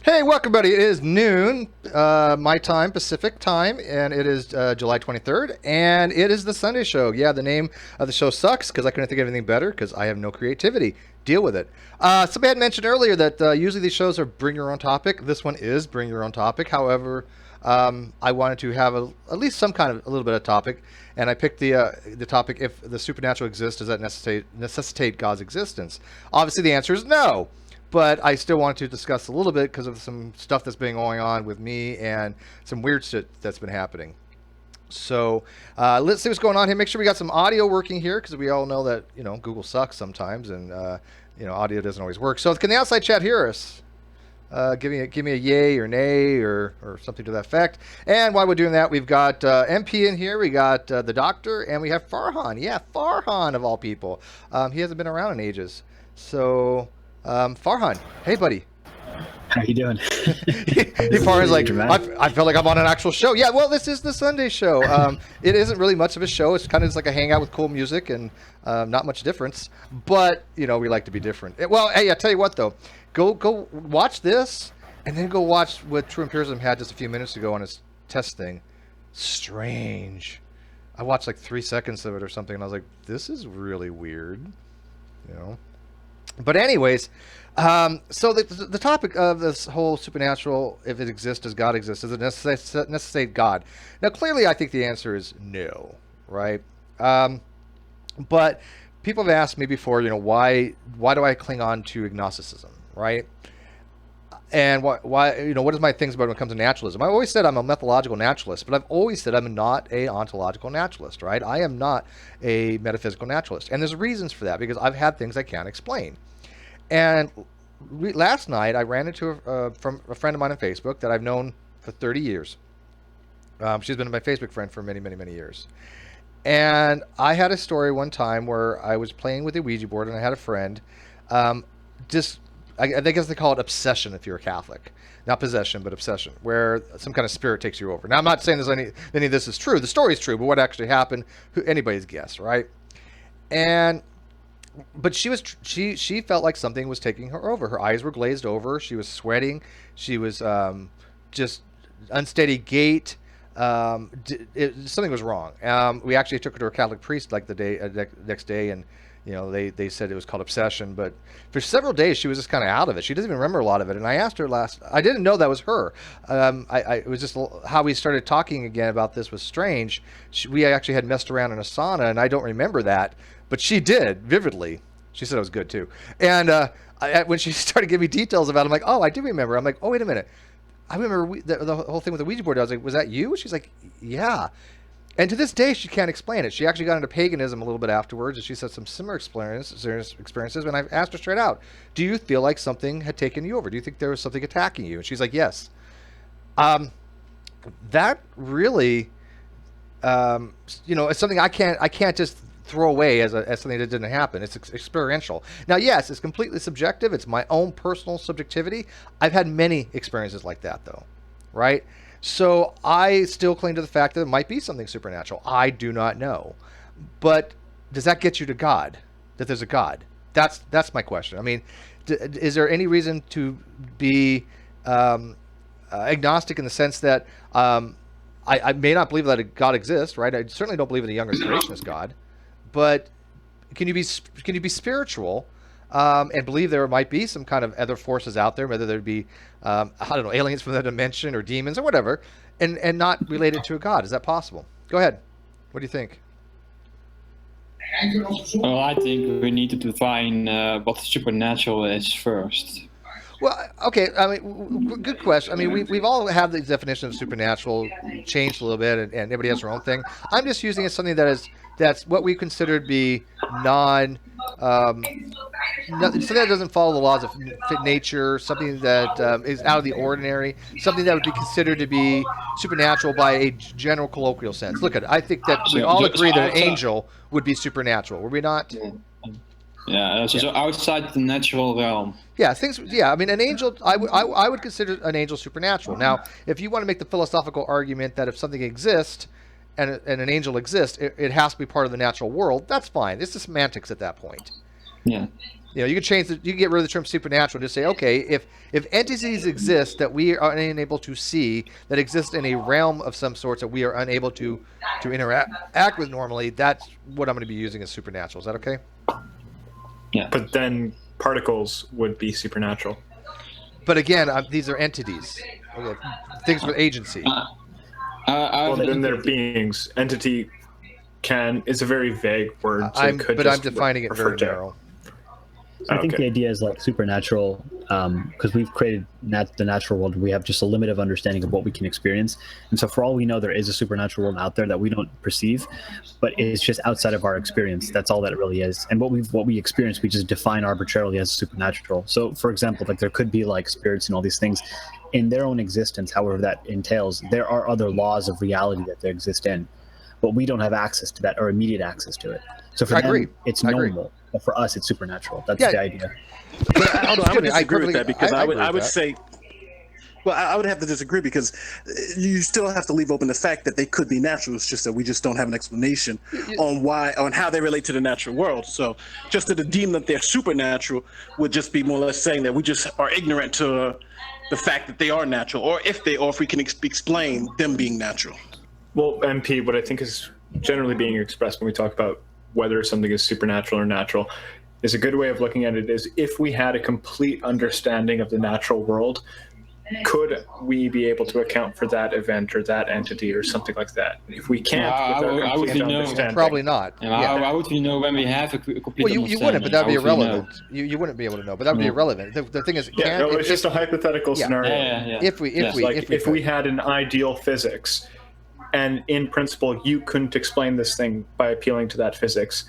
Hey, welcome, everybody. It is noon, my time, Pacific time, and it is July 23rd, and it is the Sunday show. Yeah, the name of the show sucks because I couldn't think of anything better because I have no creativity. Deal with it. Somebody had mentioned earlier that usually these shows are bring your own topic. This one is bring your own topic. However, I wanted to have at least some kind of a little bit of topic, and I picked the topic: if the supernatural exists, does that necessitate God's existence? Obviously, the answer is no. But I still wanted to discuss a little bit because of some stuff that's been going on with me and some weird shit that's been happening. So let's see what's going on here. Make sure we got some audio working here because we all know that Google sucks sometimes and audio doesn't always work. So can the outside chat hear us? Give me a yay or nay or something to that effect. And while we're doing that, we've got MP in here. We got the doctor and we have Farhan. Yeah, Farhan of all people. He hasn't been around in ages. So. Farhan, hey buddy. How you doing? Farhan's like, I feel like I'm on an actual show. Yeah, well, this is the Sunday show. It isn't really much of a show. It's kind of just like a hangout with cool music and not much difference. But we like to be different. Well, hey, I tell you what though, go watch this, and then go watch what True Empiricism had just a few minutes ago on his test thing. Strange. I watched like 3 seconds of it or something, and I was like, this is really weird. But anyways, so the topic of this whole supernatural, if it exists, does God exist? Does it necessitate God? Now, clearly, I think the answer is no, right? But people have asked me before, why do I cling on to agnosticism, right? And why what is my things about when it comes to naturalism? I've always said I'm a methodological naturalist, but I've always said I'm not a ontological naturalist, right? I am not a metaphysical naturalist. And there's reasons for that, because I've had things I can't explain. And last night I ran into from a friend of mine on Facebook that I've known for 30 years. She's been my Facebook friend for many, many, many years. And I had a story one time where I was playing with a Ouija board, and I had a friend I guess they call it obsession if you're a Catholic. Not possession, but obsession, where some kind of spirit takes you over. Now, I'm not saying any of this is true. The story is true, but what actually happened, anybody's guess, right? But she felt like something was taking her over. Her eyes were glazed over. She was sweating. She was just unsteady gait. Something was wrong. We actually took her to a Catholic priest like the next day, and they said it was called obsession, but for several days she was just kind of out of it. She doesn't even remember a lot of it. And I asked her I didn't know that was her. It was just how we started talking again about this was strange. We actually had messed around in a sauna, and I don't remember that, but she did vividly. She said it was good too. And when she started giving me details about it, I'm like, oh, I do remember. I'm like, oh, wait a minute. I remember the whole thing with the Ouija board. I was like, was that you? She's like, yeah. And to this day, she can't explain it. She actually got into paganism a little bit afterwards, and she said some similar experiences. And I asked her straight out, do you feel like something had taken you over? Do you think there was something attacking you? And she's like, yes. That really, it's something I can't just throw away as something that didn't happen. It's experiential. Now, yes, it's completely subjective. It's my own personal subjectivity. I've had many experiences like that, though, right? So I still cling to the fact that it might be something supernatural. I do not know. But does that get you to God? That there's a God? That's my question. I mean, is there any reason to be agnostic in the sense that I may not believe that a God exists, right? I certainly don't believe in a younger creationist God. But can you be spiritual and believe there might be some kind of other forces out there, whether there be, I don't know, aliens from that dimension or demons or whatever, and not related to a God? Is that possible? Go ahead. What do you think? Well, I think we need to define what supernatural is first. Well, okay. I mean, good question. I mean, we've all had the definition of supernatural changed a little bit, and everybody has their own thing. I'm just using it as something that's what we consider to be something that doesn't follow the laws of nature, something that is out of the ordinary, something that would be considered to be supernatural by a general colloquial sense. Look I think that we all agree that an angel would be supernatural, would we not? Yeah, so outside the natural realm. Yeah, I mean, an angel, I would consider an angel supernatural. Now, if you want to make the philosophical argument that if something exists and an angel exists, it has to be part of the natural world, that's fine. It's just semantics at that point. Yeah. You can change you can get rid of the term supernatural and just say, okay, if entities exist that we are unable to see, that exist in a realm of some sorts that we are unable to interact with normally, that's what I'm going to be using as supernatural. Is that okay? Yeah. But then particles would be supernatural. But again, these are entities, okay, things with agency. Well, then they're beings. Entity is a very vague word. So I'm defining it very narrow. So I think the idea is like supernatural, because we've created the natural world. We have just a limited understanding of what we can experience, and so for all we know, there is a supernatural world out there that we don't perceive, but it's just outside of our experience. That's all that it really is. And what we experience, we just define arbitrarily as supernatural. So, for example, like there could be like spirits and all these things in their own existence, however that entails. There are other laws of reality that they exist in, but we don't have access to that or immediate access to it. So for them, it's normal. But for us, it's supernatural. That's the idea. I would disagree with that because I would say, well, I would have to disagree because you still have to leave open the fact that they could be natural. It's just that we just don't have an explanation on how they relate to the natural world. So just to deem that they're supernatural would just be more or less saying that we just are ignorant to the fact that they are natural, or if we can explain them being natural. Well, MP, what I think is generally being expressed when we talk about whether something is supernatural or natural is a good way of looking at it is if we had a complete understanding of the natural world, could we be able to account for that event or that entity or something like that? If we can't, how would we know? Probably not. How would we know when we have a complete understanding? You wouldn't, but that'd be irrelevant. You wouldn't be able to know, but that'd be irrelevant. The thing is, it's just a hypothetical scenario. If we had an ideal physics, and in principle, you couldn't explain this thing by appealing to that physics.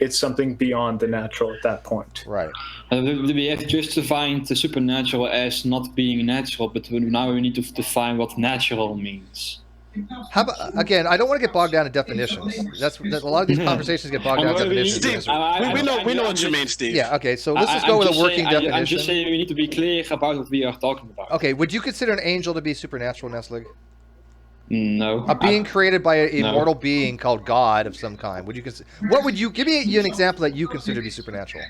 It's something beyond the natural at that point. Right. We have just defined the supernatural as not being natural, but now we need to define what natural means. How about, again, I don't want to get bogged down in definitions. That's a lot of these conversations get bogged down in definitions. Steve, we know what you mean, Steve. Yeah, okay, so let's just go with a working definition. I'm just saying we need to be clear about what we are talking about. Okay, would you consider an angel to be supernatural, Nestle? No. A being created by an immortal being called God of some kind. Would you consider? What would you give me an example that you consider to be supernatural?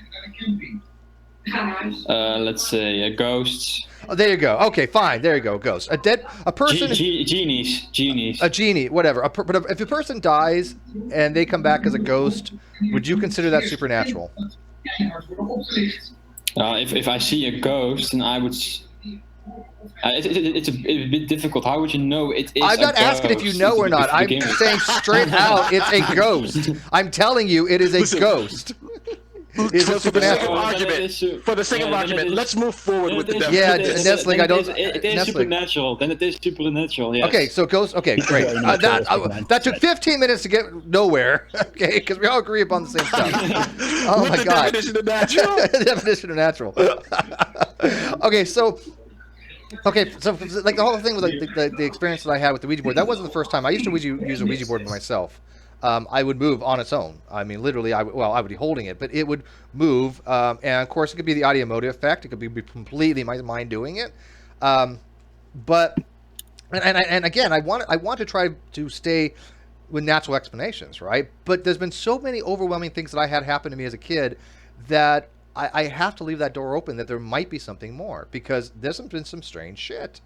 Let's say a ghost. Oh, there you go. Okay, fine. There you go. Ghost. A person. Genies. A genie. Whatever. But if a person dies and they come back as a ghost, would you consider that supernatural? If I see a ghost, then I would. It's a bit difficult. How would you know it is? I'm not asking if you know or not. I'm saying straight out, it's a ghost. I'm telling you, it is a ghost. Is it supernatural? For the sake of argument, let's move forward with the definition. Yeah, Nestle, I don't. It is supernatural. Then it is supernatural. Yes. Okay, so ghost. Okay, great. That took 15 minutes to get nowhere. Okay, because we all agree upon the same stuff. Oh my God. Definition of natural. Definition of natural. Okay, so like the whole thing with like the experience that I had with the Ouija board, that wasn't the first time. I used to use a Ouija board by myself. I would move on its own. I mean, literally, I would be holding it, but it would move. And of course, it could be the audiomotive effect. It could be completely my mind doing it. But again, I want to try to stay with natural explanations, right? But there's been so many overwhelming things that I had happen to me as a kid that I have to leave that door open that there might be something more, because there's been some strange shit.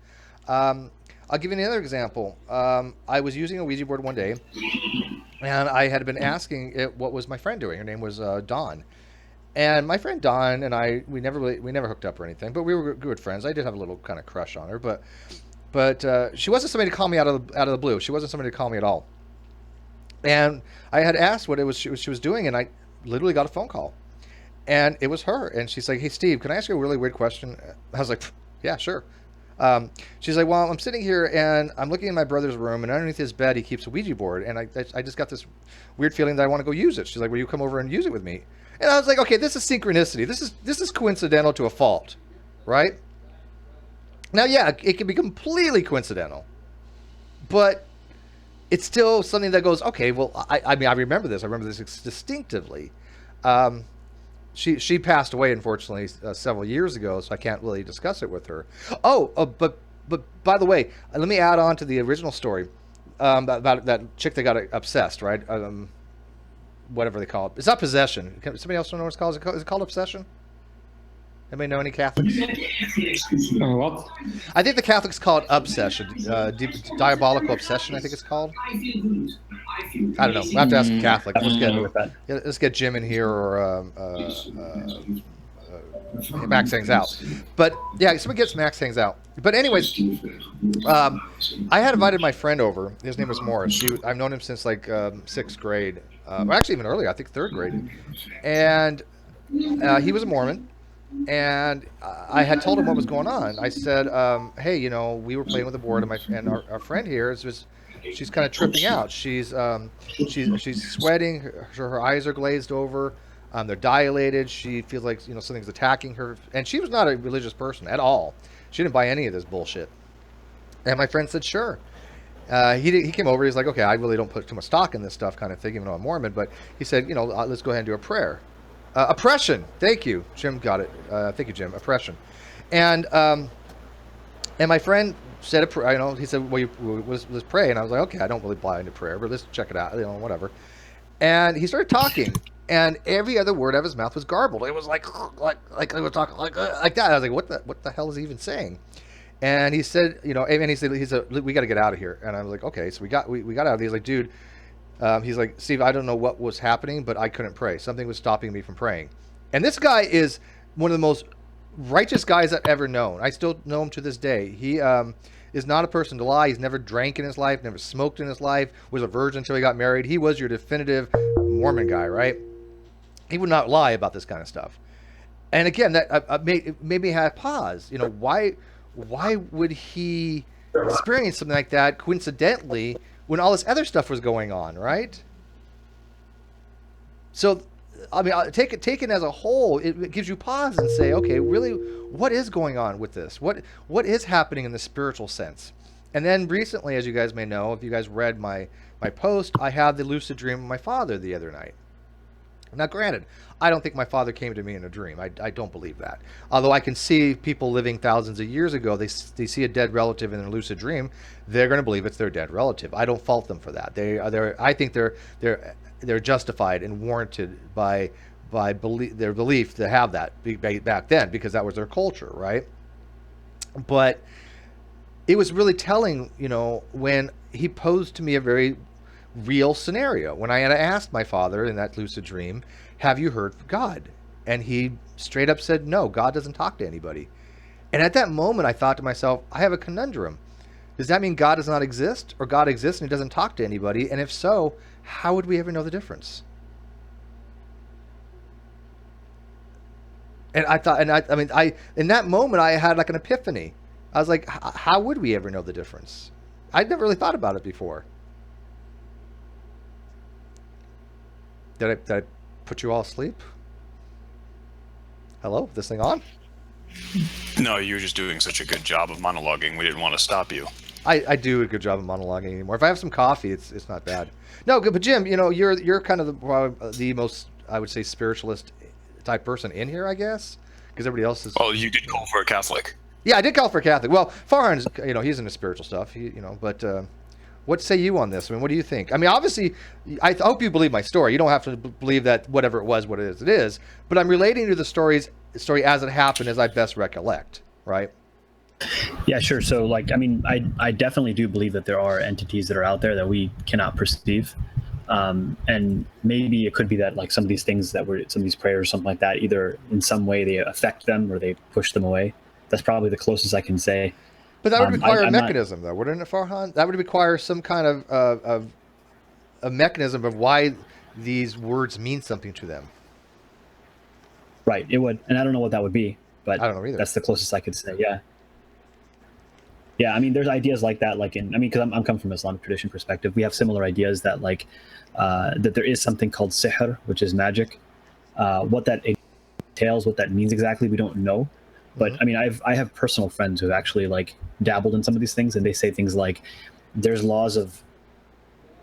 I'll give you another example. I was using a Ouija board one day, and I had been asking it what was my friend doing. Her name was Dawn. And my friend Dawn and I, we never hooked up or anything, but we were good friends. I did have a little kind of crush on her, but she wasn't somebody to call me out of the blue. She wasn't somebody to call me at all. And I had asked what she was doing, and I literally got a phone call. And it was her. And she's like, "Hey, Steve, can I ask you a really weird question?" I was like, "Yeah, sure." She's like, "Well, I'm sitting here and I'm looking in my brother's room, and underneath his bed he keeps a Ouija board, and I just got this weird feeling that I want to go use it." She's like, "Will you come over and use it with me?" And I was like, "Okay, this is synchronicity. This is coincidental to a fault, right?" Now, yeah, it can be completely coincidental, but it's still something that goes, okay, well, I mean, I remember this. I remember this distinctively. She passed away, unfortunately, several years ago, so I can't really discuss it with her. But by the way, let me add on to the original story about that chick that got obsessed, right? Whatever they call it. It's not possession. Somebody else know what it's called? Is it called obsession? Anybody know any Catholics? What? I think the Catholics call it obsession, diabolical obsession. I think it's called. I don't know. We'll have to ask a Catholic. Let's get Jim in here or Max hangs out. But yeah, somebody gets Max hangs out. But anyways, I had invited my friend over. His name was Morris. I've known him since like 6th grade. Well, actually even earlier. I think 3rd grade. And he was a Mormon. And I had told him what was going on. I said, "Hey, you know, we were playing with the board, and our friend here she's kind of tripping out. She's sweating. Her eyes are glazed over. They're dilated. She feels like something's attacking her. And she was not a religious person at all. She didn't buy any of this bullshit." And my friend said, "Sure." He came over. He's like, "Okay, I really don't put too much stock in this stuff, kind of thing, even though I'm Mormon." But he said, "Let's go ahead and do a prayer." Oppression. Thank you, Jim. Got it. Thank you, Jim. Oppression, and my friend said a prayer. He said, "Well, let's pray." And I was like, "Okay, I don't really buy into prayer, but let's check it out. Whatever." And he started talking, and every other word out of his mouth was garbled. It was like he was talking like that. I was like, "What the hell is he even saying?" And he said, and he said, "We got to get out of here." And I was like, "Okay." So we got out of there. He's like, "Dude." He's like, "Steve, I don't know what was happening, but I couldn't pray. Something was stopping me from praying." And this guy is one of the most righteous guys I've ever known. I still know him to this day. He is not a person to lie. He's never drank in his life, never smoked in his life, was a virgin until he got married. He was your definitive Mormon guy, right? He would not lie about this kind of stuff. And again, that made me have pause. Why would he experience something like that coincidentally when all this other stuff was going on, right? So, I mean, taken as a whole, it gives you pause and say, okay, really, what is going on with this? What is happening in the spiritual sense? And then recently, as you guys may know, if you guys read my post, I had the lucid dream of my father the other night. Now, granted, I don't think my father came to me in a dream. I don't believe that. Although I can see people living thousands of years ago, they see a dead relative in a lucid dream, they're going to believe it's their dead relative. I don't fault them for that. I think they're justified and warranted by their belief to have that back then, because that was their culture, right? But it was really telling, when he posed to me a very real scenario. When I had asked my father in that lucid dream, "Have you heard from God?" And he straight up said, "No, God doesn't talk to anybody." And at that moment, I thought to myself, I have a conundrum. Does that mean God does not exist, or God exists and he doesn't talk to anybody? And if so, how would we ever know the difference? And I thought, in that moment, I had like an epiphany. I was like, how would we ever know the difference? I'd never really thought about it before. Did I put you all asleep? Hello? This thing on? No, you were just doing such a good job of monologuing. We didn't want to stop you. I do a good job of monologuing anymore. If I have some coffee, it's not bad. No, but Jim, you're kind of the most, I would say, spiritualist type person in here, I guess, because everybody else is. Well, you did call for a Catholic. Yeah, I did call for a Catholic. Well, Farhan's, he's into spiritual stuff. But what say you on this? I mean, what do you think? I mean, obviously, I hope you believe my story. You don't have to believe that whatever it was, what it is. But I'm relating to the story as it happened, as I best recollect, right? Yeah, sure. So, I definitely do believe that there are entities that are out there that we cannot perceive. And maybe it could be that, some of these things some of these prayers, something like that, either in some way they affect them or they push them away. That's probably the closest I can say. But that would require a mechanism, though, wouldn't it, Farhan? That would require some kind of a mechanism of why these words mean something to them. Right, it would. And I don't know what that would be, but I don't know either. That's the closest I could say, yeah. Yeah, I mean, there's ideas like that, because I'm coming from Islamic tradition perspective. We have similar ideas that, that there is something called sihr, which is magic. What that entails, what that means exactly, we don't know. But I mean, I have personal friends who have actually dabbled in some of these things, and they say things like, there's laws of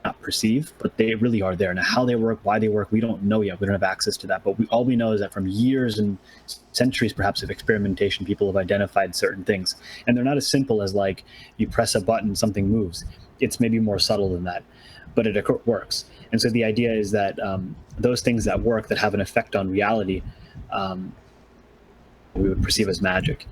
not perceive, but they really are there. Now, how they work, why they work, we don't know yet. We don't have access to that. But all we know is that from years and centuries, perhaps, of experimentation, people have identified certain things. And they're not as simple as you press a button, something moves. It's maybe more subtle than that, but it works. And so the idea is that those things that work, that have an effect on reality, we would perceive as magic.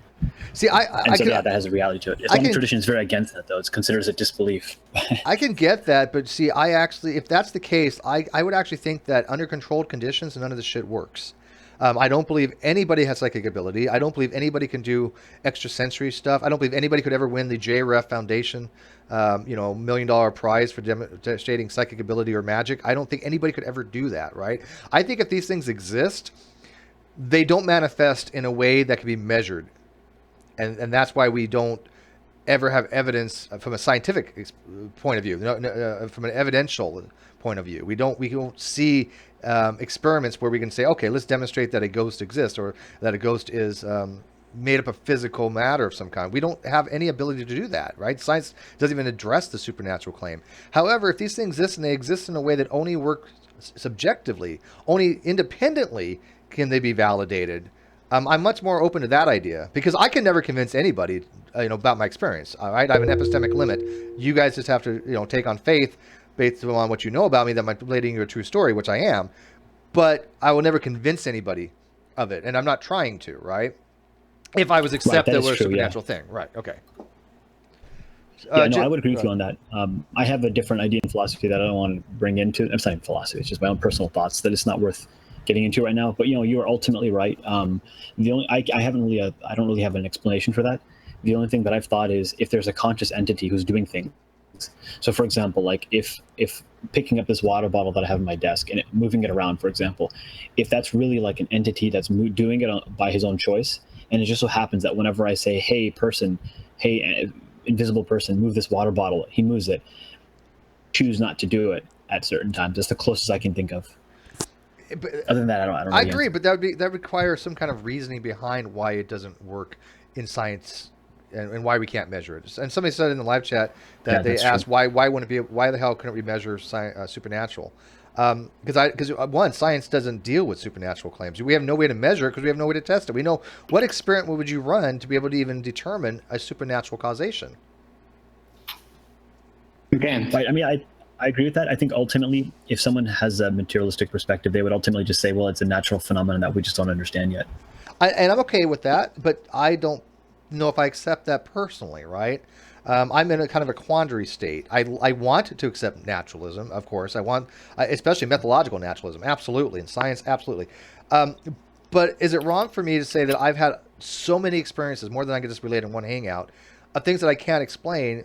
See, that has a reality to it. Islamic tradition is very against that, though. It's considered as a disbelief. I can get that, but see, if that's the case, I would actually think that under controlled conditions, none of this shit works. I don't believe anybody has psychic ability. I don't believe anybody can do extrasensory stuff. I don't believe anybody could ever win the JREF Foundation, $1 million prize for demonstrating psychic ability or magic. I don't think anybody could ever do that, right? I think if these things exist, they don't manifest in a way that can be measured. And that's why we don't ever have evidence from a scientific point of view, from an evidential point of view. We don't see experiments where we can say, okay, let's demonstrate that a ghost exists or that a ghost is made up of physical matter of some kind. We don't have any ability to do that, right? Science doesn't even address the supernatural claim. However, if these things exist and they exist in a way that only work subjectively, only independently can they be validated, I'm much more open to that idea, because I can never convince anybody, about my experience. All right, I have an epistemic limit. You guys just have to, take on faith based on what you know about me, that I'm relating you a true story, which I am. But I will never convince anybody of it, and I'm not trying to. Right? If I was accept that we're a supernatural thing, right? Okay. I would agree with you on that. I have a different idea and philosophy that I don't want to bring into. It's not even philosophy; it's just my own personal thoughts that it's not worth getting into right now. But you are ultimately right. The only I don't really have an explanation for that. The only thing that I've thought is if there's a conscious entity who's doing things. So, for example, like if picking up this water bottle that I have on my desk and moving it around, for example, if that's really like an entity that's doing it by his own choice, and it just so happens that whenever I say, hey, invisible person, move this water bottle, he moves it. Choose not to do it at certain times. That's the closest I can think of. But other than that, I don't. I agree, but that requires some kind of reasoning behind why it doesn't work in science, and why we can't measure it. And somebody said in the live chat that they asked why the hell couldn't we measure supernatural? Because one, science doesn't deal with supernatural claims. We have no way to measure it because we have no way to test it. We know what experiment would you run to be able to even determine a supernatural causation? Again, right. I mean, I agree with that. I think ultimately, if someone has a materialistic perspective, they would ultimately just say, well, it's a natural phenomenon that we just don't understand yet. And I'm okay with that, but I don't know if I accept that personally, right? I'm in a kind of a quandary state. I want to accept naturalism, of course. I want, especially methodological naturalism, absolutely, and science, absolutely. But is it wrong for me to say that I've had so many experiences, more than I can just relate in one hangout, of things that I can't explain?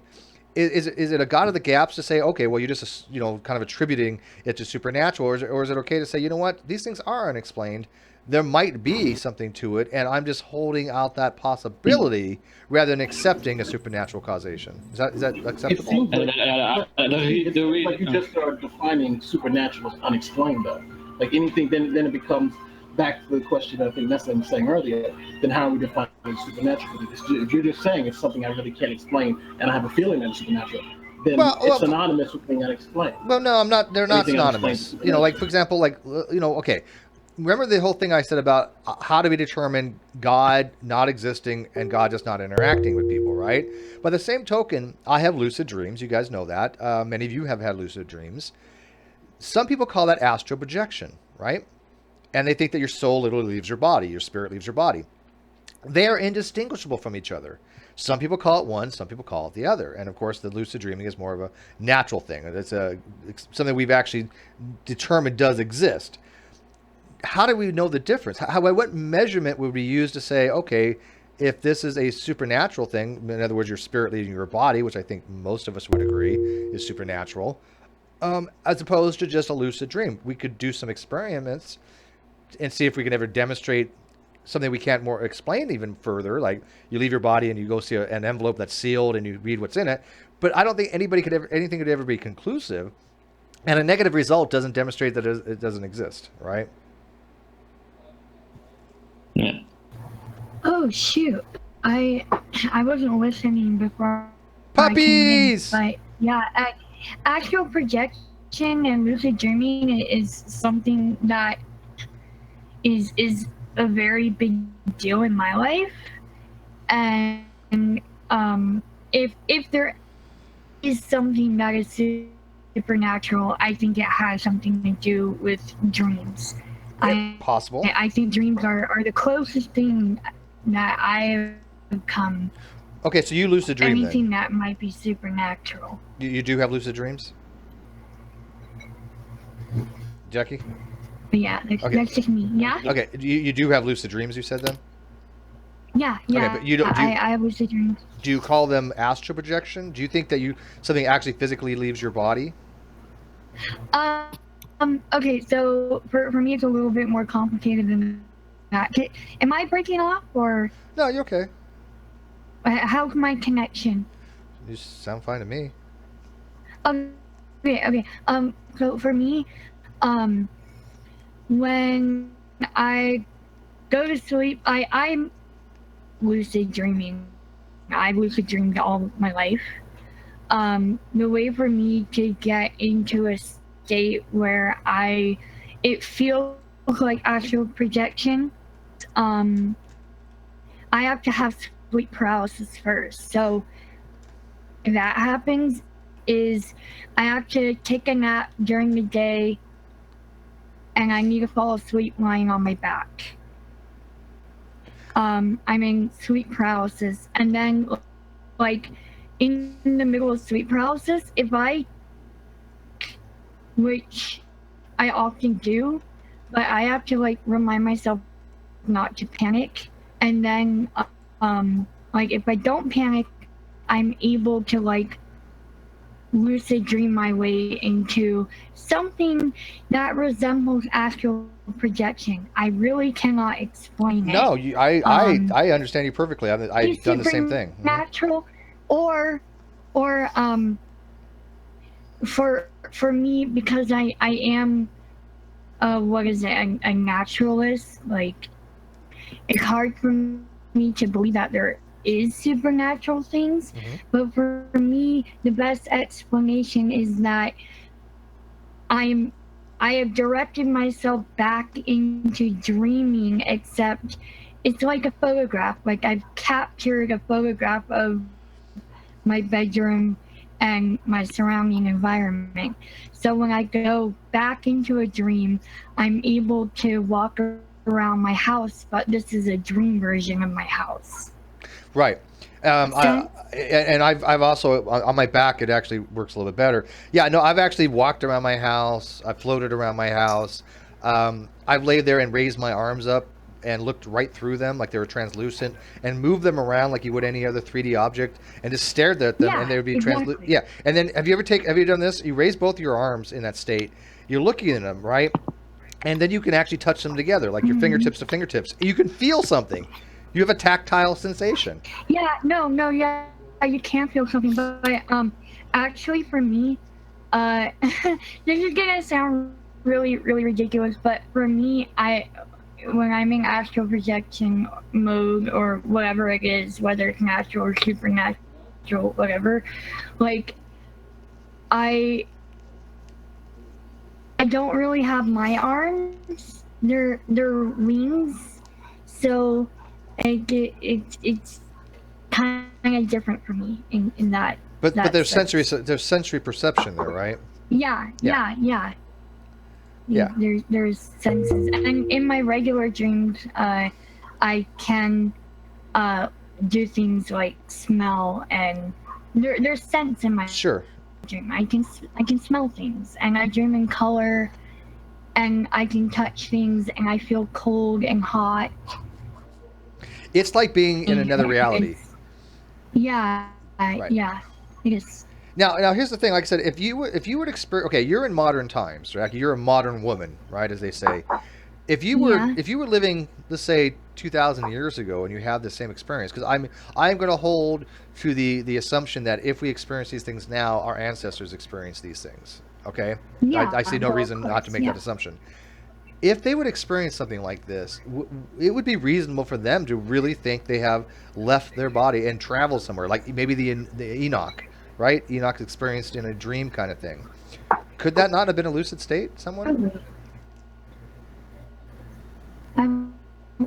Is it a God of the gaps to say, okay, well, you're just kind of attributing it to supernatural, or is it okay to say, you know what, these things are unexplained. There might be something to it, and I'm just holding out that possibility rather than accepting a supernatural causation. Is that acceptable? Like you just are defining supernatural as unexplained, though. Like anything, then it becomes back to the question I think Nessa was saying earlier. Then how are we defining supernatural? If you're just saying it's something I really can't explain, and I have a feeling that it's supernatural, then it's synonymous with being unexplained. Well, no, I'm not. They're not synonymous. Like for example, okay. Remember the whole thing I said about how do we determine God not existing and God just not interacting with people, right? By the same token, I have lucid dreams. You guys know that. Many of you have had lucid dreams. Some people call that astral projection, right? And they think that your soul literally leaves your body, your spirit leaves your body. They are indistinguishable from each other. Some people call it one, some people call it the other. And of course, the lucid dreaming is more of a natural thing. It's something we've actually determined does exist. How do we know the difference? What measurement would we use to say, okay, if this is a supernatural thing, in other words, your spirit leaving your body, which I think most of us would agree is supernatural, as opposed to just a lucid dream? We could do some experiments and see if we can ever demonstrate something we can't more explain even further. Like you leave your body and you go see an envelope that's sealed and you read what's in it. But I don't think anything could ever be conclusive. And a negative result doesn't demonstrate that it doesn't exist, right? Yeah. Oh shoot! I wasn't listening before. Puppies. But yeah, astral projection and lucid dreaming is something that is a very big deal in my life, and if there is something that is supernatural, I think it has something to do with dreams. Possible. I think dreams are the closest thing that I have come. Okay, so you lucid dream anything then. that might be supernatural. You do have lucid dreams? Jackie? Yeah, that's just me. Yeah? Okay, you do have lucid dreams, you said then? Yeah. Okay, but you don't. I have lucid dreams. Do you call them astral projection? Do you think that something actually physically leaves your body? Okay, so for me, it's a little bit more complicated than that. Am I breaking off, or? No, you're okay. How's my connection? You sound fine to me. Okay. So for me, when I go to sleep, I'm lucid dreaming. I've lucid dreamed all my life. The way for me to get into a state where it feels like astral projection, I have to have sleep paralysis first. So if that happens, is I have to take a nap during the day, and I need to fall asleep lying on my back. I'm in sleep paralysis, and then like in the middle of sleep paralysis, which I often do, but I have to like remind myself not to panic, and then like if I don't panic, I'm able to like lucid dream my way into something that resembles astral projection. I really cannot explain it. No, I understand you perfectly. I've done the same thing. Natural, or for me, because I am a naturalist. Like, it's hard for me to believe that there is supernatural things, but for me, the best explanation is that I have directed myself back into dreaming, except it's like a photograph. Like, I've captured a photograph of my bedroom and my surrounding environment. So when I go back into a dream, I'm able to walk around my house, but this is a dream version of my house. Right. I've also, on my back, it actually works a little bit better. Yeah, no, I've actually walked around my house. I've floated around my house. I've laid there and raised my arms up and looked right through them like they were translucent, and moved them around like you would any other 3D object, and just stared at them, and they would be translucent. Yeah. And then have you done this? You raise both your arms in that state. You're looking at them, right? And then you can actually touch them together, like your fingertips to fingertips. You can feel something. You have a tactile sensation. Yeah, you can feel something, but actually for me, this is gonna sound really, really ridiculous, but for me, when I'm in astral projection mode or whatever it is, whether it's natural or supernatural, whatever, like I don't really have my arms. They're wings, so it's kind of different for me in that. But there's sensory perception there, right? Yeah. There's senses, and in my regular dreams, I can do things like smell, and there's sense in my dream. I can smell things, and I dream in color, and I can touch things, and I feel cold and hot. It's like being in another reality. Yeah, yeah, it is. Now here's the thing. Like I said, if you would experience, okay, you're in modern times, right? You're a modern woman, right? As they say. If you were living, let's say, 2,000 years ago, and you have the same experience, because I'm going to hold to the assumption that if we experience these things now, our ancestors experienced these things. Okay. Yeah, I see no reason not to make that assumption. If they would experience something like this, it would be reasonable for them to really think they have left their body and traveled somewhere, like maybe the Enoch, right? Enoch experienced in a dream kind of thing. Could that not have been a lucid state, someone?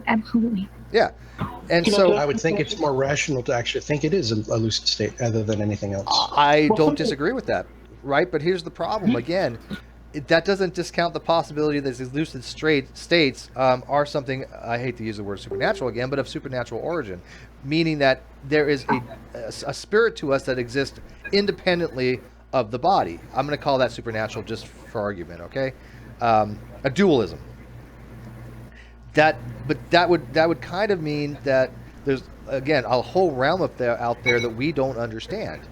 Absolutely. Yeah. And so I would think it's more rational to actually think it is a lucid state rather than anything else. I don't disagree with that, right? But here's the problem. Again, that doesn't discount the possibility that these lucid states are something, I hate to use the word supernatural again, but of supernatural origin, meaning that there is a spirit to us that exists independently of the body. I'm going to call that supernatural just for argument, okay? A dualism. But that would kind of mean that there's, again, a whole realm out there that we don't understand.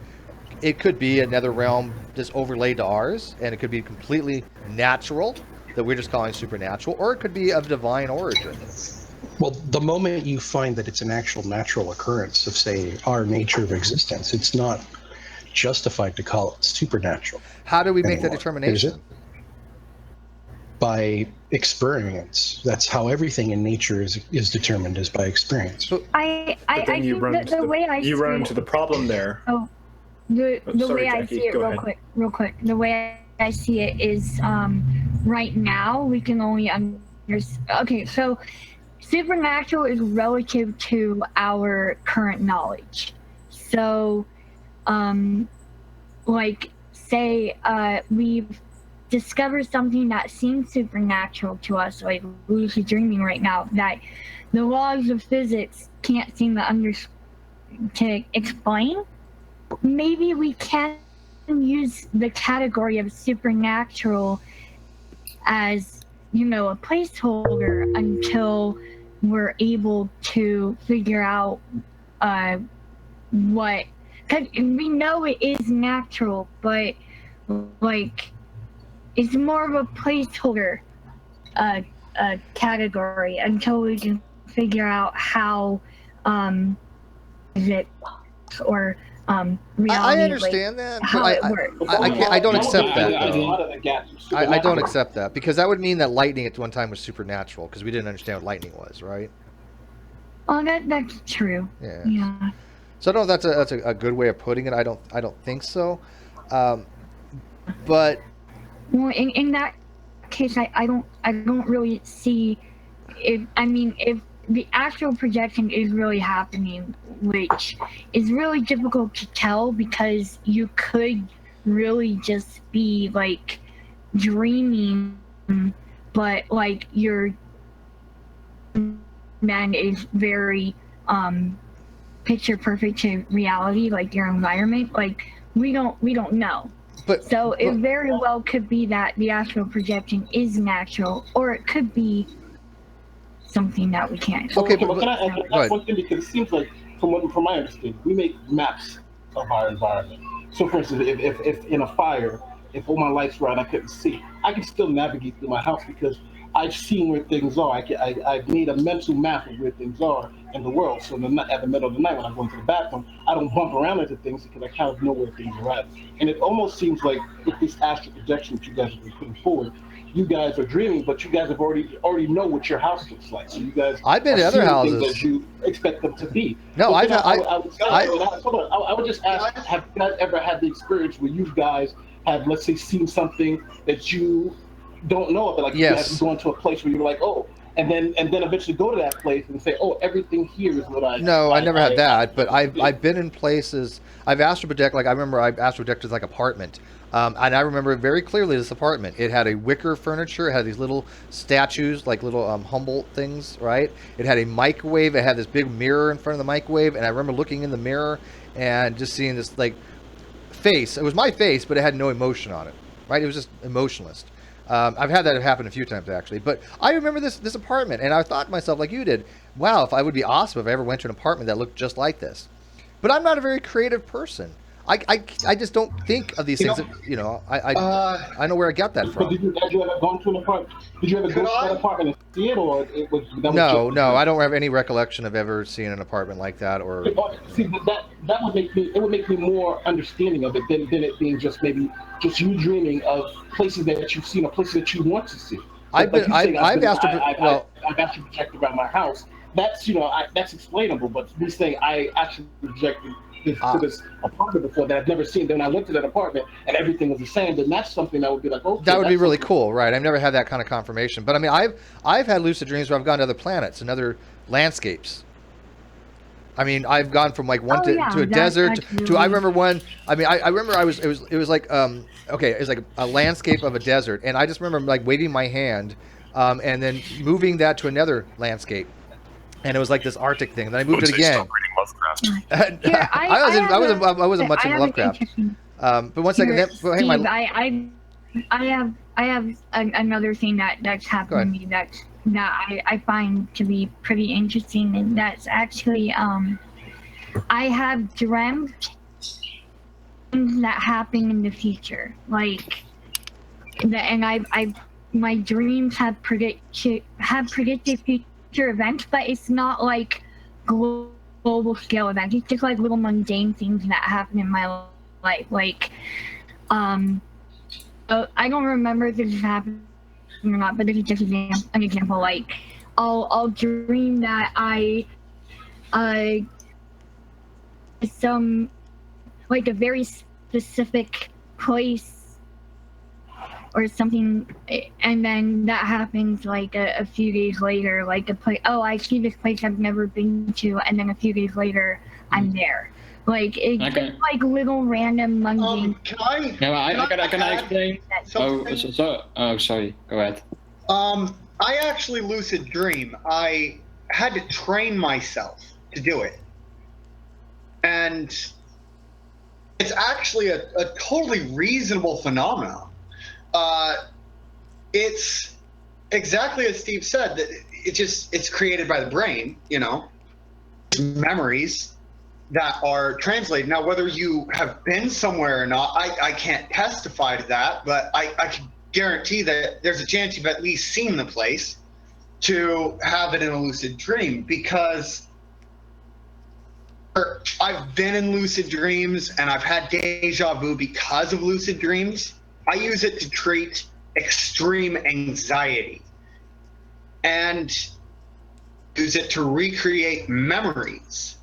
It could be another realm just overlaid to ours, and it could be completely natural that we're just calling supernatural, or it could be of divine origin. Well, the moment you find that it's an actual natural occurrence of, say, our nature of existence, it's not justified to call it supernatural. How do we make that determination? By experience. That's how everything in nature is determined, is by experience. I think the way I you run into the problem there. Oh. The sorry, way Jackie, I see it, real quick. The way I see it is, right now we can only understand. Okay, so supernatural is relative to our current knowledge. So, like, say we've discovered something that seems supernatural to us, like lucid dreaming right now, that the laws of physics can't seem to explain. Maybe we can use the category of supernatural as, a placeholder until we're able to figure out what, because we know it is natural, but like it's more of a placeholder category until we can figure out how is it or reality, I understand that, but how it works. I don't accept that, though. A lot of the gaps are I don't supernatural. accept that, because that would mean that lightning at one time was supernatural, because we didn't understand what lightning was, right? Oh, that's true. Yeah. So I don't know if that's a good way of putting it. I don't think so. But Well, in that case, I don't really see if the astral projection is really happening, which is really difficult to tell, because you could really just be like dreaming, but like your man is very picture perfect to reality, like your environment. Like we don't know. So it very well could be that the astral projection is natural, or it could be something that we can't. Okay, but can I add one thing? Because it seems like, from my understanding, we make maps of our environment. So, for instance, if in a fire, if all my lights were out, I couldn't see, I can still navigate through my house because I've seen where things are. I've made a mental map of where things are in the world. So at the middle of the night when I go into the bathroom, I don't bump around into things because I kind of know where things are at. And it almost seems like with this astral projection that you guys have been putting forward, you guys are dreaming, but you guys have already know what your house looks like. So you guys I've been to other houses as you expect them to be. No, I would just ask: have you guys ever had the experience where you guys have, let's say, seen something that you don't know about? Like, yes. You have gone to a place where you're like, oh, and then eventually go to that place and say, oh, everything here is what I. No, I never had that, but I've been in places. I've astral projected. Like I remember, I astral projected like apartment. And I remember very clearly this apartment. It had a wicker furniture. It had these little statues, like little Humboldt things, right? It had a microwave. It had this big mirror in front of the microwave. And I remember looking in the mirror and just seeing this like face. It was my face, but it had no emotion on it, right? It was just emotionless. I've had that happen a few times actually. But I remember this apartment, and I thought to myself, like you did, wow, if I would be awesome if I ever went to an apartment that looked just like this. But I'm not a very creative person. I just don't think of these things. I know where I got that from. But did you ever go to an apartment? Did you ever go to that apartment and see it, or it was? No. I don't have any recollection of ever seeing an apartment like that. Or see, that would make me. It would make me more understanding of it than it being just maybe just you dreaming of places that you've seen or places that you want to see. I've astral projected around my house. That's that's explainable. But me saying I actually projected to this apartment before that I've never seen. Then I went to that apartment and everything was the same. Then that's something that would be like, okay, that would be really cool, right? I've never had that kind of confirmation. But I mean, I've had lucid dreams where I've gone to other planets and other landscapes. I mean, I've gone from like one yeah, to a desert to. I really... remember one. I mean, I remember it was like okay, it was like a landscape of a desert, and I just remember like waving my hand, and then moving that to another landscape, and it was like this Arctic thing. And then I moved it again. Here, I wasn't much in Lovecraft. But one second, Here, hang on. I have another thing that's happened to me that I find to be pretty interesting, and that's actually I have dreamt things that happen in the future, like that, and my dreams have predicted future events, but it's not like global scale events. It's just like little mundane things that happen in my life, like I don't remember if this is happening or not, but this is just an example. Like, I'll dream that I some like a very specific place or something, and then that happens like a few days later. Like a place, oh, I see this place I've never been to, and then a few days later, I'm there. Like it's like little random mundane. Can I explain? Oh, sorry. Go ahead. I actually lucid dream. I had to train myself to do it, and it's actually a totally reasonable phenomenon. It's exactly as Steve said, that it's created by the brain. You know, memories that are translated. Now, whether you have been somewhere or not, I can't testify to that, but I can guarantee that there's a chance you've at least seen the place to have it in a lucid dream, because I've been in lucid dreams and I've had deja vu because of lucid dreams. I use it to treat extreme anxiety and use it to recreate memories.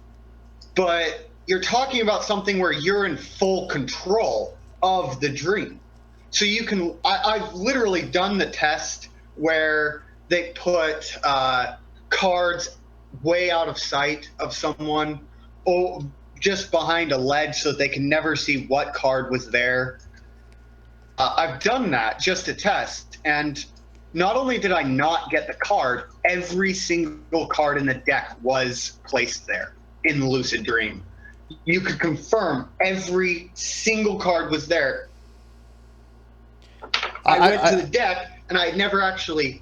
But you're talking about something where you're in full control of the dream. So you can, I've literally done the test where they put cards way out of sight of someone, just behind a ledge so that they can never see what card was there. I've done that just to test. And not only did I not get the card, every single card in the deck was placed there in the lucid dream. You could confirm every single card was there. I went to the deck and I had never actually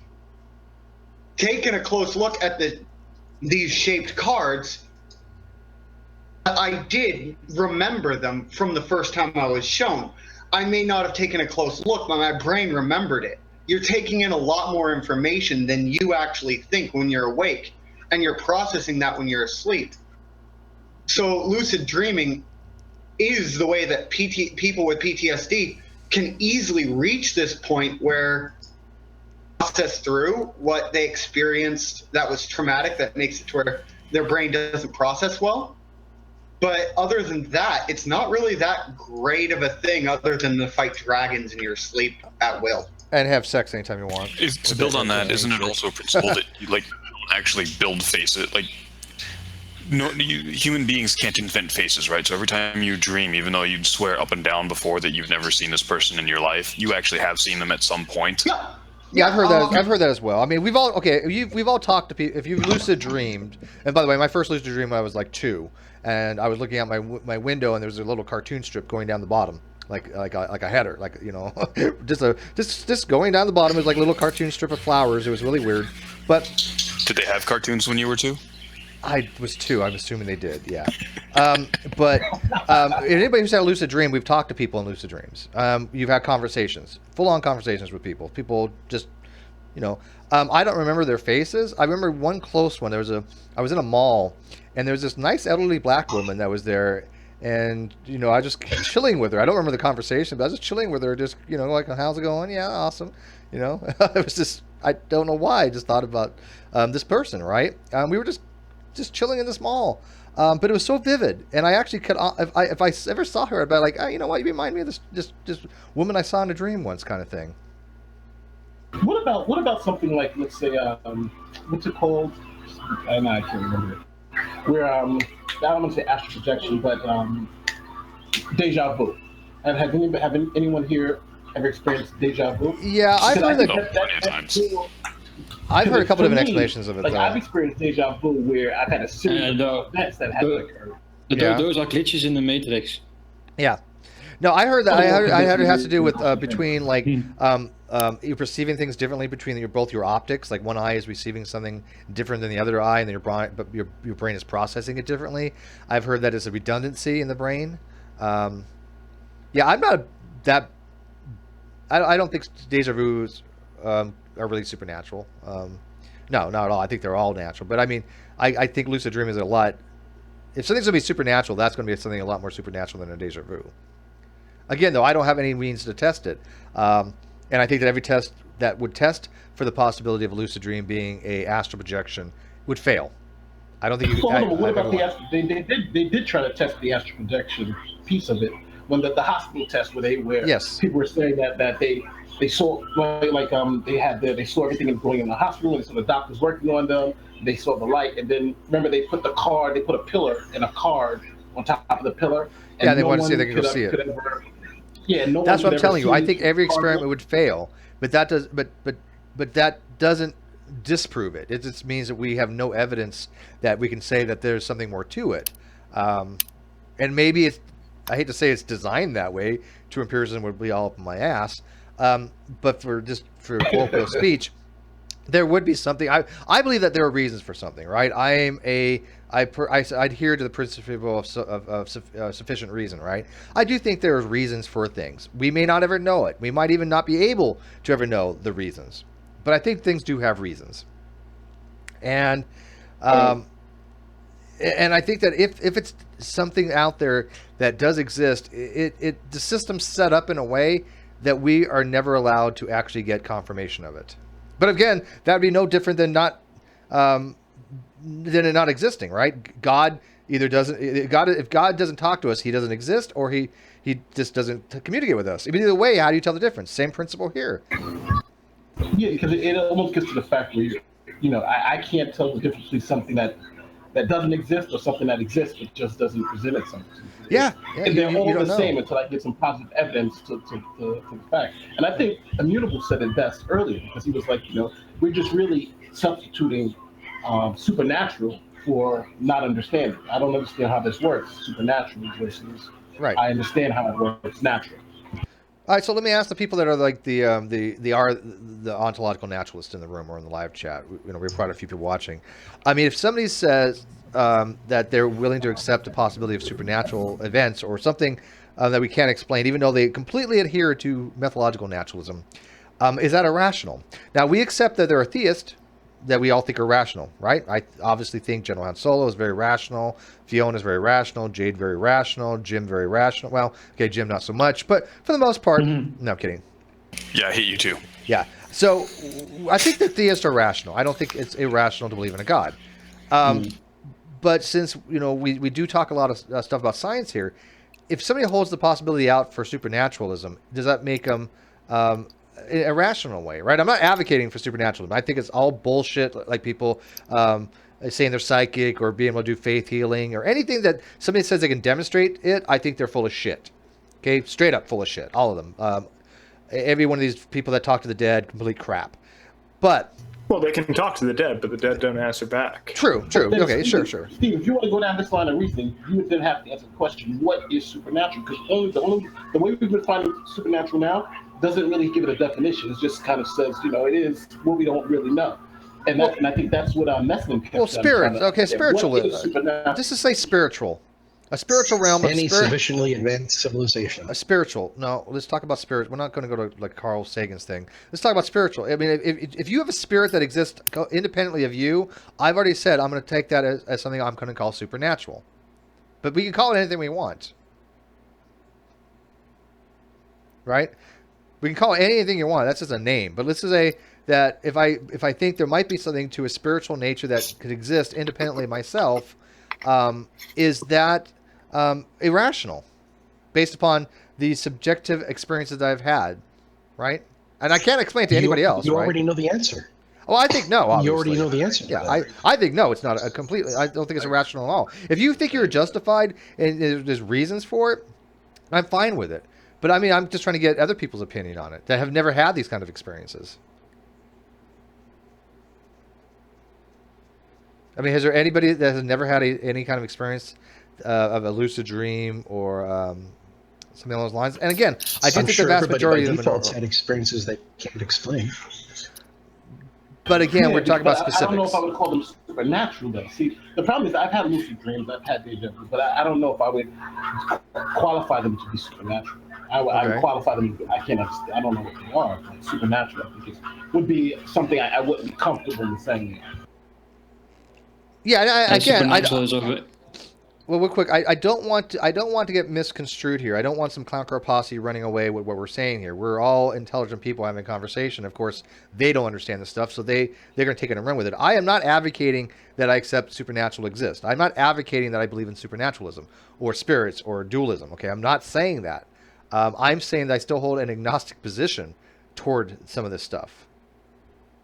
taken a close look at these shaped cards. I did remember them from the first time I was shown. I may not have taken a close look, but my brain remembered it. You're taking in a lot more information than you actually think when you're awake, and you're processing that when you're asleep. So lucid dreaming is the way that people with PTSD can easily reach this point where process through what they experienced that was traumatic, that makes it to where their brain doesn't process well. But other than that, it's not really that great of a thing other than to fight dragons in your sleep at will. And have sex anytime you want. To build on that, isn't it also a principle that you don't actually build faces? Like, no, human beings can't invent faces, right? So every time you dream, even though you'd swear up and down before that you've never seen this person in your life, you actually have seen them at some point. Yeah, I've heard that. I've heard that as well. I mean, we've all talked to people. If you've lucid dreamed, and by the way, my first lucid dream I was like 2, and I was looking out my window, and there was a little cartoon strip going down the bottom, like a header, like, you know, just going down the bottom. It was like a little cartoon strip of flowers. It was really weird. But did they have cartoons when you were 2? I was 2. I'm assuming they did. Yeah. But anybody who's had a lucid dream, we've talked to people in lucid dreams. You've had conversations, full-on conversations with people. People just, you know, I don't remember their faces. I remember one close one. I was in a mall, and there was this nice elderly black woman that was there, and, you know, I just chilling with her. I don't remember the conversation, but I was just chilling with her, just, you know, like, how's it going? Yeah, awesome. You know, it was just, I don't know why. I just thought about this person, right? We were just chilling in this mall, but it was so vivid, and I actually could, if I ever saw her, I'd be like, oh, you know what, you remind me of this woman I saw in a dream once, kind of thing. What about something like, let's say, what's it called? I can't remember it. where I don't want to say astral projection, but Dejavu. And have anyone here ever experienced Dejavu? Yeah, I've heard that. Plenty of times. I've heard a couple different explanations of it. Like though. I've experienced Dejavu where I've had a series of events that have occurred. Those are glitches in the matrix. Yeah. No, I heard that. I heard it has to do with between like you're perceiving things differently between both your optics. Like one eye is receiving something different than the other eye, and your brain is processing it differently. I've heard that it's a redundancy in the brain. Yeah, I'm not that. I don't think deja vus are really supernatural. No, not at all. I think they're all natural. But I mean, I think lucid dreaming is a lot. If something's going to be supernatural, that's going to be something a lot more supernatural than a deja vu. Again, though, I don't have any means to test it. And I think that every test that would test for the possibility of a lucid dream being a astral projection would fail. I don't think you could. What about they did try to test the astral projection piece of it when the hospital test where people were saying that they saw they saw everything going in the hospital, and so the doctors working on them. They saw the light, and then remember they put a pillar and a card on top of the pillar. And yeah, they wanted to see if they could see it. That's what I'm telling you. I think every experiment would fail, but that does, but that doesn't disprove it. It just means that we have no evidence that we can say that there's something more to it. And maybe it's, I hate to say it's designed that way. True empiricism would be all up in my ass. But for colloquial speech, there would be something. I believe that there are reasons for something, right? I adhere to the principle of sufficient reason, right? I do think there are reasons for things. We may not ever know it. We might even not be able to ever know the reasons. But I think things do have reasons. And I think that if it's something out there that does exist, the system's set up in a way that we are never allowed to actually get confirmation of it. But again, that would be no different than it not existing, right? God either doesn't. If God doesn't talk to us, He doesn't exist, or He just doesn't communicate with us. Either way, how do you tell the difference? Same principle here. Yeah, because it almost gets to the fact where I can't tell the difference between something that doesn't exist or something that exists but just doesn't present itself. Yeah, and they're all the same until I get some positive evidence to the fact. And I think Immutable said it best earlier because he was like, we're just really substituting supernatural for not understanding. I don't understand how this works. Supernatural versus right. I understand how it works natural. All right, so let me ask the people that are like the ontological naturalists in the room or in the live chat. We've quite a few people watching. I mean, if somebody says that they're willing to accept the possibility of supernatural events or something that we can't explain, even though they completely adhere to methodological naturalism, is that irrational? Now, we accept that there are theists that we all think are rational, right? I obviously think General Han Solo is very rational. Fiona is very rational. Jade very rational. Jim very rational. Well, okay, Jim not so much, but for the most part, no, I'm kidding. Yeah, I hate you too. Yeah, so I think that theists are rational. I don't think it's irrational to believe in a God. But since we do talk a lot of stuff about science here, if somebody holds the possibility out for supernaturalism, does that make them a rational way, right? I'm not advocating for supernaturalism. I think it's all bullshit, like people saying they're psychic or being able to do faith healing or anything that somebody says they can demonstrate it. I think they're full of shit. Okay, straight up full of shit, all of them. Every one of these people that talk to the dead, complete crap. But well, they can talk to the dead, but the dead don't answer back. True. Okay, sure. Steve, if you want to go down this line of reasoning, you would then have to answer the question: what is supernatural? Because the way we've been finding supernatural now doesn't really give it a definition. It just kind of says, it is what we don't really know. And I think that's what Messman kept. Well, spirit. Okay, spiritualism. Just to say spiritual. A spiritual realm. Any sufficiently advanced civilization. A spiritual. No, let's talk about spirit. We're not going to go to like Carl Sagan's thing. Let's talk about spiritual. I mean, if you have a spirit that exists independently of you, I've already said I'm going to take that as something I'm going to call supernatural. But we can call it anything we want. Right? We can call it anything you want. That's just a name. But let's just say that if I think there might be something to a spiritual nature that could exist independently of myself, is that irrational based upon the subjective experiences that I've had, right? And I can't explain it to anybody else. You already know the answer. Oh, I think no. Obviously. You already know the answer. Yeah, I think no. It's not a completely. I don't think it's irrational at all. If you think you're justified and there's reasons for it, I'm fine with it. But I mean, I'm just trying to get other people's opinion on it that have never had these kind of experiences. I mean, is there anybody that has never had any kind of experience of a lucid dream or something along those lines? And again, I do think the vast majority of them had experiences they can't explain. But again, we're talking about specifics. I don't know if I would call them supernatural, though. See, the problem is I've had lucid dreams, I've had Dejavu, but I don't know if I would qualify them to be supernatural. I would qualify them. I can't understand. I don't know what they are. Like supernatural, I think would be something I wouldn't be comfortable in saying. Yeah, well, real quick, I don't want to get misconstrued here. I don't want some clown-car posse running away with what we're saying here. We're all intelligent people having a conversation. Of course, they don't understand the stuff, so they're going to take it and run with it. I am not advocating that I accept supernatural exists. I'm not advocating that I believe in supernaturalism or spirits or dualism. Okay, I'm not saying that. I'm saying that I still hold an agnostic position toward some of this stuff,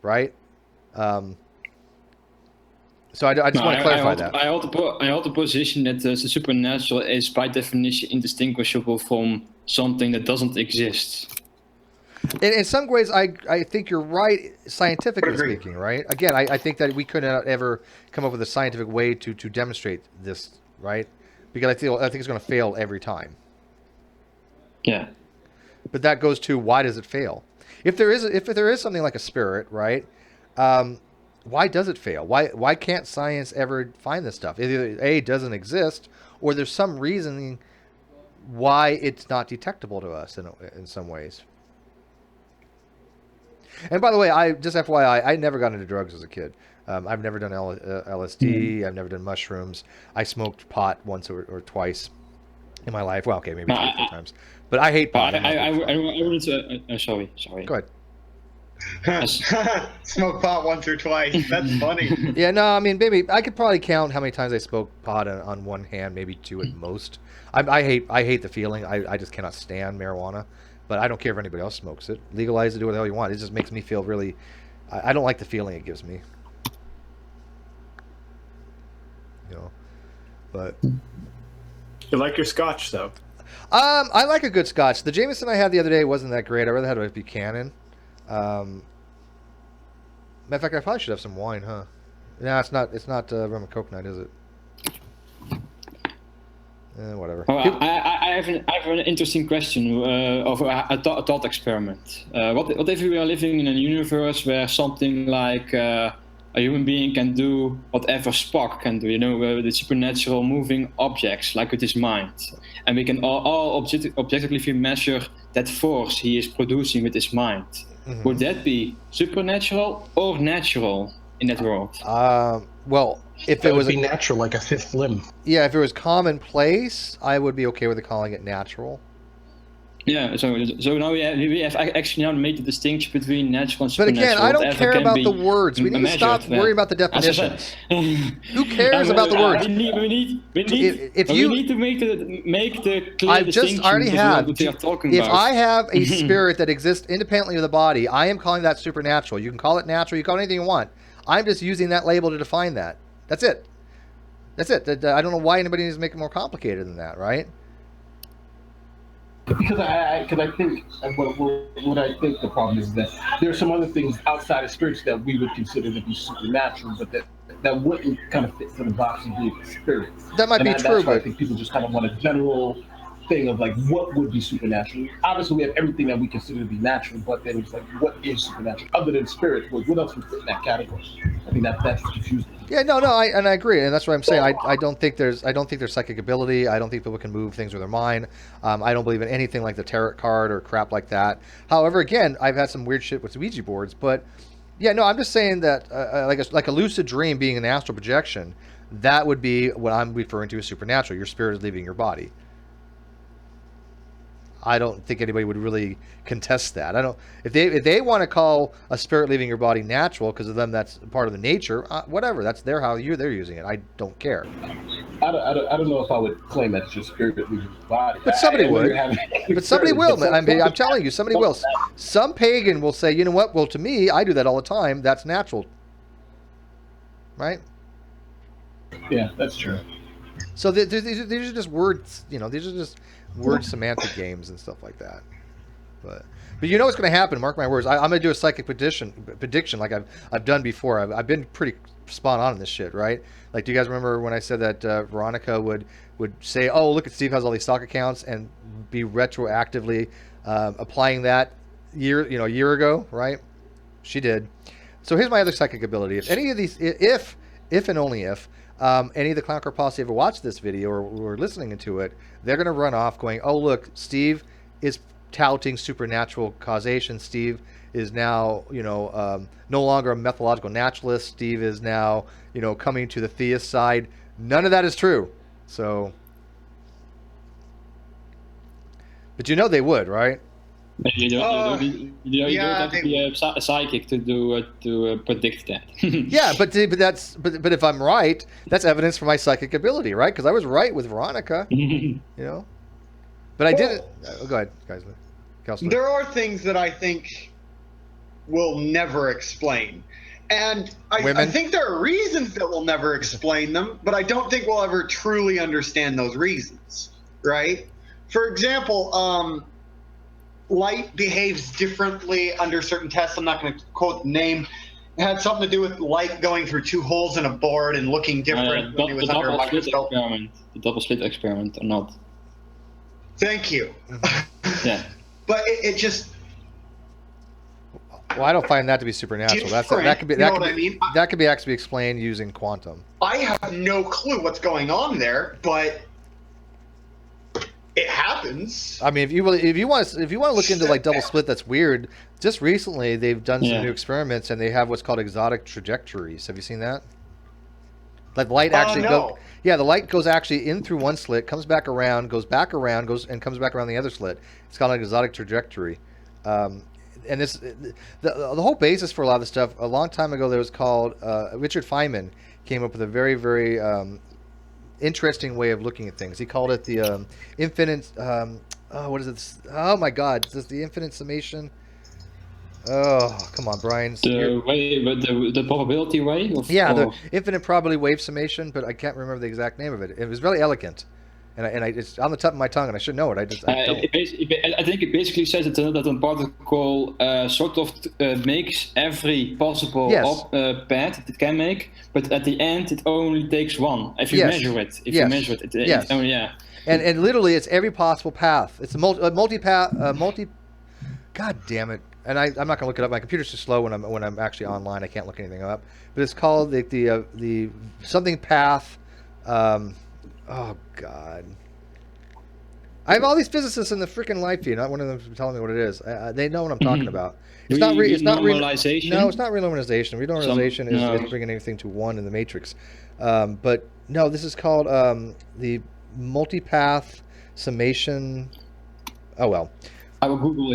right? So I just want to clarify that. I hold the position that the supernatural is by definition indistinguishable from something that doesn't exist. In some ways, I think you're right, scientifically speaking, right? Again, I think that we could not ever come up with a scientific way to demonstrate this, right? Because I think it's going to fail every time. Yeah. But that goes to, why does it fail? If there is something like a spirit, right? Why does it fail? Why can't science ever find this stuff? Either A, it doesn't exist, or there's some reasoning why it's not detectable to us in some ways. And by the way, just FYI, I never got into drugs as a kid. I've never done LSD. I've never done mushrooms. I smoked pot once or twice in my life. Well, okay, maybe 3 or 4 times. But I hate pot. I wanted to... sorry. Go ahead. Smoke pot once or twice. That's funny. Yeah, no, I mean, maybe I could probably count how many times I smoked pot on one hand, maybe 2 at most. I hate the feeling. I just cannot stand marijuana, but I don't care if anybody else smokes it. Legalize it, do what the hell you want. It just makes me feel really. I don't like the feeling it gives me. You know, but you like your scotch, though. I like a good scotch. The Jameson I had the other day wasn't that great. I rather had a Buchanan. Matter of fact, I probably should have some wine, huh? No, it's not rum and coconut, is it? Whatever. Oh, I have an interesting question of a thought experiment. What if we are living in a universe where something like a human being can do whatever Spock can do, the supernatural moving objects, like with his mind, and we can all objectively measure that force he is producing with his mind. Mm-hmm. Would that be supernatural or natural in that world? Well, if it was natural, like a fifth limb. Yeah, if it was commonplace, I would be okay with calling it natural. Yeah, so now we have actually now made the distinction between natural and supernatural. But again, I don't care about the words. We need to stop worrying about the definitions. Who cares about the words? We need to make the clear distinction what we are talking about. If I have a spirit that exists independently of the body, I am calling that supernatural. You can call it natural. You can call it anything you want. I'm just using that label to define that. That's it. That's it. I don't know why anybody needs to make it more complicated than that, right? Because I think what I think the problem is that there are some other things outside of spirits that we would consider to be supernatural, but that wouldn't kind of fit for the box of being spirits. That might be true, but I think people just kind of want a general thing of like what would be supernatural. Obviously, we have everything that we consider to be natural, but then it's like what is supernatural other than spirits? What else would fit in that category? I think that's confusing. Yeah, no, I agree, and that's what I'm saying. I don't think there's psychic ability. I don't think people can move things with their mind. I don't believe in anything like the tarot card or crap like that. However, again, I've had some weird shit with Ouija boards, but yeah, no, I'm just saying that like a lucid dream being an astral projection, that would be what I'm referring to as supernatural. Your spirit is leaving your body. I don't think anybody would really contest that. If they want to call a spirit leaving your body natural because of them, that's part of the nature. Whatever, that's they're using it. I don't care. I don't know if I would claim that's just spirit leaving your body. But somebody would. But somebody will. I'm telling you, somebody will. some pagan will say, you know what? Well, to me, I do that all the time. That's natural, right? Yeah, that's true. So these are just words, these are just word semantic games and stuff like that. But you know what's going to happen? Mark my words. I'm going to do a psychic prediction like I've done before. I've been pretty spot on in this shit, right? Like, do you guys remember when I said that Veronica would say, "Oh, look at Steve has all these stock accounts," and be retroactively applying that a year ago, right? She did. So here's my other psychic ability. If any of these, if and only if any of the Clown Car Posse ever watch this video or were listening to it, they're going to run off going, "Oh, look, Steve is touting supernatural causation. Steve is now, no longer a methodological naturalist. Steve is now, coming to the theist side." None of that is true. So, but they would, right? You don't have to be a psychic to predict that. Yeah, but if I'm right, that's evidence for my psychic ability, right? Because I was right with Veronica, But I didn't. Go ahead, guys. Counselor. There are things that I think will never explain. And I think there are reasons that we'll never explain them, but I don't think we'll ever truly understand those reasons, right? For example, light behaves differently under certain tests. I'm not going to quote the name. It had something to do with light going through two holes in a board and looking different when it was under a microscope. The double slit experiment or not. Thank you. Yeah. But it just... Well, I don't find that to be supernatural. That could be actually explained using quantum. I have no clue what's going on there, but it happens. I mean, if you want to look into like double split, that's weird. Just recently, they've done some new experiments, and they have what's called exotic trajectories. Have you seen that? Like light actually the light goes actually in through one slit, comes back around, goes back around, and comes back around the other slit. It's called an exotic trajectory. And this, the whole basis for a lot of this stuff, a long time ago, there was called, Richard Feynman came up with a very, very interesting way of looking at things. He called it the infinite, what is it? Oh my God, is this the infinite summation? Oh, come on, Brian. The probability way? The infinite probability wave summation, but I can't remember the exact name of it. It was really elegant. And it's on the tip of my tongue, and I should know it. I don't. I think it basically says that a particle sort of makes every possible path it can make, but at the end it only takes one. If you measure it, it's only, And literally, it's every possible path. It's a multi-path. God damn it! And I'm not gonna look it up. My computer's too slow when I'm actually online. I can't look anything up. But it's called the something path. Oh God! I have all these physicists in the freaking live feed. Not one of them telling me what it is. They know what I'm talking about. It's not renormalization. No, it's not renormalization. Renormalization is bringing everything to one in the matrix. But no, this is called the multipath summation. Oh well. I will Google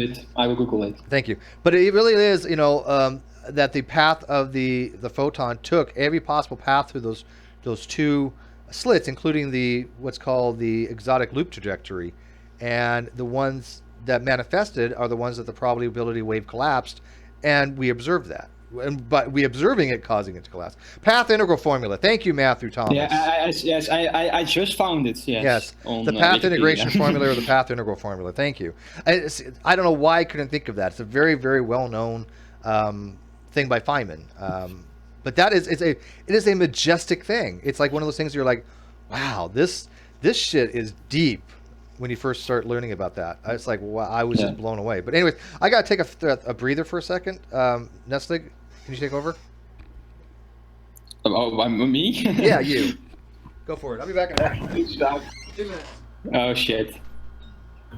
it. Thank you. But it really is, that the path of the photon took every possible path through those two slits, including what's called the exotic loop trajectory, and the ones that manifested are the ones that the probability wave collapsed, and we observed that. But we observing it causing it to collapse. Path integral formula. Thank you, Matthew Thomas. I just found it. Yes. The path integration formula or the path integral formula. Thank you. I don't know why I couldn't think of that. It's a very, very well known thing by Feynman. But it is a majestic thing. It's like one of those things you're like, wow, this shit is deep when you first start learning about that. It's like, wow, I was just blown away. But anyways, I got to take a breather for a second. Nestig, can you take over? Me? Yeah, you. Go for it. I'll be back in a minute. 2 minutes. Oh, shit.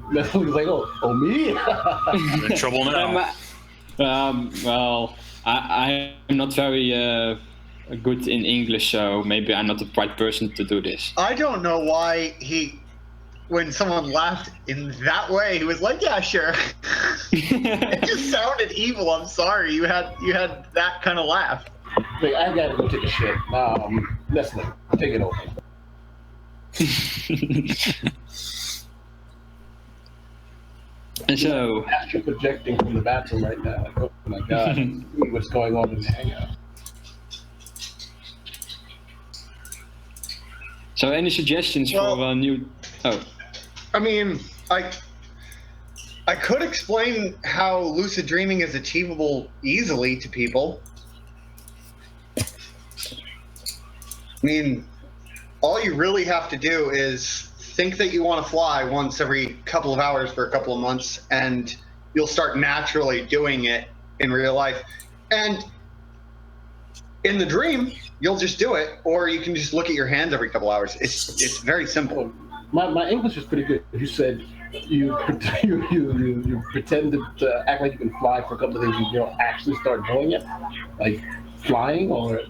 Nestig's like, oh, me? I'm in trouble now. Well, I'm not very good in English, so maybe I'm not the right person to do this. I don't know why when someone laughed in that way, he was like, yeah, sure. It just sounded evil. I'm sorry. You had that kind of laugh. Wait, I gotta go take a shit. Leslie, take it over. And so, astral projecting from the bathroom right now. Like, oh my god, what's going on in the hangout? So, any suggestions for a new? Oh, I mean, I could explain how lucid dreaming is achievable easily to people. I mean, all you really have to do is think that you want to fly once every couple of hours for a couple of months, and you'll start naturally doing it in real life. And in the dream, you'll just do it, or you can just look at your hands every couple hours. It's very simple. My English is pretty good. You said you pretend to act like you can fly for a couple of days, and you don't actually start doing it, like flying, or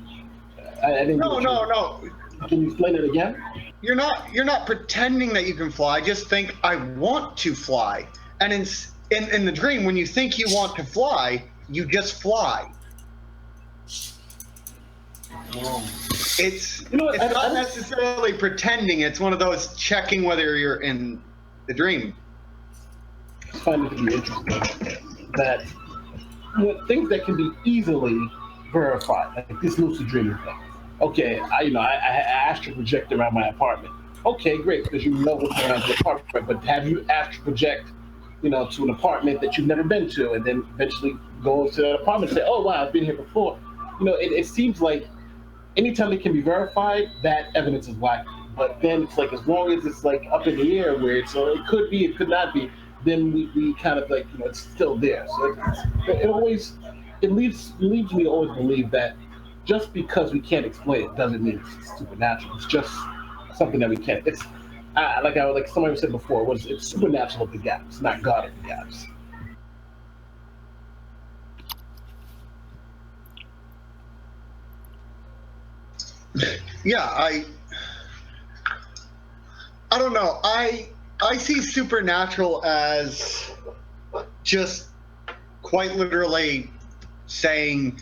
I didn't. No. Can you explain it again? You're not pretending that you can fly. Just think, I want to fly. And in the dream, when you think you want to fly, you just fly. It's not necessarily pretending. It's one of those checking whether you're in the dream. I find it to be interesting that things that can be easily verified, like this lucid dreaming thing. Okay, I astral project around my apartment. Okay, great, because you know what's around the apartment. But have you astral project, to an apartment that you've never been to, and then eventually go to that apartment and say, "Oh wow, I've been here before." It seems like anytime it can be verified, that evidence is lacking. But then it's like, as long as it's like up in the air, where it could be, it could not be, then we kind of like, it's still there. So it leaves me to always believe that just because we can't explain it doesn't mean it's supernatural. It's just something that we can't. It's like somebody said before, it's supernatural of the gaps, not God of the gaps. Yeah, I don't know. I see supernatural as just quite literally saying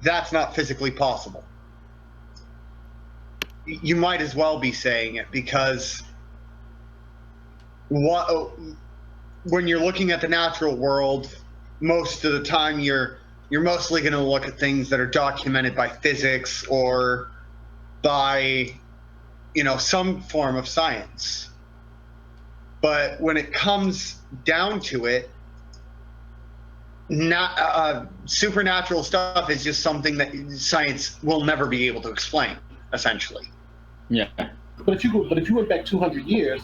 that's not physically possible. You might as well be saying it, because when you're looking at the natural world, most of the time you're mostly going to look at things that are documented by physics or by some form of science. But when it comes down to it, supernatural stuff is just something that science will never be able to explain, essentially. Yeah. But if you went back 200 years,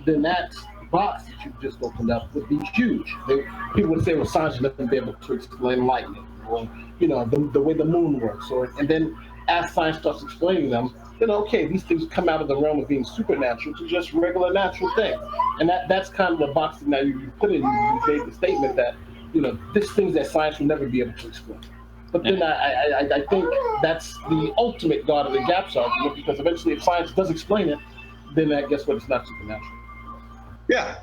then that box that you just opened up would be huge. People would say, well, science will never be able to explain lightning, or the way the moon works, and then as science starts explaining them, then okay, these things come out of the realm of being supernatural to just regular natural things, and that's kind of the box that now you put in. You made the statement that this things that science will never be able to explain. But then I think that's the ultimate God of the gaps argument, because eventually, if science does explain it, then guess what? It's not supernatural. Yeah.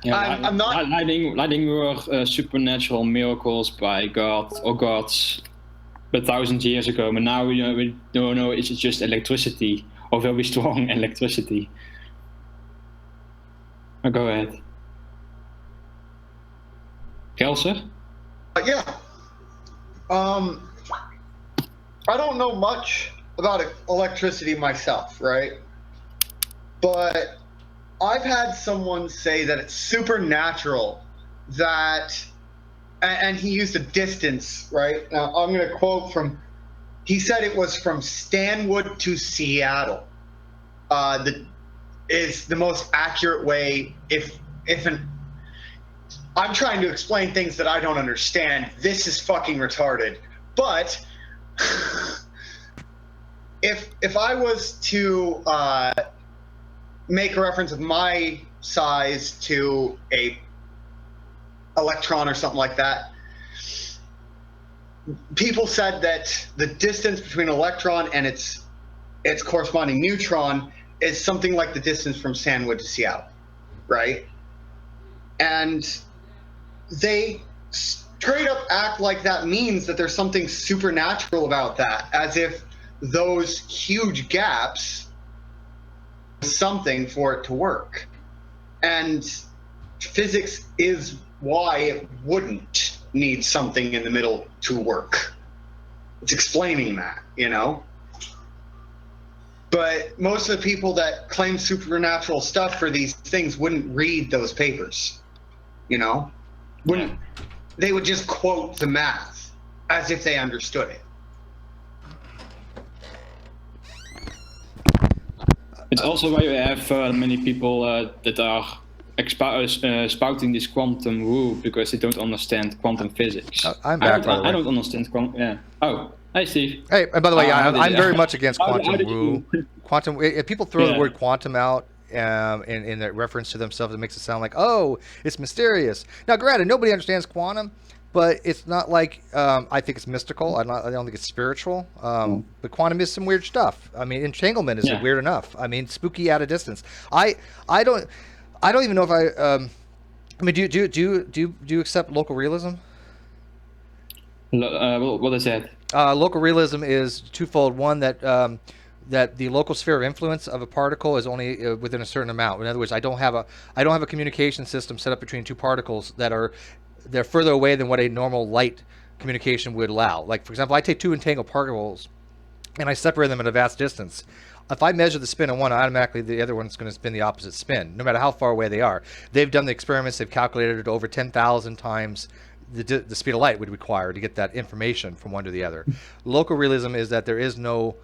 I'm not. Lightning were supernatural miracles by God or gods 1,000 years ago, but now we don't know. It's just electricity, or very strong electricity. Go ahead, Kelser. Yeah. I don't know much about electricity myself, right? But I've had someone say that it's supernatural that, and he used a distance, right? Now I'm going to quote he said it was from Stanwood to Seattle. That is the most accurate way. I'm trying to explain things that I don't understand. This is fucking retarded. But if I was to make a reference of my size to a electron or something like that, people said that the distance between an electron and its corresponding neutron is something like the distance from Stanwood to Seattle, right? And they straight up act like that means that there's something supernatural about that, as if those huge gaps something for it to work. And physics is why it wouldn't need something in the middle to work. It's explaining that, you know? But most of the people that claim supernatural stuff for these things wouldn't read those papers, you know? Wouldn't. They would just quote the math as if they understood it. It's also why you have many people that are spouting this quantum woo because they don't understand quantum physics. I'm back, by the way. I don't understand quantum. Yeah. Oh, hey, Steve. Hey, and by the way, I'm very much against quantum woo. Quantum. If people throw the word quantum out in the reference to themselves, it makes it sound like, oh, it's mysterious. Now, granted, nobody understands quantum, but it's not like I think it's mystical. I don't think it's spiritual. But quantum is some weird stuff. I mean, entanglement is weird enough. I mean, spooky at a distance. I don't even know if I mean, do you accept local realism? What is that? Local realism is twofold. One, that the local sphere of influence of a particle is only within a certain amount. In other words, I don't have a communication system set up between two particles they're further away than what a normal light communication would allow. Like, for example, I take two entangled particles and I separate them at a vast distance. If I measure the spin of one, automatically the other one's going to spin the opposite spin, no matter how far away they are. They've done the experiments. They've calculated it over 10,000 times the speed of light would require to get that information from one to the other. Local realism is that there is no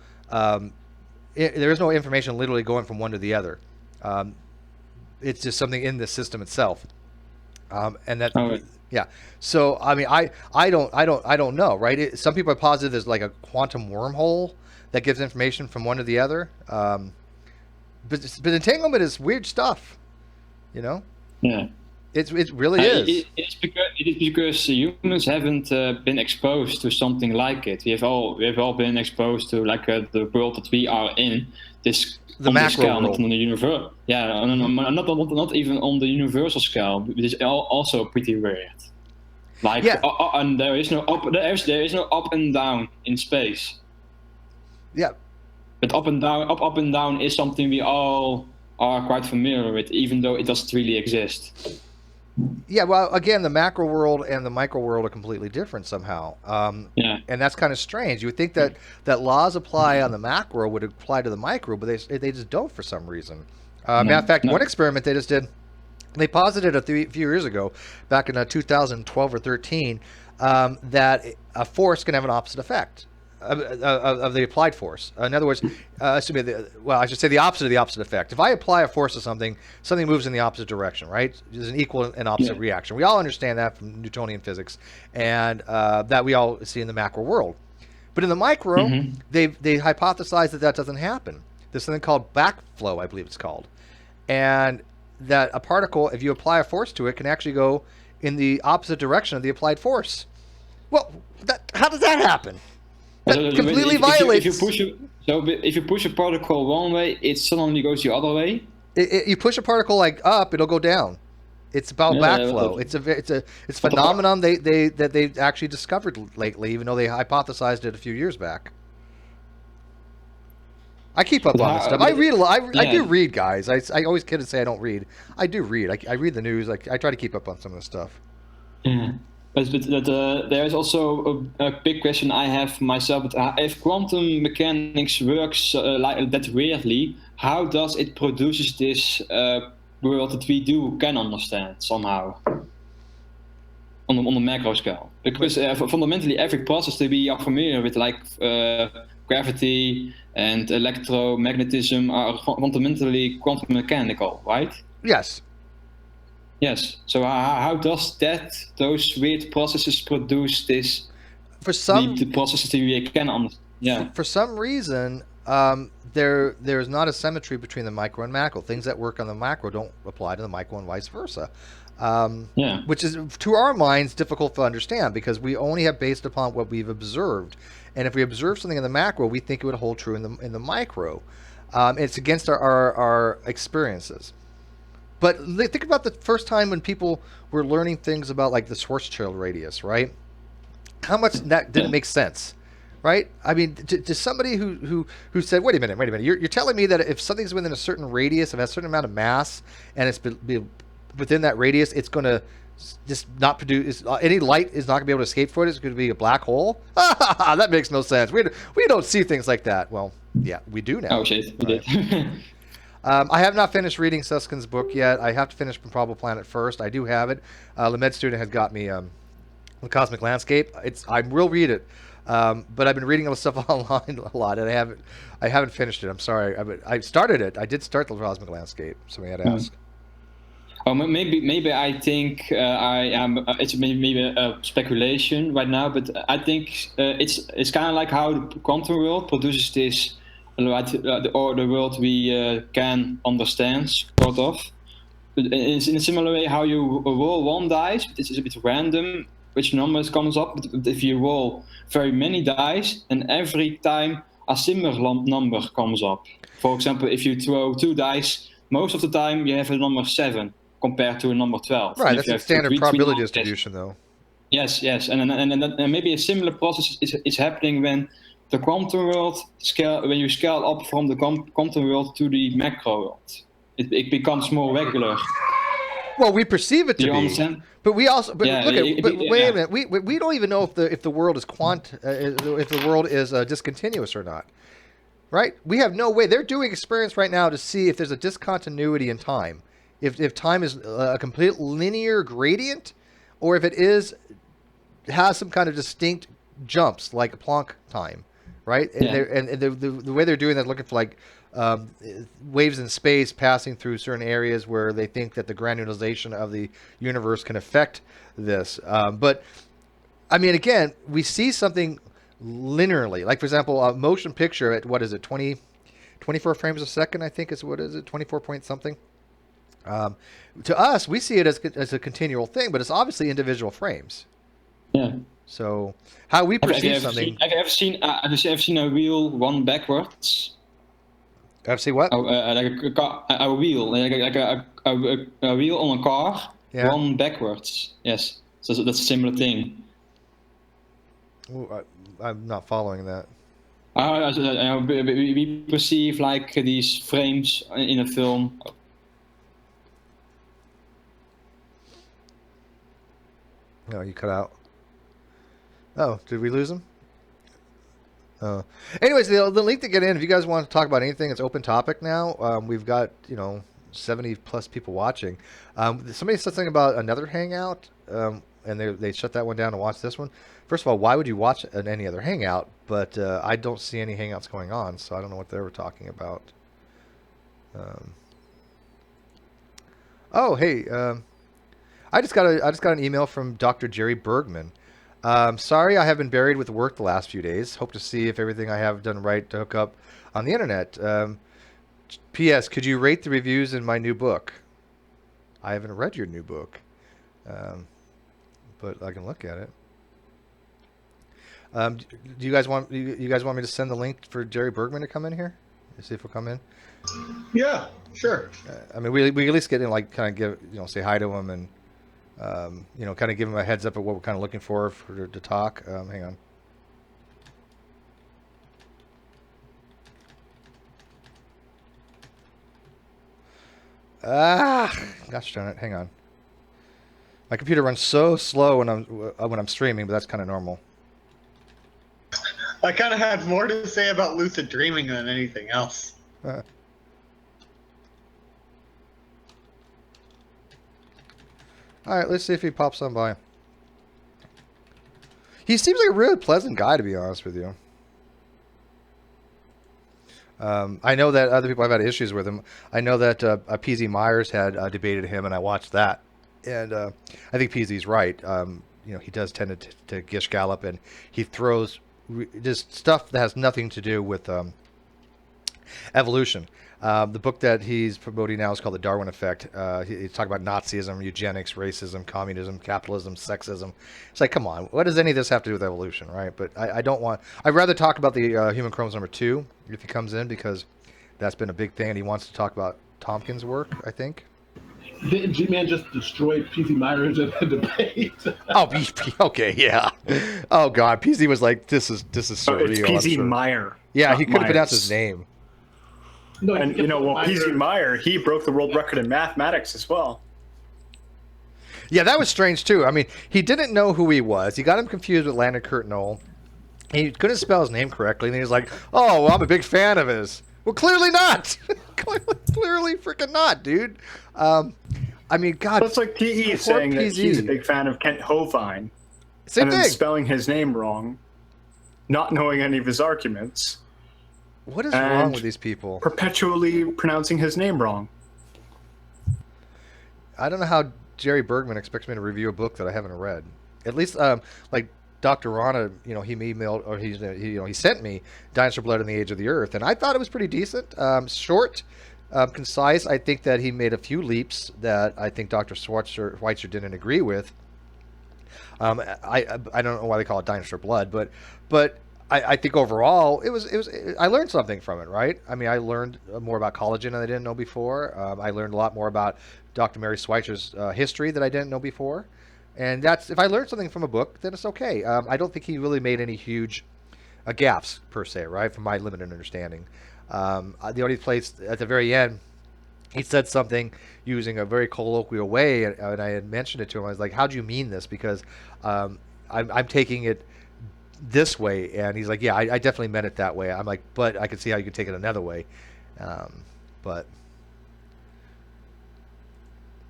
information literally going from one to the other. It's just something in the system itself, and that. Yeah. So I mean, I don't know, right? Some people are positive there's like a quantum wormhole that gives information from one to the other. But entanglement is weird stuff, you know. Yeah. It really is. It's because humans haven't been exposed to something like it. We have all been exposed to like the world that we are in. The macro scale, world. Not on the universal. Yeah, not even on the universal scale. Which is also pretty weird. Like, and there is no up and down in space. Yeah. But up and down is something we all are quite familiar with, even though it doesn't really exist. Yeah, well, again, the macro world and the micro world are completely different somehow. And that's kind of strange. You would think that laws apply on the macro would apply to the micro, but they just don't for some reason. Matter of fact, one experiment they just did, they posited a few years ago, back in 2012 or 13, that a force can have an opposite effect of the applied force. In other words, I should say the opposite of the opposite effect. If I apply a force to something moves in the opposite direction, right? There's an equal and opposite reaction. We all understand that from Newtonian physics, and that we all see in the macro world. But in the micro, they hypothesized that doesn't happen. There's something called backflow, I believe it's called, and that a particle, if you apply a force to it, can actually go in the opposite direction of the applied force. Well, how does that happen? That completely violates. If you push a particle one way, it suddenly goes the other way. You push a particle like up, it'll go down. It's about backflow. It's a phenomenon that they actually discovered lately, even though they hypothesized it a few years back. I keep up on this stuff. I read a lot. I do read, guys. I always kid and say I don't read. I do read. I read the news. I try to keep up on some of this stuff. Yeah. But there is also a big question I have myself. If quantum mechanics works like that weirdly, how does it produces this world that we can understand somehow on the macro scale? Because fundamentally, every process that we are familiar with, like gravity and electromagnetism, are fundamentally quantum mechanical, right? Yes. Yes. So how does those weird processes produce this? For some, the processes that we can understand. Yeah. For some reason, there's not a symmetry between the micro and macro. Things that work on the macro don't apply to the micro and vice versa. Which is, to our minds, difficult to understand because we only have based upon what we've observed. And if we observe something in the macro, we think it would hold true in the micro. It's against our experiences. But think about the first time when people were learning things about like the Schwarzschild radius, right? How much that didn't make sense, right? I mean, to somebody who said, wait a minute, you're telling me that if something's within a certain radius, if it has a certain amount of mass, and it's within that radius, it's going to just not produce any light. Is not going to be able to escape for it. It's going to be a black hole. That makes no sense. We don't see things like that. Well, yeah, we do now. Oh shit, we did. I have not finished reading Susskind's book yet. I have to finish Improbable Planet first. I do have it. The med student had got me The Cosmic Landscape. I will read it, but I've been reading all the stuff online a lot, and I haven't finished it. I'm sorry. I started it. I did start The Cosmic Landscape. Somebody had to ask. Oh, maybe I think I am. It's maybe a speculation right now, but I think it's kind of like how the quantum world produces this, or the world we can understand, sort of. But it's in a similar way how you roll one dice. It's a bit random which numbers comes up. But if you roll very many dice, and every time a similar number comes up. For example, if you throw 2 dice, most of the time you have a number 7. Compared to a number 12. Right, that's a standard probability distribution, though. Yes, and maybe a similar process is happening when the quantum world when you scale up from the quantum world to the macro world. It becomes more regular. Well, we perceive it to be. Understand? But we also, wait a minute. We don't even know if the world is if the world is discontinuous or not. Right? We have no way. They're doing experiments right now to see if there's a discontinuity in time. If time is a complete linear gradient, or if it has some kind of distinct jumps, like a Planck time, right? Yeah. And the way they're doing that, looking for like waves in space passing through certain areas where they think that the granulation of the universe can affect this. But I mean, again, we see something linearly, like for example, a motion picture at 24 frames a second, I think is 24 point something. To us, we see it as a continual thing, but it's obviously individual frames. Yeah. So how we perceive something. Have you ever seen a wheel run backwards? I've seen what? Like a wheel, like a wheel on a car run backwards. Yes. So that's a similar thing. Ooh, I'm not following that. We perceive like these frames in a film. No, you cut out. Oh, did we lose him? Oh. Anyways, the link to get in, if you guys want to talk about anything, it's open topic now. We've got, 70 plus people watching. Somebody said something about another hangout, and they shut that one down to watch this one. First of all, why would you watch any other hangout? But I don't see any hangouts going on, so I don't know what they were talking about. Oh, hey. I just got an email from Dr. Jerry Bergman. Sorry, I have been buried with work the last few days. Hope to see if everything I have done right to hook up on the internet. P.S. Could you rate the reviews in my new book? I haven't read your new book, but I can look at it. Do you guys want me to send the link for Jerry Bergman to come in here? See if he'll come in. Yeah, sure. I mean, we at least get in, like, kind of give say hi to him and. Kind of give him a heads up of what we're kind of looking for to talk. Hang on. Gosh darn it! Hang on. My computer runs so slow when I'm streaming, but that's kind of normal. I kind of had more to say about lucid dreaming than anything else. All right, let's see if he pops on by. He seems like a really pleasant guy, to be honest with you. I know that other people have had issues with him. I know that PZ Myers had debated him, and I watched that. And I think PZ's right. He does tend to gish gallop, and he throws just stuff that has nothing to do with evolution. The book that he's promoting now is called The Darwin Effect. He's talking about Nazism, eugenics, racism, communism, capitalism, sexism. It's like, come on, what does any of this have to do with evolution, right? But I'd rather talk about the human chromosome number 2 if he comes in, because that's been a big thing, and he wants to talk about Tompkins' work, I think. Didn't G-Man just destroy PC Myers in a debate? Okay, yeah. Oh, God, PC was like, this is surreal. It's PC Meyer. Yeah, he couldn't pronounce his name. No, and PZ Meyer, he broke the world record in mathematics as well. Yeah, that was strange too. I mean, he didn't know who he was. He got him confused with Landon Kurt Knoll. He couldn't spell his name correctly, and he was like, "Oh, well, I'm a big fan of his." Well, clearly not. clearly freaking not, dude. I mean, God. That's like PE saying that he's a big fan of Kent Hovind. Same and then thing. Spelling his name wrong, not knowing any of his arguments. What is wrong with these people? Perpetually pronouncing his name wrong. I don't know how Jerry Bergman expects me to review a book that I haven't read. At least, like Dr. Rana, he emailed or he sent me Dinosaur Blood and the Age of the Earth, and I thought it was pretty decent, short, concise. I think that he made a few leaps that I think Dr. Schweitzer didn't agree with. I don't know why they call it Dinosaur Blood, but I think overall it was I learned something from it, right? I mean, I learned more about collagen than I didn't know before. I learned a lot more about Dr. Mary Schweitzer's history that I didn't know before. And that's, if I learned something from a book, then it's okay. I don't think he really made any huge gaffes, per se, right, from my limited understanding. The only place at the very end, he said something using a very colloquial way, and I had mentioned it to him. I was like, how do you mean this? Because I'm taking it this way. And he's like, yeah, I definitely meant it that way. I'm like, but I can see how you could take it another way. But...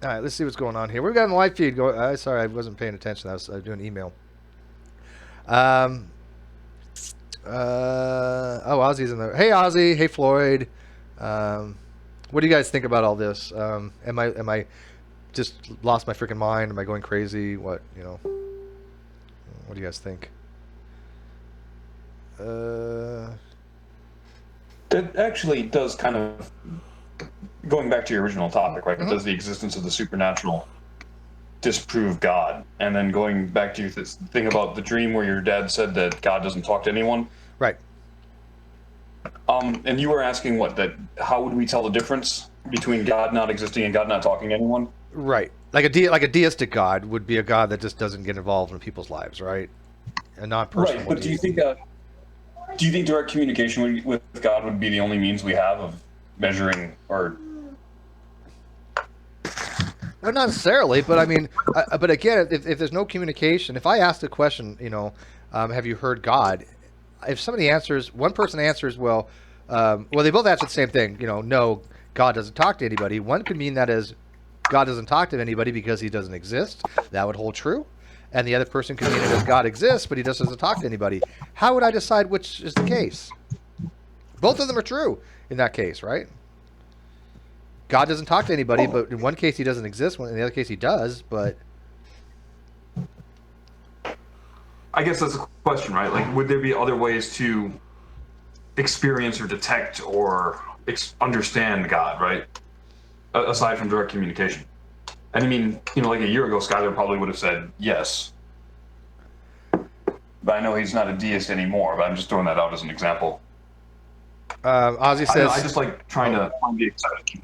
All right, let's see what's going on here. We've got a live feed going. Sorry, I wasn't paying attention. I was doing email. Ozzy's in there. Hey, Ozzy. Hey, Floyd. What do you guys think about all this? Am I just lost my freaking mind? Am I going crazy? What do you guys think? That actually does kind of... Going back to your original topic, right? Does the existence of the supernatural disprove God? And then going back to this thing about the dream where your dad said that God doesn't talk to anyone. Right. And you were asking how would we tell the difference between God not existing and God not talking to anyone? Right. Like a deistic God would be a God that just doesn't get involved in people's lives, right? A non-personal. Right, but do you think direct communication with God would be the only means we have of measuring or... Not necessarily, but I mean, but again, if there's no communication, if I ask the question, have you heard God? If one person answers, well, they both answer the same thing, no, God doesn't talk to anybody. One could mean that as God doesn't talk to anybody because he doesn't exist. That would hold true. And the other person could mean it as God exists, but he just doesn't talk to anybody. How would I decide which is the case? Both of them are true in that case, right? God doesn't talk to anybody, but in one case he doesn't exist, in the other case he does, but... I guess that's a question, right? Like, would there be other ways to experience or detect or understand God, right? Aside from direct communication. And I mean, like a year ago, Skyler probably would have said yes. But I know he's not a deist anymore, but I'm just throwing that out as an example. Ozzy says... I just like trying to find the exception.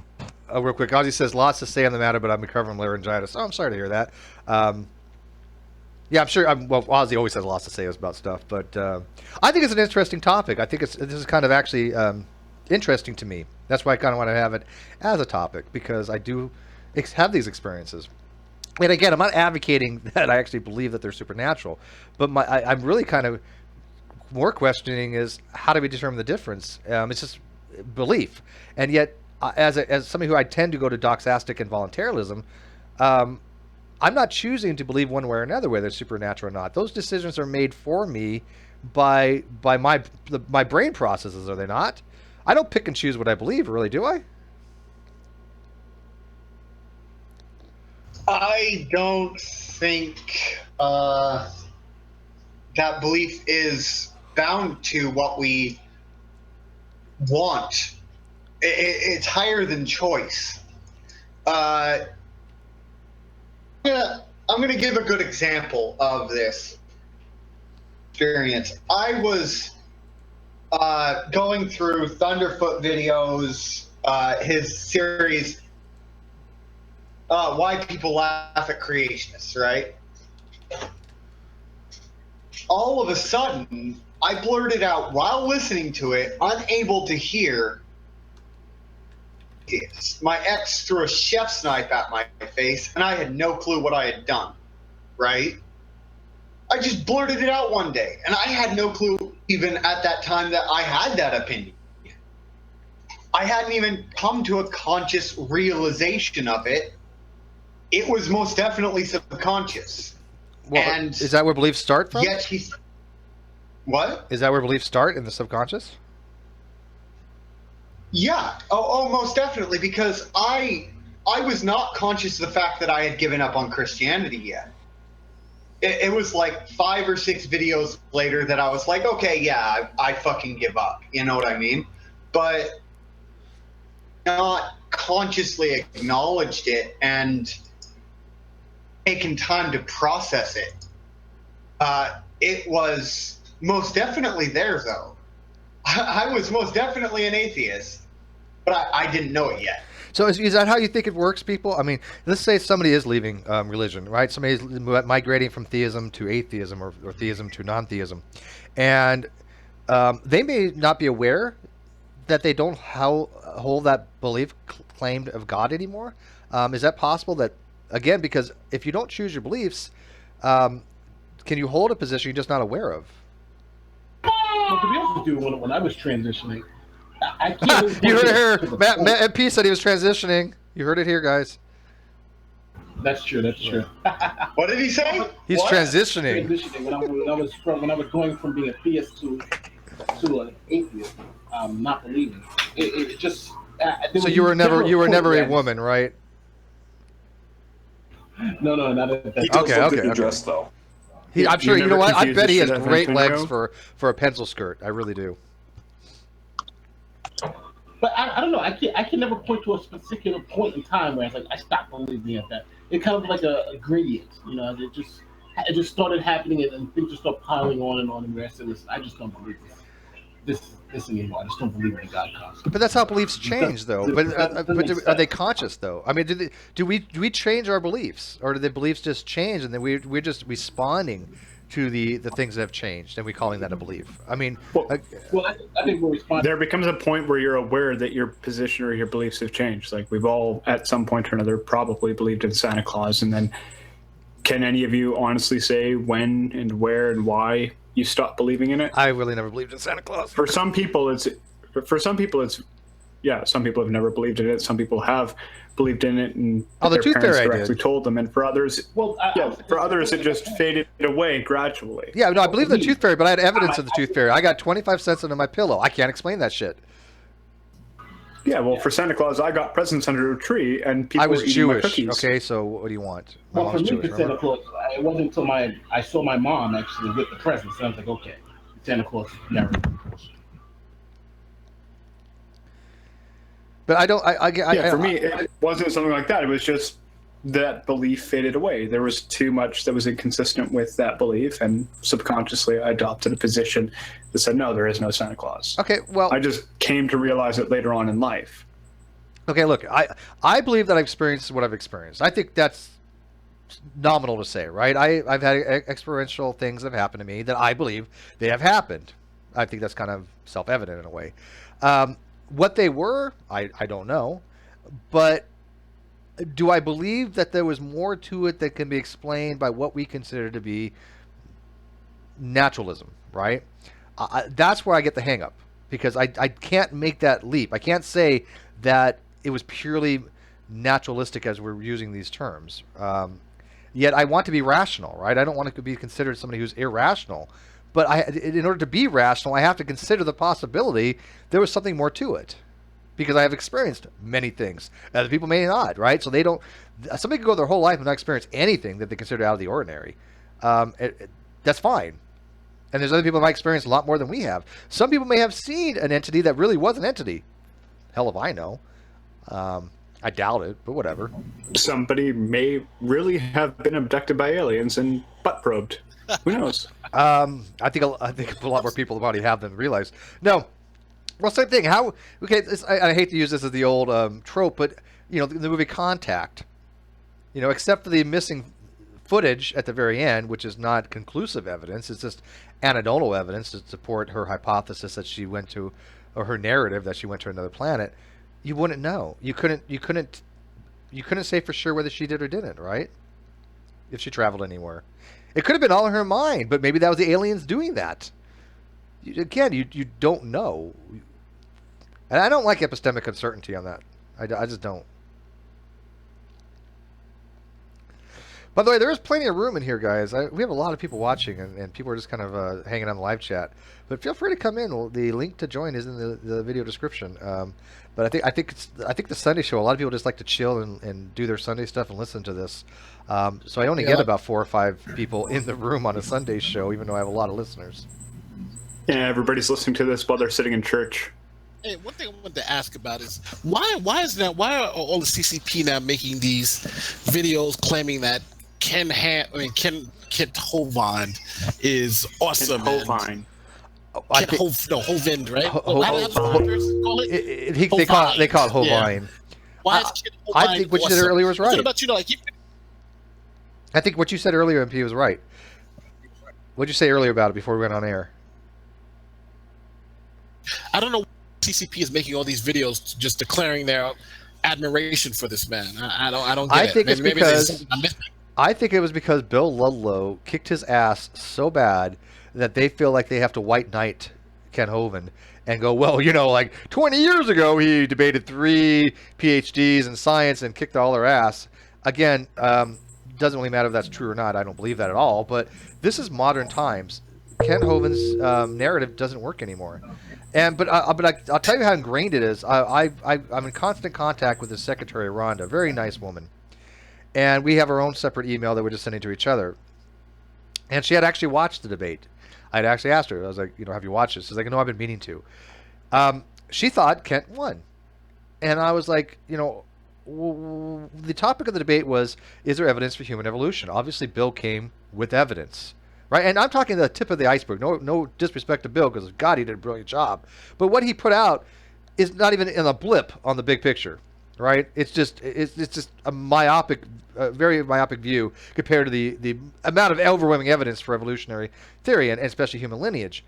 Real quick, Ozzy says, lots to say on the matter, but I'm recovering from laryngitis. Oh, I'm sorry to hear that. Yeah, I'm sure. Ozzy always has lots to say about stuff, but I think it's an interesting topic. I think this is kind of actually interesting to me. That's why I kind of want to have it as a topic, because I do have these experiences. And again, I'm not advocating that I actually believe that they're supernatural, but I'm really kind of more questioning is how do we determine the difference? It's just belief, and yet. As somebody who I tend to go to doxastic and voluntarism, I'm not choosing to believe one way or another whether it's supernatural or not. Those decisions are made for me by my brain processes, are they not? I don't pick and choose what I believe, really, do I? I don't think that belief is bound to what we want. It's higher than choice. I'm gonna give a good example of this experience. I was going through Thunderfoot videos, his series, Why People Laugh at Creationists, right? All of a sudden, I blurted out while listening to it, unable to hear, atheist. My ex threw a chef's knife at my face, and I had no clue what I had done, right? I just blurted it out one day, and I had no clue even at that time that I had that opinion. I hadn't even come to a conscious realization of it. It was most definitely subconscious. Well, and is that where beliefs start from? Yet he's... What? Is that where beliefs start, in the subconscious? Yeah. Oh, most definitely, because I was not conscious of the fact that I had given up on Christianity yet. It was like 5 or 6 videos later that I was like, okay, yeah, I fucking give up. You know what I mean? But not consciously acknowledged it and taken time to process it. It was most definitely there, though. I was most definitely an atheist, but I didn't know it yet. So is that how you think it works, people? I mean, let's say somebody is leaving religion, right? Somebody is migrating from theism to atheism, or theism to non-theism. And they may not be aware that they don't hold that belief claimed of God anymore. Is that possible? That, again, because if you don't choose your beliefs, can you hold a position you're just not aware of? Well, to be honest with you, when I was transitioning, I can't. You heard it here. Matt MP said he was transitioning. You heard it here, guys. That's true. That's true. What did he say? He's transitioning. Transitioning when I was going from being a theist to an atheist, not believing. It just. So you were never a woman, right? No, not at that. He does look okay. dressed though. I'm sure. You know what? I bet he has great legs row? for a pencil skirt. I really do. But I don't know. I can never point to a particular point in time where it's like I stopped believing at that. It kind of like a gradient, you know. It just started happening, and things just start piling on, and the rest of this. I just don't believe this anymore. I just don't believe in God concept. But that's how beliefs change, though. But are they conscious, though? I mean, do we change our beliefs, or do the beliefs just change, and then we're just responding to the things that have changed, and we're calling that a belief? I mean, I think we're responding. There becomes a point where you're aware that your position or your beliefs have changed. Like, we've all, at some point or another, probably believed in Santa Claus, and then can any of you honestly say when and where and why you stopped believing in it? I really never believed in Santa Claus. For some people, it's yeah. Some people have never believed in it. Some people have believed in it, and the tooth fairy directly told them. And for others, for others, it just faded away gradually. Yeah, no, I believe in the tooth fairy, but I had evidence of the tooth fairy. I got 25 cents under my pillow. I can't explain that shit. Yeah, well, for Santa Claus, I got presents under a tree, and people I was were eating Jewish. my cookies. Okay, so what do you want? My Well, for mom's me, Jewish, for Santa Claus, it wasn't until I saw my mom actually with the presents, and I was like, okay, Santa Claus never. But I don't. For me, it wasn't something like that. It was just that belief faded away. There was too much that was inconsistent with that belief, and subconsciously I adopted a position that said, no, there is no Santa Claus. Okay, well, I just came to realize it later on in life. Okay, look, I believe that I've experienced what I've experienced. I think that's nominal to say, right? I've had experiential things that have happened to me that I believe they have happened. I think that's kind of self-evident in a way. What they were, I don't know. But do I believe that there was more to it that can be explained by what we consider to be naturalism, right? That's where I get the hang up, because I can't make that leap. I can't say that it was purely naturalistic as we're using these terms. Yet I want to be rational, right? I don't want to be considered somebody who's irrational. But in order to be rational, I have to consider the possibility there was something more to it, because I have experienced many things. Other people may not, right? So they don't. Somebody could go their whole life and not experience anything that they consider out of the ordinary. That's fine. And there's other people who might experience a lot more than we have. Some people may have seen an entity that really was an entity. Hell if I know. I doubt it, but whatever. Somebody may really have been abducted by aliens and butt probed. Who knows? I think a lot more people already have than realize. No. Well, same thing. I hate to use this as the old trope, but you know, the movie Contact. You know, except for the missing footage at the very end, which is not conclusive evidence, it's just anecdotal evidence to support her hypothesis that she went to, or her narrative that she went to another planet. you wouldn't know. You couldn't say for sure whether she did or didn't, right? If she traveled anywhere. It could have been all in her mind, but maybe that was the aliens doing that. Again, you don't know. And I don't like epistemic uncertainty on that. I just don't. By the way, there is plenty of room in here, guys. We have a lot of people watching, and people are just kind of hanging on the live chat. But feel free to come in. The link to join is in the video description. But I think the Sunday show, a lot of people just like to chill and do their Sunday stuff and listen to this. So I only get about 4 or 5 people in the room on a Sunday show, even though I have a lot of listeners. Yeah, everybody's listening to this while they're sitting in church. Hey, one thing I wanted to ask about is why are all the CCP now making these videos claiming that Kent Hovind is awesome? Kent Hovind. Hovind, right? They call it Hovind. Yeah. Why is Kent Hovind I think what you said earlier was right. About, I think what you said earlier, MP, was right. What did you say earlier about it before we went on air? I don't know. CCP is making all these videos just declaring their admiration for this man. I don't get it. I think it was because Bill Ludlow kicked his ass so bad that they feel like they have to white knight Kent Hovind and go, well, 20 years ago he debated 3 PhDs in science and kicked all their ass. Again, doesn't really matter if that's true or not. I don't believe that at all. But this is modern times. Kent Hovind's narrative doesn't work anymore. But I'll tell you how ingrained it is. I'm in constant contact with his secretary, Rhonda, very nice woman. And we have our own separate email that we're just sending to each other. And she had actually watched the debate. I'd actually asked her. I was like, have you watched this? She's like, no, I've been meaning to. She thought Kent won. And I was like, the topic of the debate was, is there evidence for human evolution? Obviously, Bill came with evidence. Right, and I'm talking the tip of the iceberg. No disrespect to Bill, because God, he did a brilliant job. But what he put out is not even in a blip on the big picture, right? It's just a myopic, very myopic view compared to the amount of overwhelming evidence for evolutionary theory and especially human lineage.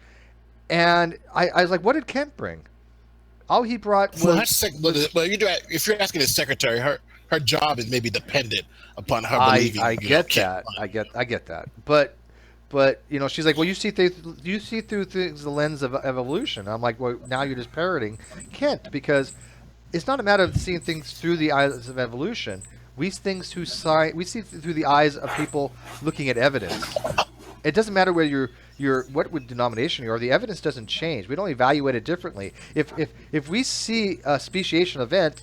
And I was like, what did Kent bring? All he brought was. If you're asking his secretary, her job is maybe dependent upon her believing. I get that. I get that. But she's like, well, you see through things the lens of evolution. I'm like, well, now you're just parroting Kent, because it's not a matter of seeing things through the eyes of evolution. We see things through through the eyes of people looking at evidence. It doesn't matter whether you're what denomination you are. The evidence doesn't change. We don't evaluate it differently. If we see a speciation event,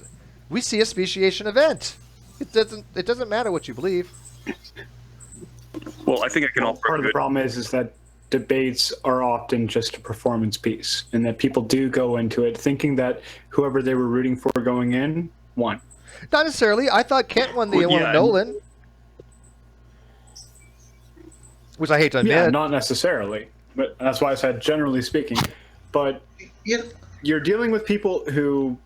we see a speciation event. It doesn't matter what you believe. Well, I think I can all part of the problem is that debates are often just a performance piece, and that people do go into it thinking that whoever they were rooting for going in won. Not necessarily. I thought Kent won the one with Nolan, which I hate to admit. Yeah, not necessarily, but that's why I said generally speaking. But you're dealing with people who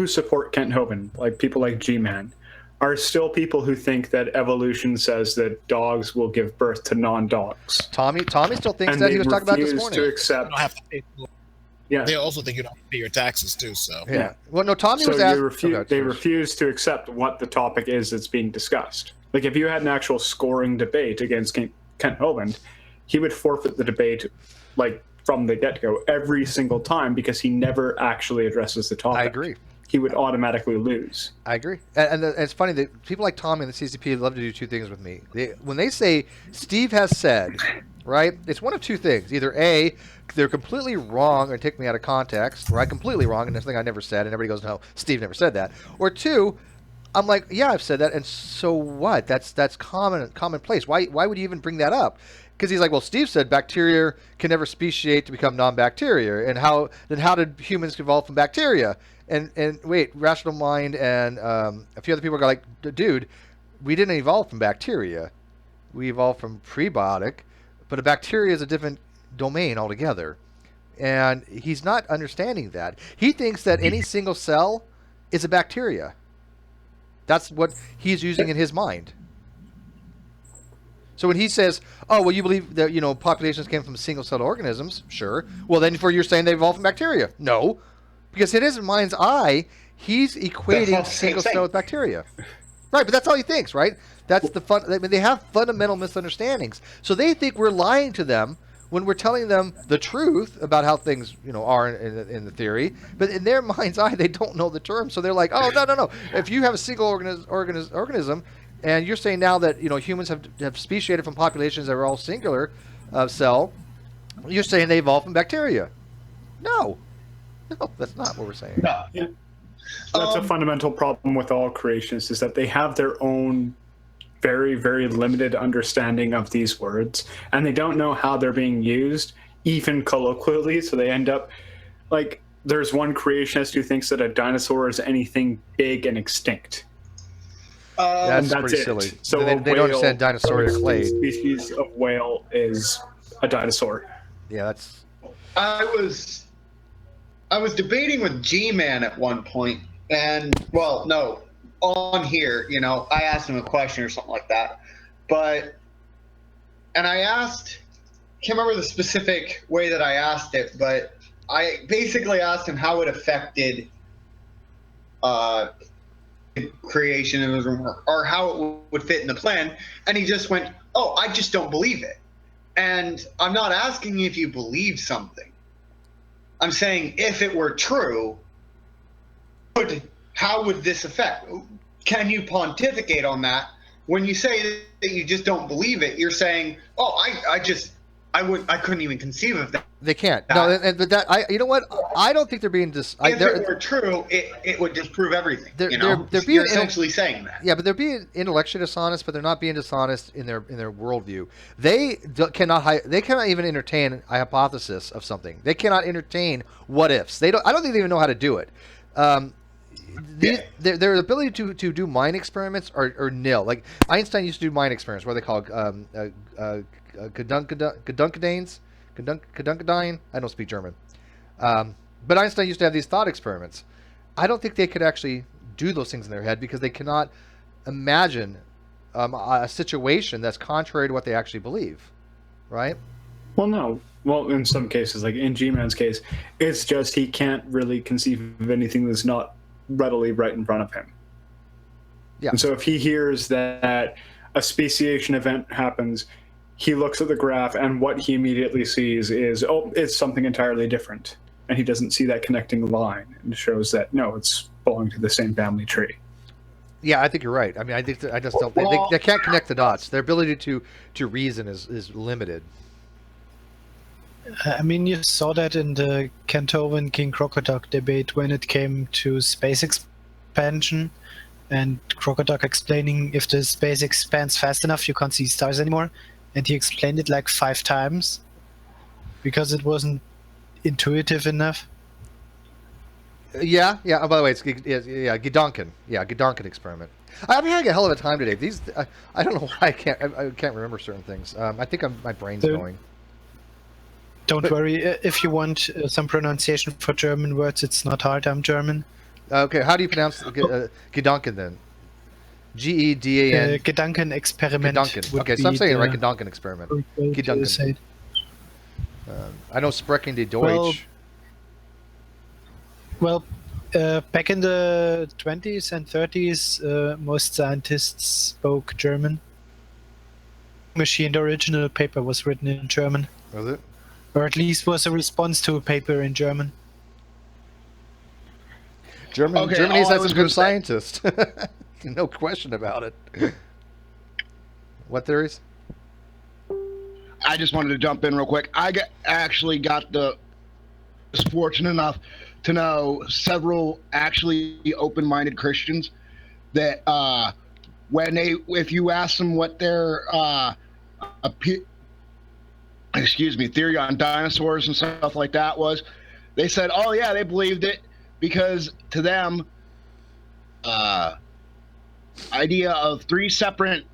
support Kent Hovind, like people like G-Man, are still people who think that evolution says that dogs will give birth to non-dogs. Tommy still thinks that. He was talking about this morning. To accept. You don't have to pay. Yeah. They also think you don't have to pay your taxes too. So yeah. Well, no, Tommy was asking. They refuse to accept what the topic is that's being discussed. Like if you had an actual scoring debate against Kent Hovind, he would forfeit the debate, like from the get-go every single time, because he never actually addresses the topic. I agree. He would automatically lose. I agree. And it's funny that people like Tommy and the CCP love to do two things with me. When they say Steve has said, right, it's one of two things. Either A, they're completely wrong and take me out of context, or I'm completely wrong and there's something I never said, and everybody goes, no, Steve never said that. Or two, I'm like, yeah, I've said that, and so what? That's commonplace. Why would you even bring that up? Because he's like, well, Steve said bacteria can never speciate to become non-bacteria, and how did humans evolve from bacteria? And wait, Rational Mind and a few other people are like, dude, we didn't evolve from bacteria. We evolved from prebiotic, but a bacteria is a different domain altogether. And he's not understanding that. He thinks that any single cell is a bacteria. That's what he's using in his mind. So when he says, oh, well, you believe that, populations came from single-celled organisms, sure. Well, then you're saying they evolved from bacteria. No. Because in his mind's eye, he's equating single cell with bacteria. Right, but that's all he thinks, right? That's the fun. I mean, they have fundamental misunderstandings. So they think we're lying to them when we're telling them the truth about how things, are in the theory. But in their mind's eye, they don't know the term. So they're like, oh, no. If you have a single organism, and you're saying now that humans have speciated from populations that are all singular cell, you're saying they evolved from bacteria. No, that's not what we're saying. No. Yeah. That's a fundamental problem with all creationists, is that they have their own very, very limited understanding of these words, and they don't know how they're being used, even colloquially. So they end up like, there's one creationist who thinks that a dinosaur is anything big and extinct. That's pretty silly. So they don't understand dinosauric clade. Species of whale is a dinosaur. Yeah, that's. I was debating with G-Man at one point, and on here, I asked him a question or something like that, and I can't remember the specific way that I asked it, but I basically asked him how it affected creationism or how it would fit in the plan, and he just went, "Oh, I just don't believe it." And I'm not asking if you believe something. I'm saying, if it were true, how would this affect? Can you pontificate on that? When you say that you just don't believe it, you're saying, "Oh, I couldn't even conceive of that." They can't. No, but that you know what? I don't think they're being if it were true, it would disprove everything. They're being essentially saying that. Yeah, but they're being intellectually dishonest, but they're not being dishonest in their worldview. They cannot even entertain a hypothesis of something. They cannot entertain what ifs. I don't think they even know how to do it. Their ability to do mind experiments are nil. Like Einstein used to do mind experiments, what they call Gedankendain. I don't speak German. But Einstein used to have these thought experiments. I don't think they could actually do those things in their head because they cannot imagine a situation that's contrary to what they actually believe, right? Well, no. Well, in some cases, like in G-Man's case, it's just he can't really conceive of anything that's not readily right in front of him. Yeah. And so if he hears that a speciation event happens, he looks at the graph, and what he immediately sees is, it's something entirely different. And he doesn't see that connecting line, and shows that, no, it's belonging to the same family tree. Yeah, I think you're right. I mean, I think I just don't. They can't connect the dots. Their ability to reason is limited. I mean, you saw that in the Cantovan King Crocoduck debate when it came to space expansion, and Crocoduck explaining if the space expands fast enough, you can't see stars anymore. And he explained it like 5 times because it wasn't intuitive enough. Yeah. Oh, by the way, it's Gedanken. Yeah, Gedanken experiment. I'm having a hell of a time today. These, I don't know why I can't remember certain things. I think my brain's going. Don't worry. If you want some pronunciation for German words, it's not hard. I'm German. Okay, how do you pronounce Gedanken then? Gedan. Gedankenexperiment. Gedanken. Okay, so I'm saying it right. Gedanken experiment. Gedanken. I know sprechen die Deutsch. Well, back in the 20s and 30s, most scientists spoke German. The original paper was written in German. Was it? Or at least was a response to a paper in German. Germany's had some good scientists. No question about it. What theories? I just wanted to jump in real quick. I actually was fortunate enough to know several actually open-minded Christians that if you ask them what their theory on dinosaurs and stuff like that was, they said, oh yeah, they believed it because to them, idea of 3 separate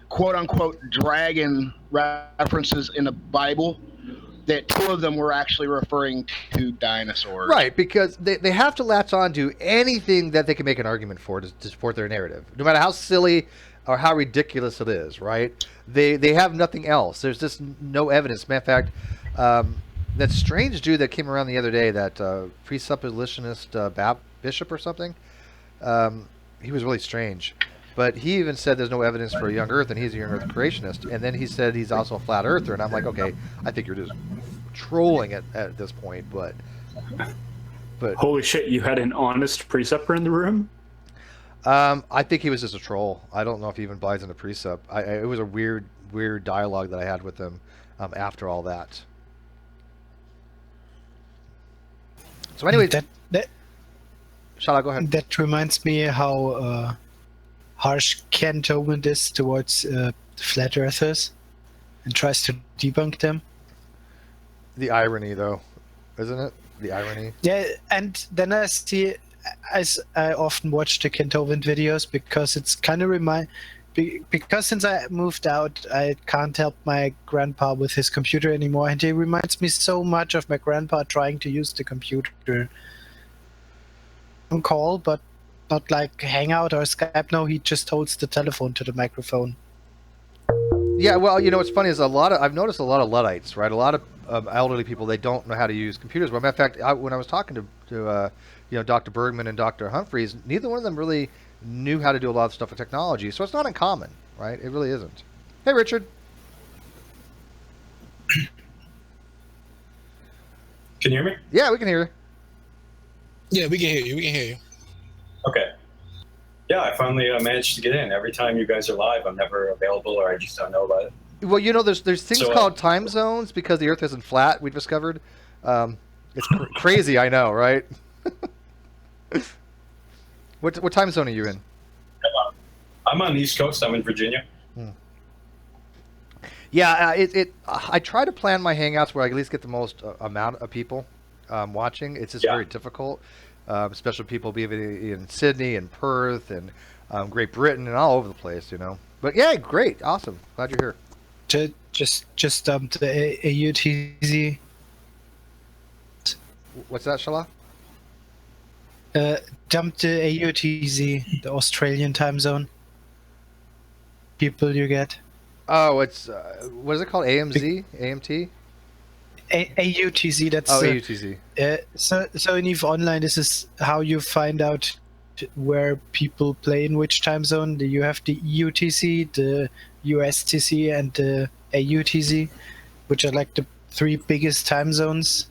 quote-unquote dragon references in the Bible, that 2 of them were actually referring to dinosaurs. Right, because they have to latch on to anything that they can make an argument for to support their narrative, no matter how silly or how ridiculous it is, right? They have nothing else. There's just no evidence. Matter of fact, that strange dude that came around the other day, that presuppositionist bishop or something. He was really strange. But he even said there's no evidence for a young Earth, and he's a young Earth creationist. And then he said he's also a flat Earther, and I'm like, okay, I think you're just trolling at this point. But holy shit, you had an honest preceptor in the room? I think he was just a troll. I don't know if he even buys into precept. It was a weird dialogue that I had with him after all that. So anyway, shall I go ahead? That reminds me how harsh Ken Tobin is towards flat earthers and tries to debunk them. The irony, though, isn't it? The irony. Yeah, and then I often watch the Ken Tobin videos because it's kind of because since I moved out, I can't help my grandpa with his computer anymore, and he reminds me so much of my grandpa trying to use the computer on call, but not like Hangout or Skype. No, he just holds the telephone to the microphone. Yeah, well, what's funny is I've noticed a lot of Luddites, right? A lot of elderly people, they don't know how to use computers. Well, matter of fact, when I was talking to Dr. Bergman and Dr. Humphreys, neither one of them really knew how to do a lot of stuff with technology. So it's not uncommon, right? It really isn't. Hey, Richard. Can you hear me? Yeah, we can hear you. Yeah, we can hear you. We can hear you. Okay. Yeah, I finally managed to get in. Every time you guys are live, I'm never available, or I just don't know about it. Well, there's things called time zones because the Earth isn't flat. We've discovered. It's crazy, I know, right? What time zone are you in? I'm on the East Coast. I'm in Virginia. Yeah, I try to plan my hangouts where I at least get the most amount of people watching. It's just very difficult, especially people being in Sydney and Perth and Great Britain and all over the place, But yeah, great, awesome, glad you're here. Just dumped the AUTZ. What's that, Shala? Dumped the AUTZ, the Australian time zone. People you get. Oh, it's what is it called? AMZ? AMT? AUTZ. That's AUTZ. So in EVE Online, this is how you find out where people play in which time zone. You have the EUTC, the USTC, and the AUTZ, which are like the 3 biggest time zones.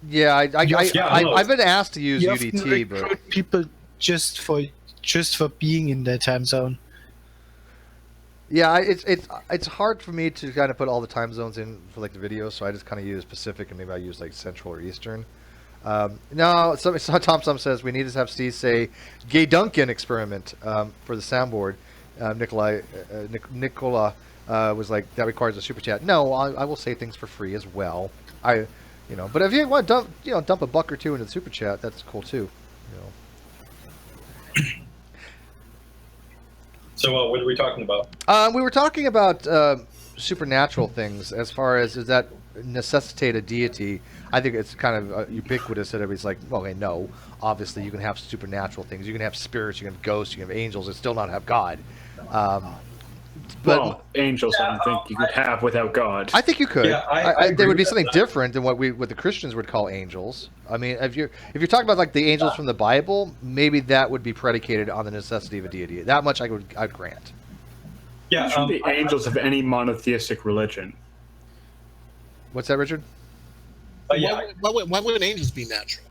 Yeah, I've been asked to use UDT, but people just for being in that time zone. Yeah, it's hard for me to kind of put all the time zones in for like the videos, so I just kind of use Pacific and maybe I use like Central or Eastern. No, Tom says we need to have Steve say Gay Duncan experiment for the soundboard. Nicola was like, that requires a super chat. No, I will say things for free as well. But if you want to dump a buck or two into the super chat, that's cool too. So what are we talking about? We were talking about supernatural things. As far as does that necessitate a deity? I think it's kind of ubiquitous that everybody's like, okay, no. Obviously, you can have supernatural things. You can have spirits. You can have ghosts. You can have angels, and still not have God. But angels, I don't think you could have without God. I think you could. Yeah, there would be something different than what the Christians would call angels. I mean, if you're talking about like the angels from the Bible, maybe that would be predicated on the necessity of a deity. That much I'd grant. Yeah, the angels of any monotheistic religion. What's that, Richard? Why wouldn't angels be natural?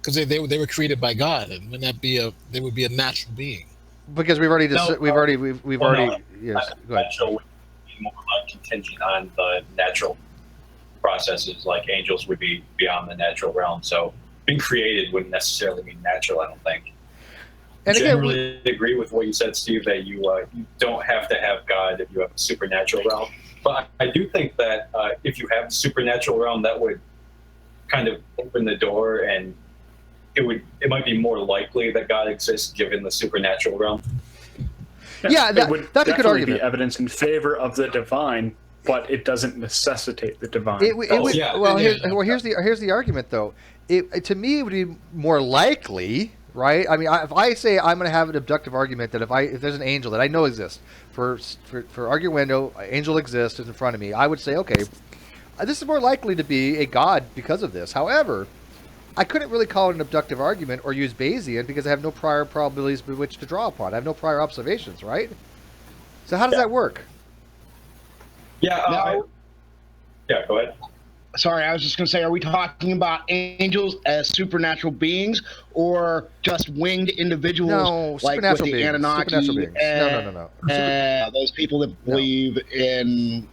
Because they were created by God, and wouldn't that be they would be a natural being? Because we've already yes. Go ahead. Natural would be more like contingent on the natural processes. Like angels would be beyond the natural realm. So being created wouldn't necessarily be natural, I don't think. And generally agree with what you said, Steve, that you don't have to have God if you have a supernatural realm. But I do think that if you have a supernatural realm, that would kind of open the door, and it might be more likely that God exists given the supernatural realm. Yeah, that's a good argument. Be evidence in favor of the divine, but it doesn't necessitate the divine. Here's the argument, though. To me, it would be more likely, right? I mean, if I say I'm going to have an abductive argument that if there's an angel that I know exists, for arguendo, angel exists is in front of me, I would say, okay, this is more likely to be a god because of this. However, I couldn't really call it an abductive argument or use Bayesian because I have no prior probabilities by which to draw upon. I have no prior observations, right? So how does that work? Yeah. Yeah, go ahead. Sorry, I was just going to say, are we talking about angels as supernatural beings or just winged individuals like with the Anunnaki? Supernatural beings. No. Those people that believe in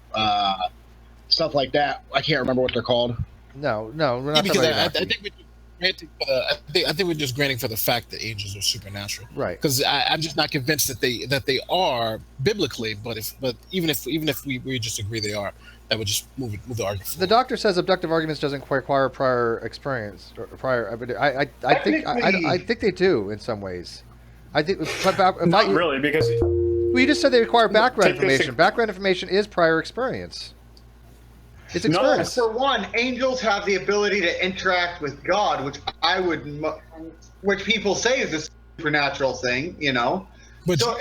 stuff like that. I can't remember what they're called. No, we're not talking about I think we're just granting for the fact that angels are supernatural, right? Because I'm just not convinced that they are biblically. But even if we just agree they are, that would just move the argument forward. The doctor says abductive arguments doesn't require prior experience or prior. I think they do in some ways. I think not really, because you just said they require background information. Background information is prior experience. It's experience. No, for one, angels have the ability to interact with God, which people say is a supernatural thing, you know. But so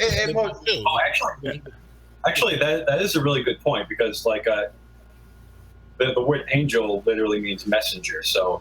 actually, that is a really good point, because like the word angel literally means messenger. So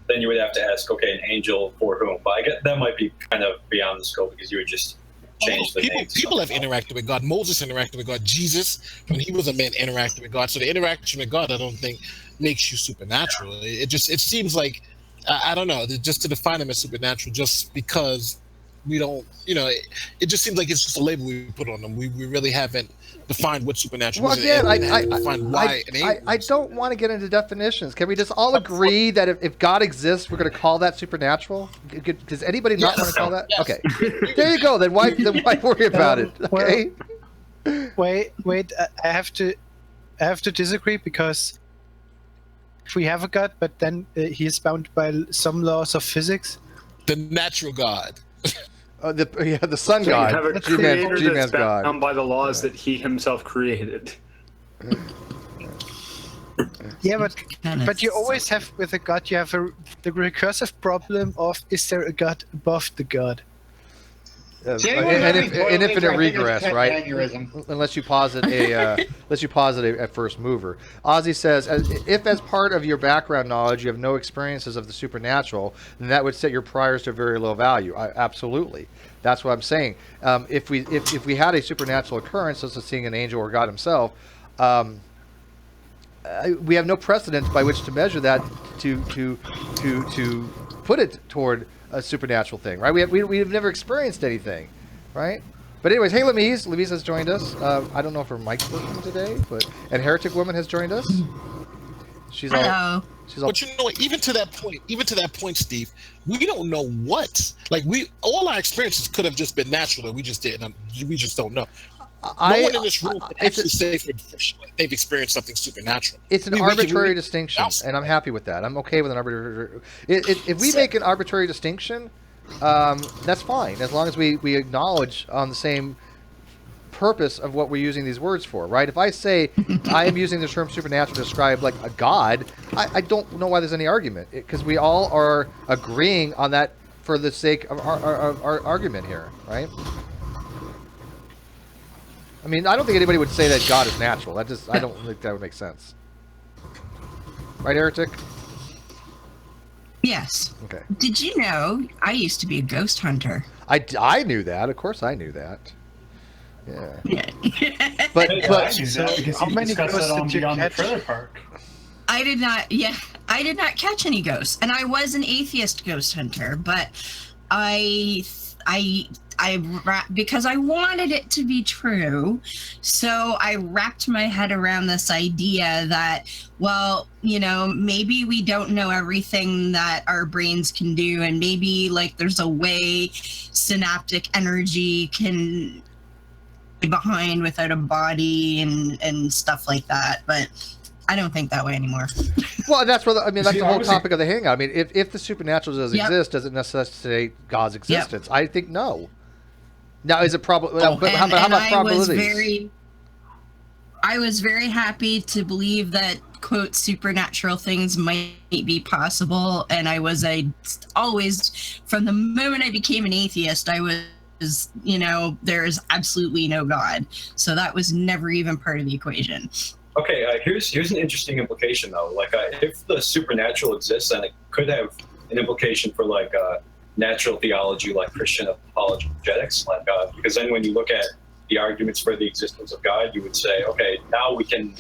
then you would have to ask, okay, an angel for whom? But I guess that might be kind of beyond the scope, because you would just change the name. People have interacted with God. Moses interacted with God. Jesus, when he was a man, interacted with God. So the interaction with God, I don't think, makes you supernatural. It seems like, I don't know, just to define him as supernatural, just because we don't, it just seems like it's just a label we put on them. We really haven't defined what supernatural is. Well, again, I don't want to get into definitions. Can we just all agree that if God exists, we're going to call that supernatural? Does anybody not want to call that? Yes. Okay, there you go. Then why worry about it? Okay. Wait. I have to disagree, because if we have a God, but then he is bound by some laws of physics. The natural God. The sun god. You have a creator that's bound by the laws that he himself created. Yeah, but you always have, with a god, you have the recursive problem of, is there a god above the god? An infinite regress, right? Unless you posit a first mover. Ozzy says, if as part of your background knowledge you have no experiences of the supernatural, then that would set your priors to a very low value. Absolutely, that's what I'm saying. If we had a supernatural occurrence, such as seeing an angel or God himself, we have no precedent by which to measure that to put it toward a supernatural thing, right? We've never experienced anything, right? But anyways, hey, Louise has joined us. I don't know if her mic's working today, and Heretic Woman has joined us. Hello. But you know what? Even to that point, Steve, we don't know what. Like all our experiences could have just been natural, and we just didn't. We just don't know. No one in this room can actually say they've experienced something supernatural. It's an arbitrary distinction, and I'm happy with that. I'm okay with an arbitrary. If we make an arbitrary distinction, that's fine, as long as we acknowledge on the same purpose of what we're using these words for, right? If I say I am using the term supernatural to describe like a god, I don't know why there's any argument, because we all are agreeing on that for the sake of our argument here, right? I mean, I don't think anybody would say that God is natural. I don't think that would make sense. Right, Heretic? Yes. Okay. Did you know I used to be a ghost hunter? I knew that. Of course I knew that. Yeah. But how many ghosts did you catch? I did not catch any ghosts. And I was an atheist ghost hunter, but I because I wanted it to be true, so I wrapped my head around this idea that, well, maybe we don't know everything that our brains can do, and maybe like there's a way synaptic energy can be behind without a body and stuff like that, but I don't think that way anymore. Well, that's where that's the whole topic of the hangout. I mean, if the supernatural does exist, does it necessitate God's existence? I think no. Now, is it probably? But how about probabilities? I was very happy to believe that, quote, supernatural things might be possible, and I was always, from the moment I became an atheist, I was, there is absolutely no God, so that was never even part of the equation. Okay, here's an interesting implication though. Like, if the supernatural exists, then it could have an implication for like natural theology, like Christian apologetics. Like, because then when you look at the arguments for the existence of God, you would say, okay, now we can,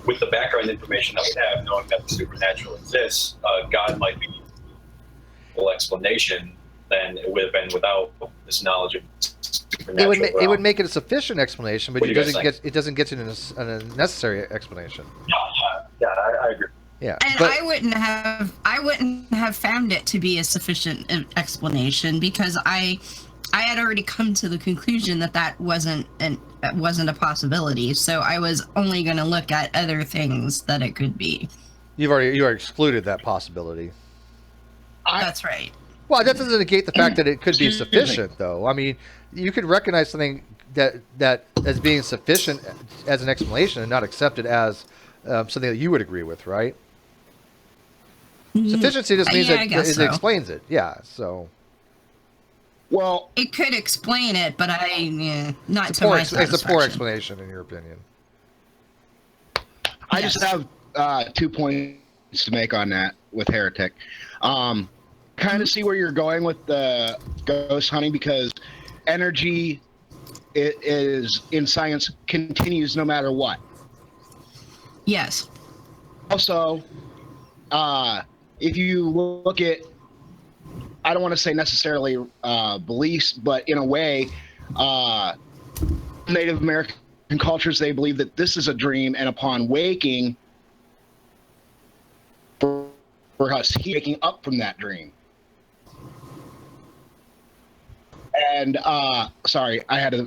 with the background information that we have, knowing that the supernatural exists, God might be a full explanation than it would have been without this knowledge of supernatural. It would make it a sufficient explanation, but it doesn't get to a necessary explanation. Yeah, I agree. Yeah, and I wouldn't have found it to be a sufficient explanation because I had already come to the conclusion that wasn't a possibility. So I was only going to look at other things that it could be. You already excluded that possibility. That's right. Well, that doesn't negate the fact that it could be sufficient, though. I mean, you could recognize something that as being sufficient as an explanation and not accept it as something that you would agree with, right? Sufficiency just means that it explains it. Yeah, so. Well, it could explain it, but not to my satisfaction. It's a poor explanation, in your opinion. I just have 2 points to make on that with Heretic. Kind of see where you're going with the ghost hunting, because energy is in science continues no matter what. Yes. Also, if you look at, I don't want to say necessarily beliefs, but in a way, Native American cultures, they believe that this is a dream, and upon waking, for us, waking up from that dream. And sorry, I had to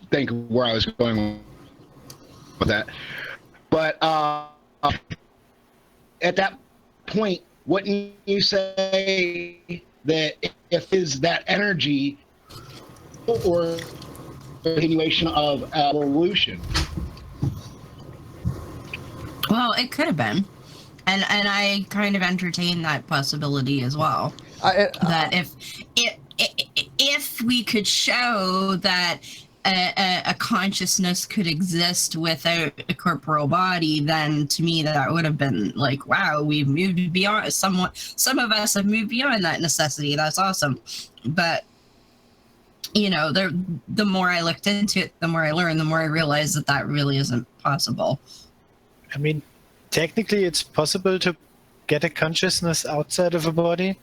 think where I was going with that. But at that point, wouldn't you say that if is that energy or continuation of evolution? Well, it could have been, and I kind of entertain that possibility as well. That if we could show that a consciousness could exist without a corporeal body, then to me that would have been like, wow, we've moved beyond. Some of us have moved beyond that necessity. That's awesome. But the more I looked into it, the more I learned, the more I realized that really isn't possible. I mean, technically, it's possible to get a consciousness outside of a body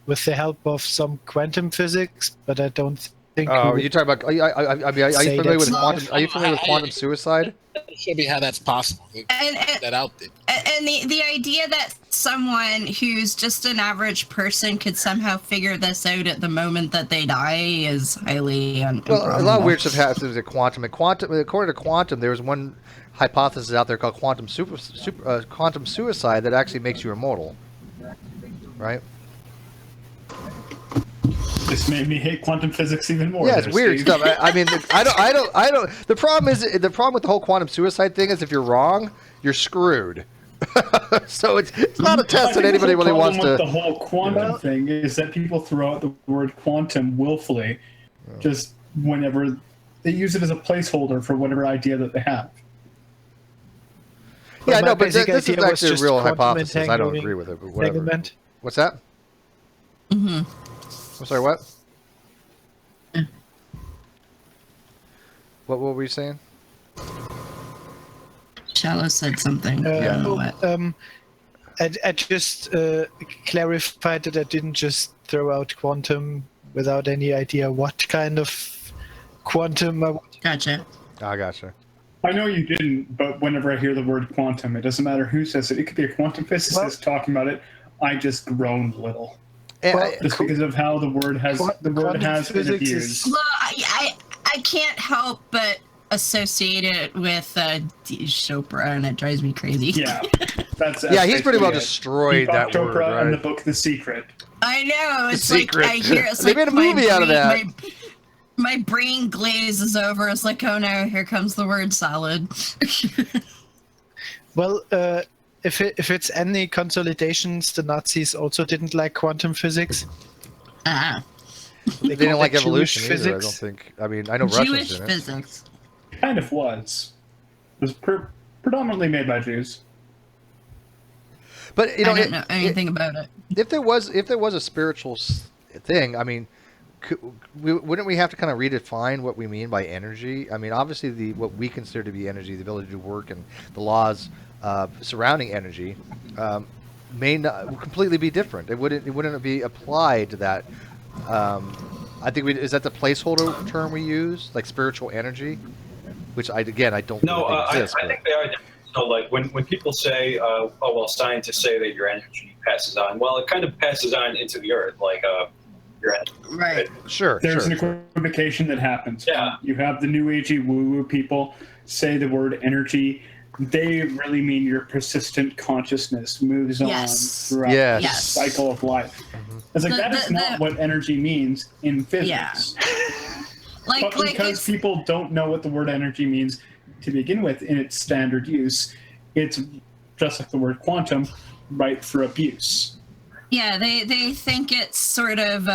with the help of some quantum physics, but I don't think. Oh, you talking about? Are you familiar with quantum? Are you familiar with quantum suicide? It should be how that's possible. That out there. And the idea that someone who's just an average person could somehow figure this out at the moment that they die is highly improbable. Well, a lot of weird stuff happens at quantum. According to quantum, there's one hypothesis out there called quantum suicide that actually makes you immortal, right? This made me hate quantum physics even more. Yeah, it's weird stuff. I mean, I don't. The problem with the whole quantum suicide thing is if you're wrong, you're screwed. So it's not a test that anybody really wants to. The whole quantum thing is that people throw out the word quantum willfully, just whenever they use it as a placeholder for whatever idea that they have. Yeah, no, but this is actually a real hypothesis. I don't agree with it, but whatever. What's that? Mm-hmm. I'm sorry, what? What were you saying? Shallow said something. I just clarified that I didn't just throw out quantum without any idea what kind of quantum. Gotcha. I gotcha. I know you didn't, but whenever I hear the word quantum, it doesn't matter who says it. It could be a quantum physicist talking about it. I just groan a little. Just because of how the word has been abused. Well, I can't help but associate it with Chopra, and it drives me crazy. Yeah, that's he's pretty well destroyed that Chopra word, right? and the book The Secret. I know. It's The like Secret. I hear it's They like made a movie out of that. My brain glazes over. It's like, oh no, here comes the word salad. Well, if it's any consolidations, the Nazis also didn't like quantum physics. They didn't like evolution either, I don't think. I mean, I know Russians Jewish didn't. physics. Kind of was. was predominantly made by Jews. But I don't know anything about it. If there was a spiritual thing, I mean, wouldn't we have to kind of redefine what we mean by energy? I mean, obviously, what we consider to be energy, the ability to do work, and the laws surrounding energy, may not completely be different. It wouldn't be applied to that. I think is that the placeholder term we use, like spiritual energy, which I don't really think exists. I think they are different. So, like when people say, "Oh, well, scientists say that your energy passes on," well, it kind of passes on into the earth, like your energy. Right. Sure. There's an equivocation that happens. Yeah. You have the New Agey woo-woo people say the word energy. They really mean your persistent consciousness moves on throughout the cycle of life. Mm-hmm. It's like that is not what energy means in physics. Yeah. But because people don't know what the word energy means to begin with in its standard use, it's just like the word quantum, ripe for abuse. Yeah, they think it's sort of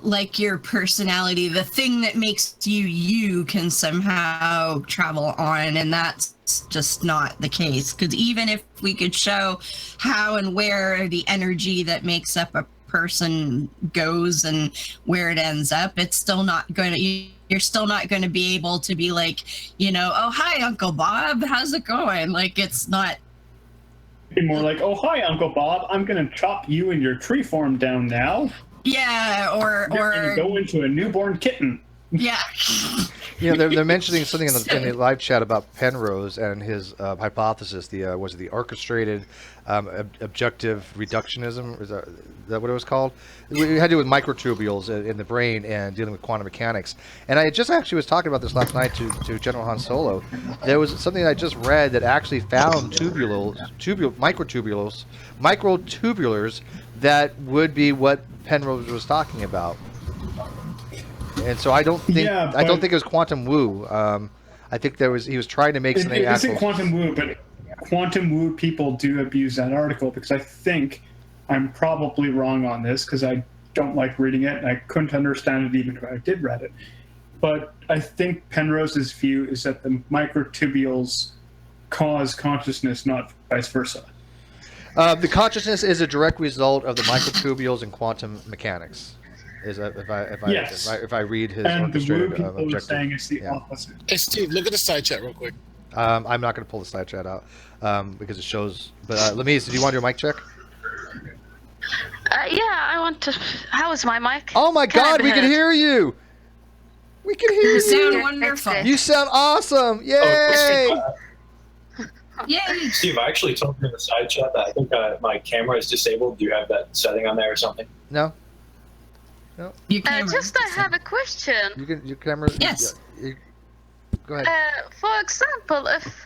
like your personality, the thing that makes you can somehow travel on, and that's just not the case. Because even if we could show how and where the energy that makes up a person goes and where it ends up, it's still not going to... You're still not going to be able to be like, oh, hi, Uncle Bob, how's it going? Like, it's not... Be more like, oh, hi, Uncle Bob, I'm going to chop you and your tree form down now. Yeah, or going to go into a newborn kitten. Yeah. They're mentioning something in the live chat about Penrose and his hypothesis. The orchestrated objective reductionism? Is that what it was called? It had to do with microtubules in the brain and dealing with quantum mechanics. And I just actually was talking about this last night to General Han Solo. There was something I just read that actually found microtubulars that would be what Penrose was talking about. And so I don't think it was quantum woo. I think he was trying to make something. It isn't quantum woo, but quantum woo people do abuse that article because I think I'm probably wrong on this because I don't like reading it and I couldn't understand it even if I did read it. But I think Penrose's view is that the microtubules cause consciousness, not vice versa. The consciousness is a direct result of the microtubules in quantum mechanics. If I read his orchestrated objective. Saying it's the opposite. Hey Steve, look at the side chat real quick. I'm not going to pull the side chat out because it shows. But Lemese, do you want your mic check? Yeah, I want to. How is my mic? Oh my God, we can hear you. We can hear you. You sound wonderful. You sound awesome. Yay! Yay! Steve, I actually told you in the side chat that I think my camera is disabled. Do you have that setting on there or something? No. Just I have a question. Your camera. Yes. Go ahead. For example, if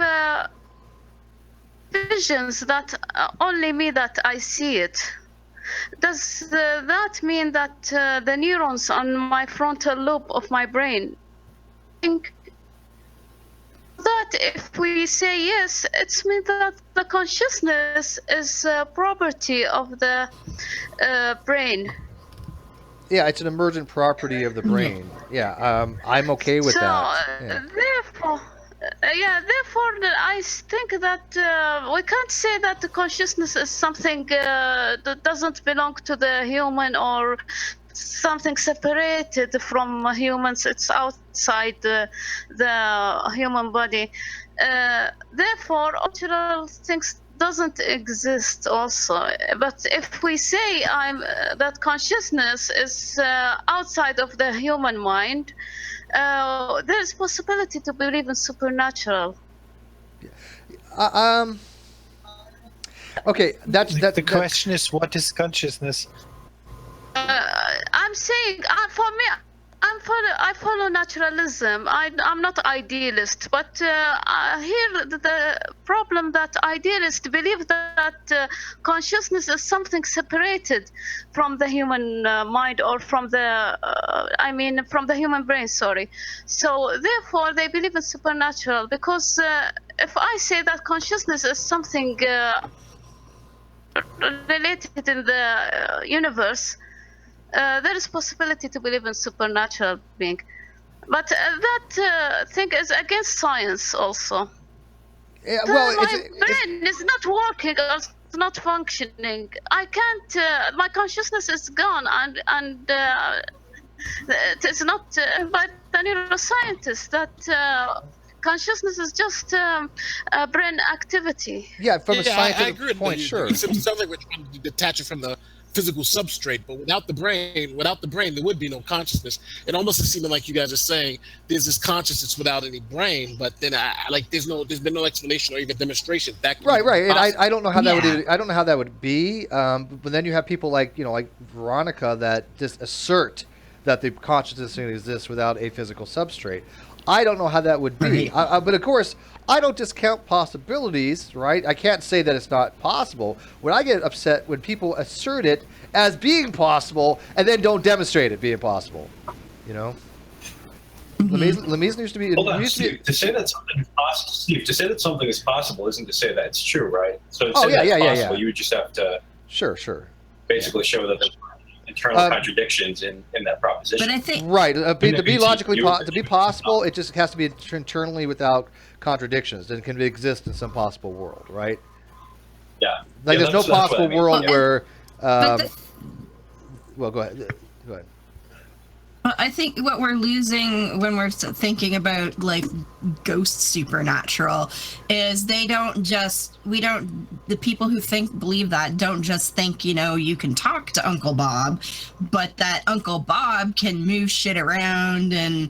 visions that only me that I see it, does that mean that the neurons on my frontal lobe of my brain think that if we say yes, it means that the consciousness is a property of the brain? Yeah, it's an emergent property of the brain. Yeah, I'm okay with that. Yeah. Therefore, I think that we can't say that the consciousness is something that doesn't belong to the human or something separated from humans. It's outside the human body. Therefore, natural things doesn't exist also. But if we say that consciousness is outside of the human mind, there's possibility to believe in supernatural. Okay, the question is, what is consciousness? I'm saying, for me, I follow naturalism. I'm not idealist, but here the problem that idealists believe that consciousness is something separated from the human mind or from the from the human brain. Sorry. So therefore, they believe in supernatural because if I say that consciousness is something related in the universe. There is possibility to believe in supernatural being. But that thing is against science also. Yeah, well, my brain is not working or it's not functioning. I can't. My consciousness is gone, and it's not by the neuroscientist that consciousness is just brain activity. Yeah, from a scientific I agree point, sure. It sounds like we're trying to detach it from the physical substrate, but without the brain, there would be no consciousness. It almost is seeming like you guys are saying there's this consciousness without any brain, but then there's been no explanation or even demonstration. Right. And I don't know how that would be. But then you have people like Veronica that just assert that the consciousness exists without a physical substrate. I don't know how that would be. But of course, I don't discount possibilities, right? I can't say that it's not possible. When I get upset when people assert it as being possible and then don't demonstrate it being possible, Lemise needs to be. Hold on, Steve. To say that something is possible, Steve. To say that something is possible isn't to say that it's true, right? So to say that it's possible, you would just have to. Sure. Basically, show that there's internal contradictions in that proposition. But I think to be logically to be possible, it just has to be internally without contradictions. It can exist in some possible world, right? Yeah. There's no possible world where. Well, go ahead. I think what we're losing when we're thinking about like ghost supernatural is the people who believe that don't just think, you can talk to Uncle Bob, but that Uncle Bob can move shit around and,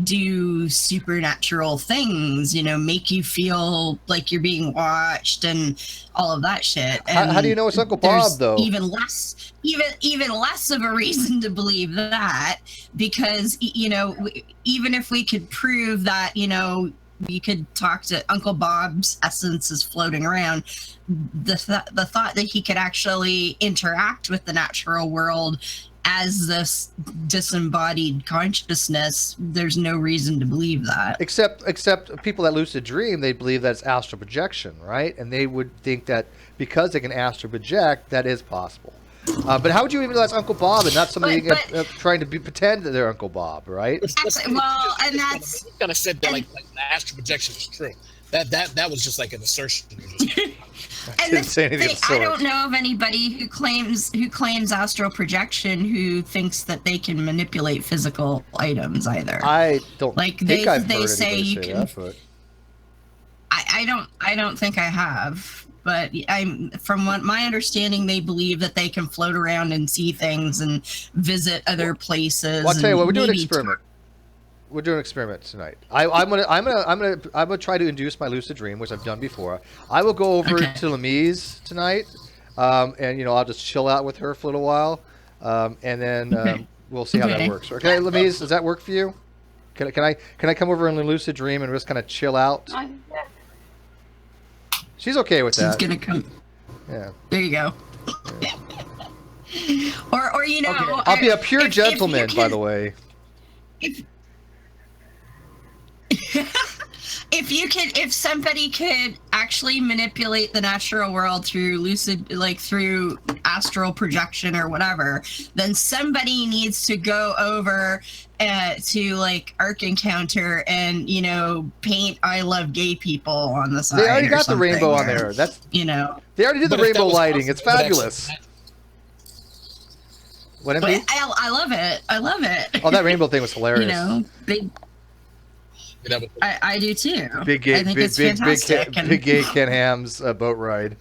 do supernatural things, make you feel like you're being watched and all of that shit. And how do you know it's Uncle Bob though? Even less of a reason to believe that, because even if we could prove that we could talk to Uncle Bob's essence is floating around, the thought that he could actually interact with the natural world as this disembodied consciousness, there's no reason to believe that. Except people that lucid dream, they believe that's astral projection, right? And they would think that because they can astral project, that is possible. But how would you even know that's Uncle Bob and not somebody trying to pretend that they're Uncle Bob, right? Well, and that's kind of said that like the astral projection is true. That was just like an assertion. I don't know of anybody who claims astral projection who thinks that they can manipulate physical items either. I don't think I've heard say anybody you say can. That, but I don't think I have. But from what my understanding, they believe that they can float around and see things and visit other places. Well, I'll tell you what, we're doing an experiment. We're doing an experiment tonight. I'm gonna try to induce my lucid dream, which I've done before. I will go over to Lemise tonight, and I'll just chill out with her for a little while, and then we'll see how that works. Okay, Lemise, does that work for you? Can I come over in the lucid dream and just kind of chill out? She's okay with that. She's gonna come. Yeah. There you go. Yeah. Or okay. I'll be a pure gentleman, by the way. If somebody could actually manipulate the natural world through lucid, like through astral projection or whatever, then somebody needs to go over to like Ark Encounter and paint "I love gay people" on the side. They already got the rainbow on there. That's They already did the rainbow lighting. It's fabulous. What? I love it. I love it. Oh, that rainbow thing was hilarious. Big. I do too. Big gay, I think it's fantastic. Big gay Ken Ham's boat ride.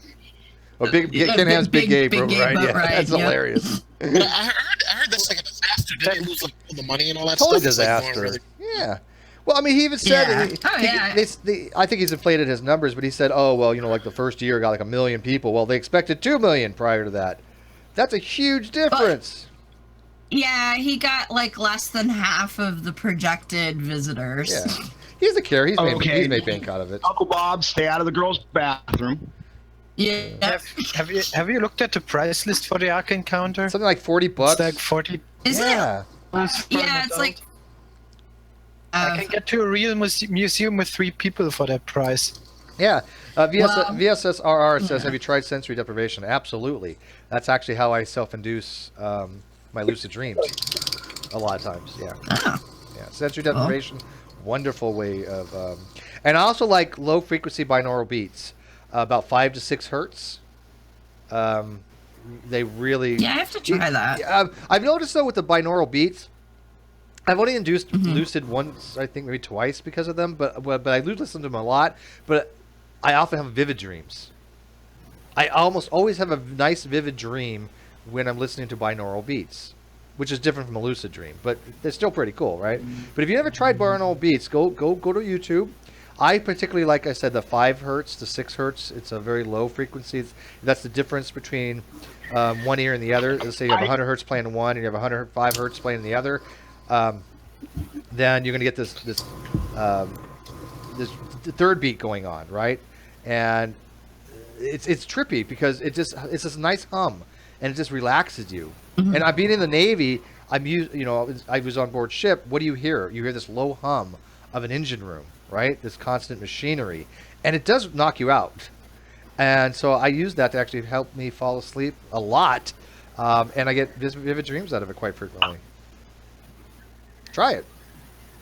Or Ken Ham's big gay boat ride. Yeah, that's hilarious. I heard that's like a disaster. Did they lose like all the money and all that totally stuff? Disaster. Like, yeah. Well, I mean, he even said. I think he's inflated his numbers, but he said, "Oh, well, like the first year got like 1 million people. Well, they expected 2 million prior to that. That's a huge difference." Yeah, he got like less than half of the projected visitors. Yeah. He's a care. He's made bank out of it. Uncle Bob, stay out of the girls' bathroom. Yeah. Have you looked at the price list for the Ark Encounter? Something like $40. It's like 40. Is it? Yeah, it's like. I can get to a real museum with 3 people for that price. Yeah. VSSRR says, "Have you tried sensory deprivation?" Absolutely. That's actually how I self-induce my lucid dreams. A lot of times, yeah. Oh. Yeah, sensory deprivation, wonderful way of, and I also like low frequency binaural beats, about 5 to 6 hertz. They really. Yeah, I have to try that. I've noticed though with the binaural beats, I've only induced Lucid once, I think maybe twice because of them, but I do listen to them a lot. But I often have vivid dreams. I almost always have a nice vivid dream when I'm listening to binaural beats, which is different from a lucid dream, but they're still pretty cool, right? But if you never tried binaural beats, go to YouTube. I particularly like, I said, the 5 hertz to 6 hertz. It's a very low frequency. That's the difference between one ear and the other. Let's say you have 100 hertz playing in one, and you have 105 hertz playing in the other. Then you're going to get this third beat going on, right? And it's trippy because it's this nice hum, and it just relaxes you. And I've been in the Navy. I was on board ship. What do you hear? You hear this low hum of an engine room, right? This constant machinery, and it does knock you out. And so I use that to actually help me fall asleep a lot, and I get vivid dreams out of it quite frequently. Try it.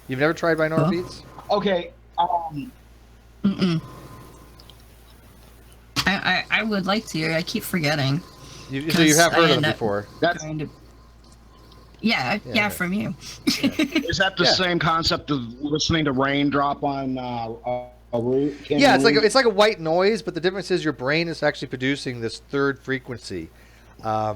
You've never tried binaural beats? Okay. I would like to. I keep forgetting. So you have heard of them before? Yeah, from you. Is that the same concept of listening to raindrop on a roof? Yeah, it's like a white noise, but the difference is your brain is actually producing this third frequency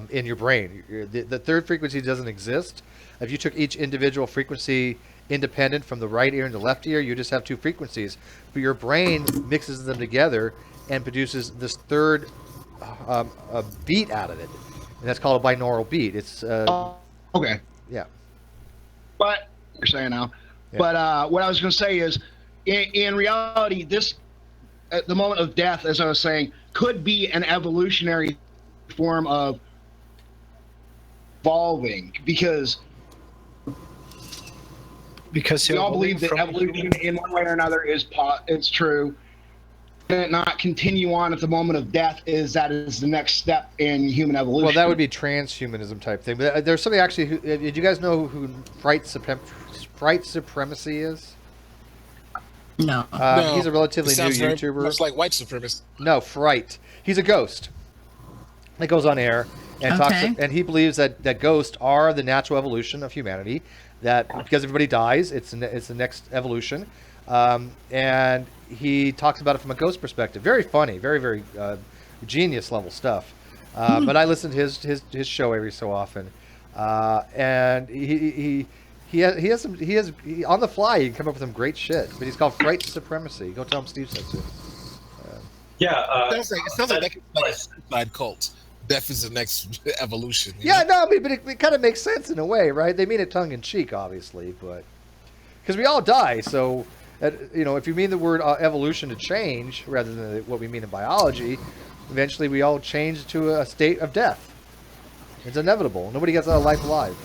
in your brain. The third frequency doesn't exist. If you took each individual frequency independent from the right ear and the left ear, you just have 2 frequencies. But your brain mixes them together and produces this third beat out of it, and that's called a binaural beat. It's okay. Yeah. But you're saying now. Yeah. But what I was going to say is, in reality, this at the moment of death, as I was saying, could be an evolutionary form of evolving because we all believe that evolution in one way or another is true. And it not continue on at the moment of death is the next step in human evolution. Well, that would be transhumanism type thing. But there's something actually. Did you guys know who Fright Supremacy is? No. No. He's a relatively new YouTuber. YouTuber. Much like white supremacist. No, Fright. He's a ghost that goes on air and talks, and he believes that ghosts are the natural evolution of humanity. That because everybody dies, it's the next evolution, and he talks about it from a ghost perspective. Very funny, very very genius level stuff. But I listen to his show every so often, and he has on the fly. He can come up with some great shit. But he's called Fright Supremacy. Go tell him Steve said so. It sounds like a suicide cult. Death is the next evolution. Yeah, no, I mean, but it kind of makes sense in a way, right? They mean it tongue in cheek, obviously, but because we all die. So, if you mean the word evolution to change rather than what we mean in biology, eventually we all change to a state of death. It's inevitable. Nobody gets out of life alive.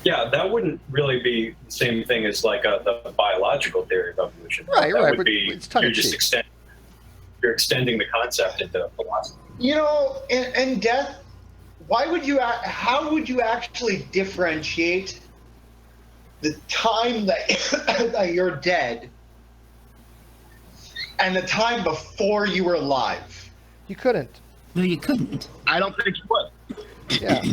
Yeah, that wouldn't really be the same thing as like the biological theory of evolution. Right, that right. Would be, you're extending the concept into philosophy. In death, how would you actually differentiate the time that you're dead and the time before you were alive? You couldn't. No, you couldn't. I don't think you would. Yeah.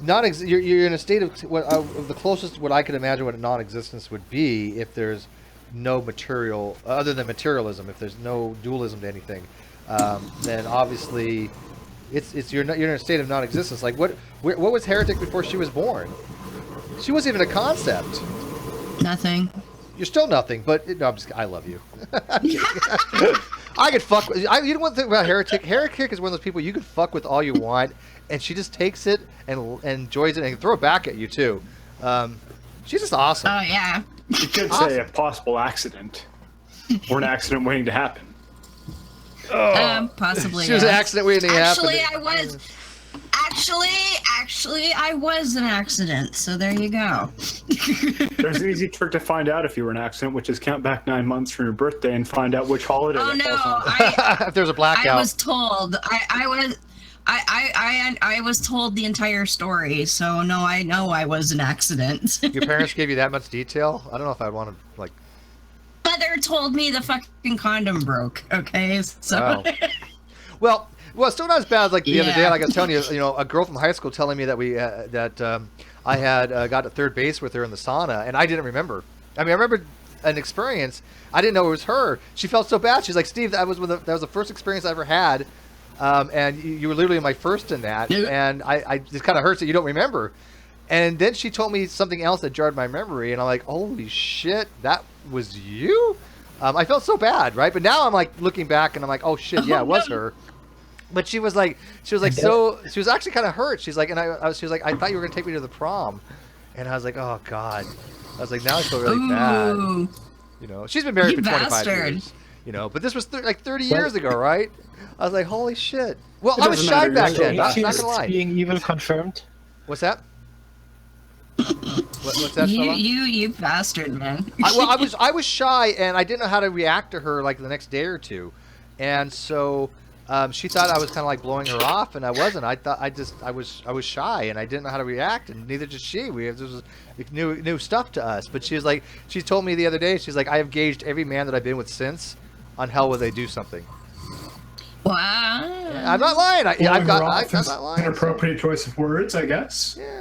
You're in a state of the closest what I could imagine what a non-existence would be if there's no material other than materialism. If there's no dualism to anything, then obviously you're in a state of non-existence. Like what was heretic before she was born? She wasn't even a concept. Nothing. You're still nothing. But no, I love you. I could fuck. You know one thing about heretic? Heretic is one of those people you can fuck with all you want, and she just takes it and enjoys it and throw it back at you too. She's just awesome. Oh yeah. You could say a possible accident, or an accident waiting to happen. Possibly. She was an accident waiting to happen. Actually, I was an accident. So there you go. There's an easy trick to find out if you were an accident, which is count back 9 months from your birthday and find out which holiday. Oh no! If there's a blackout. I was told. I was told the entire story, so no, I know I was an accident. Your parents gave you that much detail? I don't know if I'd want to, like... Mother told me the fucking condom broke, okay? So... Oh. Well, still not as bad as like the other day. Like I was telling you, a girl from high school telling me that I had got to third base with her in the sauna, and I didn't remember. I mean, I remember an experience. I didn't know it was her. She felt so bad. She's like, Steve, that was the first experience I ever had, and you were literally my first in that, and I just kind of hurts that you don't remember. And then she told me something else that jarred my memory, and I'm like, holy shit, that was you? I felt so bad, right? But now I'm like looking back, and I'm like, oh shit, yeah, it was her. But she was actually kind of hurt. She's like, she was like, I thought you were gonna take me to the prom, and I was like, oh god. I was like, now I feel really bad. She's been married for 25 years. But this was like 30 years ago, right? I was like, holy shit. Well, I was shy back then. Not gonna lie. Being evil confirmed. What's that? What's that? You bastard, man. I was shy, and I didn't know how to react to her like the next day or two, and so. She thought I was kind of like blowing her off, and I wasn't. I thought I was shy, and I didn't know how to react, and neither did she. This was new stuff to us. But she was like, she told me the other day, she's like, I have gauged every man that I've been with since on how will they do something. Wow. I'm not lying. I'm not lying. Inappropriate choice of words, I guess. Yeah.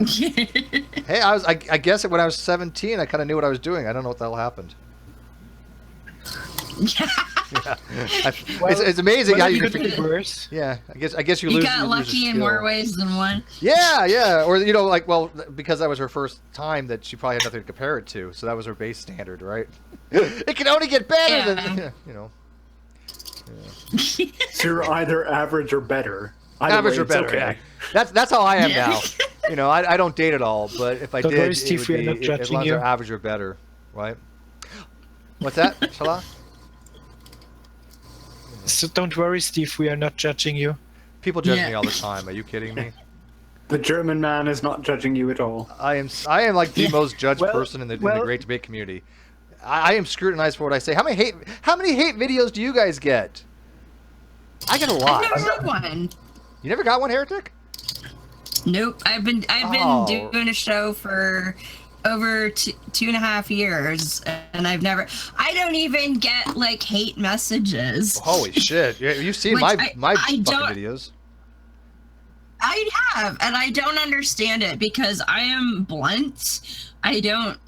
Hey, I guess when I was 17, I kind of knew what I was doing. I don't know what the hell happened. Yeah. It's amazing how you could be worse. Yeah, I guess you lose. You got lucky in more ways than one. Yeah, or because that was her first time, that she probably had nothing to compare it to, so that was her base standard, right? It can only get better than Yeah. So you're either average or better. Average or better. Okay. Yeah. That's how I am now. I don't date at all, but if I did, worry, Steve, it would be as long as they're average or better, right? What's that, Shala? So don't worry, Steve, we are not judging you. People judge me all the time. Are you kidding me? The German man is not judging you at all. I am like the most judged person in the Great Debate community. I am scrutinized for what I say. How many hate videos do you guys get? I get a lot. I've never got one. You never got one, Heretic? Nope. I've been doing a show for over 2.5 years, and I don't even get like hate messages. Holy shit. You've seen my fucking videos. I have, and I don't understand it because I am blunt. I don't,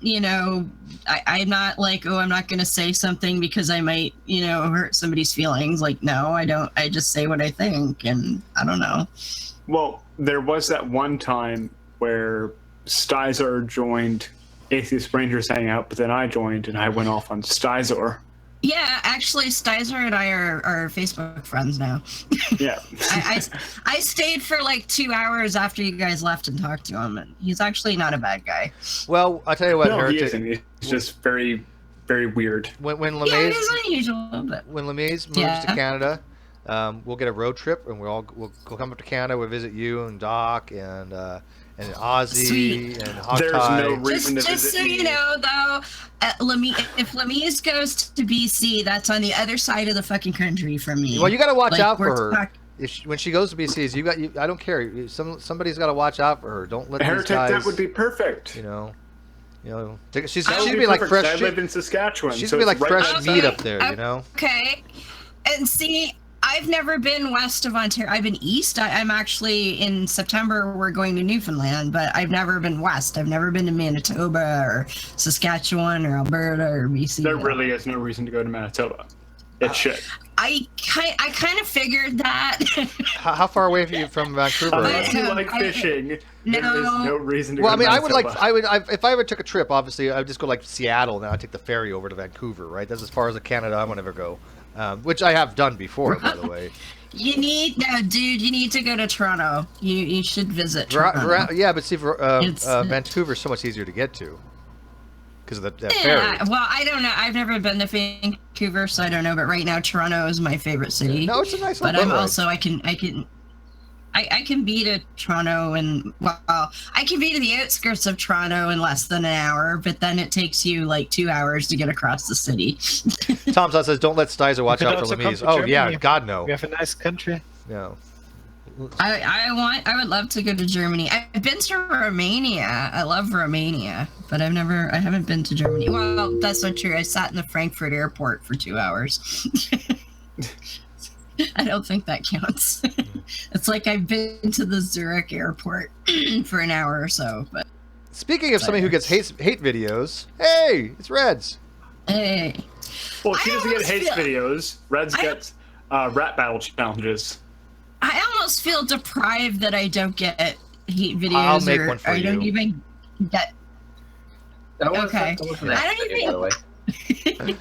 I'm not like, I'm not going to say something because I might, hurt somebody's feelings. Like, no, I don't. I just say what I think, and I don't know. Well, there was that one time where Stizor joined Atheist Rangers Hangout, but then I joined and I went off on Stizor. Yeah, actually, Stizor and I are Facebook friends now. Yeah. I stayed for like 2 hours after you guys left and talked to him, and he's actually not a bad guy. Well, I'll tell you what, no, he isn't. He's just very, very weird. When LeMays, it is unusual, but... When LeMays moves to Canada, we'll get a road trip, and we'll come up to Canada. We'll visit you and Doc and Ozzy and Hog There's Tie. no reason to visit Just so you know, though, if Lemise goes to BC, that's on the other side of the fucking country from me. Well, you got to watch out for her. When she goes to BC, I don't care. Somebody's got to watch out for her. Don't let Heretic, these guys. that would be perfect. She'd be like fresh. I live in Saskatchewan. She's gonna be like fresh meat up there, Okay, and see. I've never been west of Ontario. I've been east. I'm actually, in September, we're going to Newfoundland, but I've never been west. I've never been to Manitoba or Saskatchewan or Alberta or BC. There really is no reason to go to Manitoba. It should. I kind of figured that. How far away are you from Vancouver? Unless you like fishing, there is no reason to go to Manitoba. I mean, if I ever took a trip, obviously, I would just go like Seattle, and then I'd take the ferry over to Vancouver, right? That's as far as Canada I would ever go. Which I have done before, by the way. You need to go to Toronto. You should visit Toronto. Yeah, but see, Vancouver's so much easier to get to because of the ferry. Well, I don't know. I've never been to Vancouver, so I don't know. But right now, Toronto is my favorite city. No, it's a nice. But I'm also I can be to Toronto I can be to the outskirts of Toronto in less than an hour, but then it takes you like 2 hours to get across the city. Tom says, "Don't let Stizor watch out for LeMays." Oh yeah, God no. We have a nice country. No, I would love to go to Germany. I've been to Romania. I love Romania, but I haven't been to Germany. Well, that's not true. I sat in the Frankfurt airport for 2 hours. I don't think that counts. It's like I've been to the Zurich airport for an hour or so. But speaking of somebody who gets hate videos, hey, it's Reds. Hey. Well, she doesn't get hate videos. Reds gets rap battle challenges. I almost feel deprived that I don't get hate videos. I'll make one for I don't you. even get. Okay. I don't even. By the way.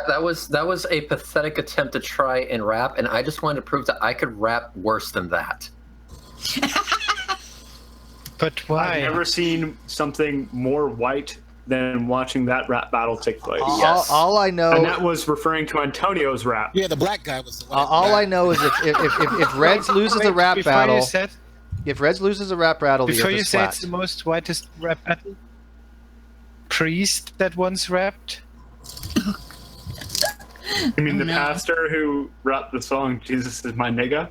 That was a pathetic attempt to try and rap, and I just wanted to prove that I could rap worse than that. But why? I've never seen something more white than watching that rap battle take place. All I know, and that was referring to Antonio's rap. Yeah, the black guy was the one. All I know is if Reds loses a rap battle, if Reds loses a rap battle, before you say flat. it's the most whitest rap battle, Priest that once rapped. You mean the pastor who rapped the song "Jesus Is My Nigga"?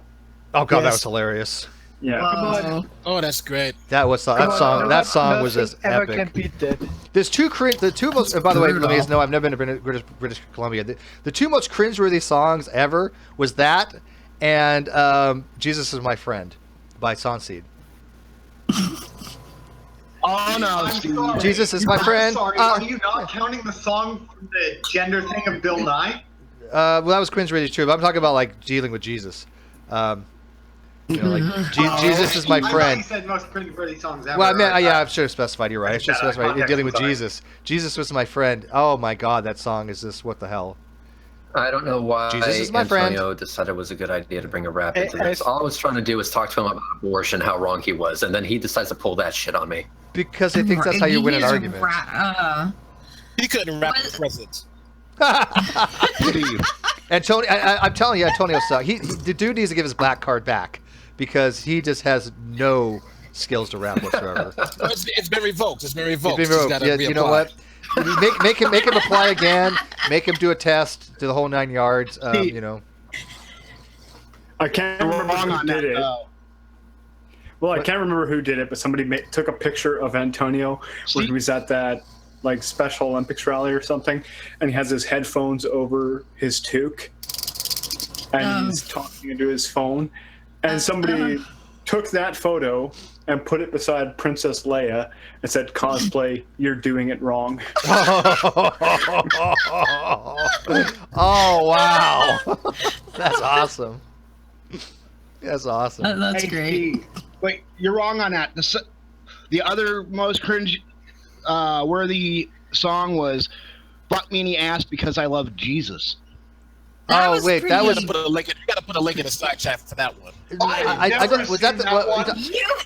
Oh god, that was hilarious. Yeah. Oh, that's great. That was that song was just ever epic. can beat that. There's the two most. By the way, let me just know I've never been to British Columbia. The two most cringeworthy songs ever was that and "Jesus Is My Friend" by Sonseed. Oh no, Steve. Jesus is my friend. Sorry, are you not counting the song from the gender thing of Bill Nye? Well, that was cringeworthy too, but I'm talking about like dealing with Jesus. You know, like Jesus is my friend. I thought you said most cringeworthy songs ever. Well, I mean, yeah, I should have specified. You're right. I should have specified dealing with Jesus. Jesus was my friend. Oh my God, that song is just what the hell. I don't know why Jesus is my Antonio friend. decided it was a good idea to bring a rap into this. All I was trying to do was talk to him about abortion, how wrong he was, and then he decides to pull that shit on me. Because he thinks that's how you win an argument. He couldn't rap the presents. Antonio, I'm telling you, Antonio sucks. The dude needs to give his black card back because he just has no skills to rap whatsoever. It's been revoked. It's been revoked. It's been revoked. Yeah, you know what? Make him apply again. Make him do a test, do the whole 9 yards. You know. I can't remember who did it. Well, I can't remember who did it, but somebody took a picture of Antonio when he was at that like Special Olympics rally or something, and he has his headphones over his toque, and he's talking into his phone, and somebody took that photo and put it beside Princess Leia and said, "Cosplay, you're doing it wrong." Oh wow, that's awesome. That's awesome. That's great. Wait, you're wrong on that. The other most cringe worthy song was "Fuck Me in the Ass Because I Love Jesus." That was you gotta put a link in the Slack chat for that one. Was that the one?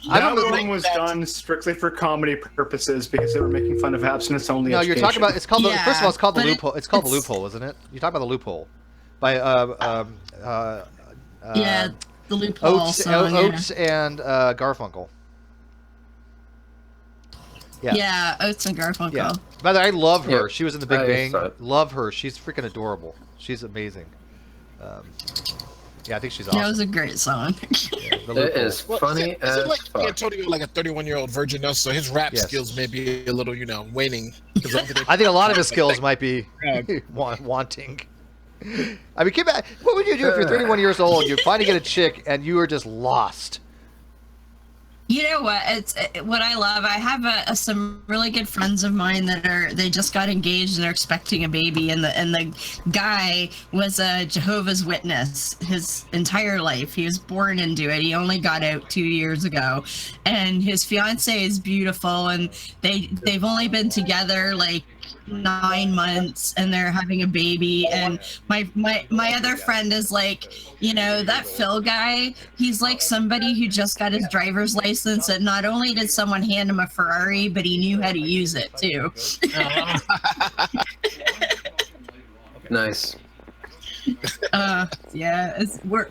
That one was done strictly for comedy purposes because they were making fun of abstinence-only. No, you're talking about. It's called. First of all, it's called the loophole. It's called the it's- loophole, isn't it? You're talking about the loophole, by Yeah, the loophole Oates, song. Oates and Garfunkel. Yeah, Oates and Garfunkel. Yeah. By the way, I love her. Yeah. She was in the Big I Bang. saw it. Love her. She's freaking adorable. She's amazing. Yeah, I think she's awesome. That was a great song. Yeah, the It loophole. is funny Is as it like fuck. Antonio, like a 31-year-old virgin now, so his rap Yes. skills may be a little, waning. I think a lot of his skills might be wanting. I mean, what would you do if you're 31 years old, you finally get a chick, and you are just lost? You know what? It's what I love. I have some really good friends of mine they just got engaged and they're expecting a baby, and the guy was a Jehovah's Witness his entire life. He was born into it. He only got out 2 years ago, and his fiance is beautiful, and they've only been together like 9 months, and they're having a baby. And my other friend is like, that Phil guy, he's like somebody who just got his driver's license, and not only did someone hand him a Ferrari, but he knew how to use it too. Nice. Yeah, we're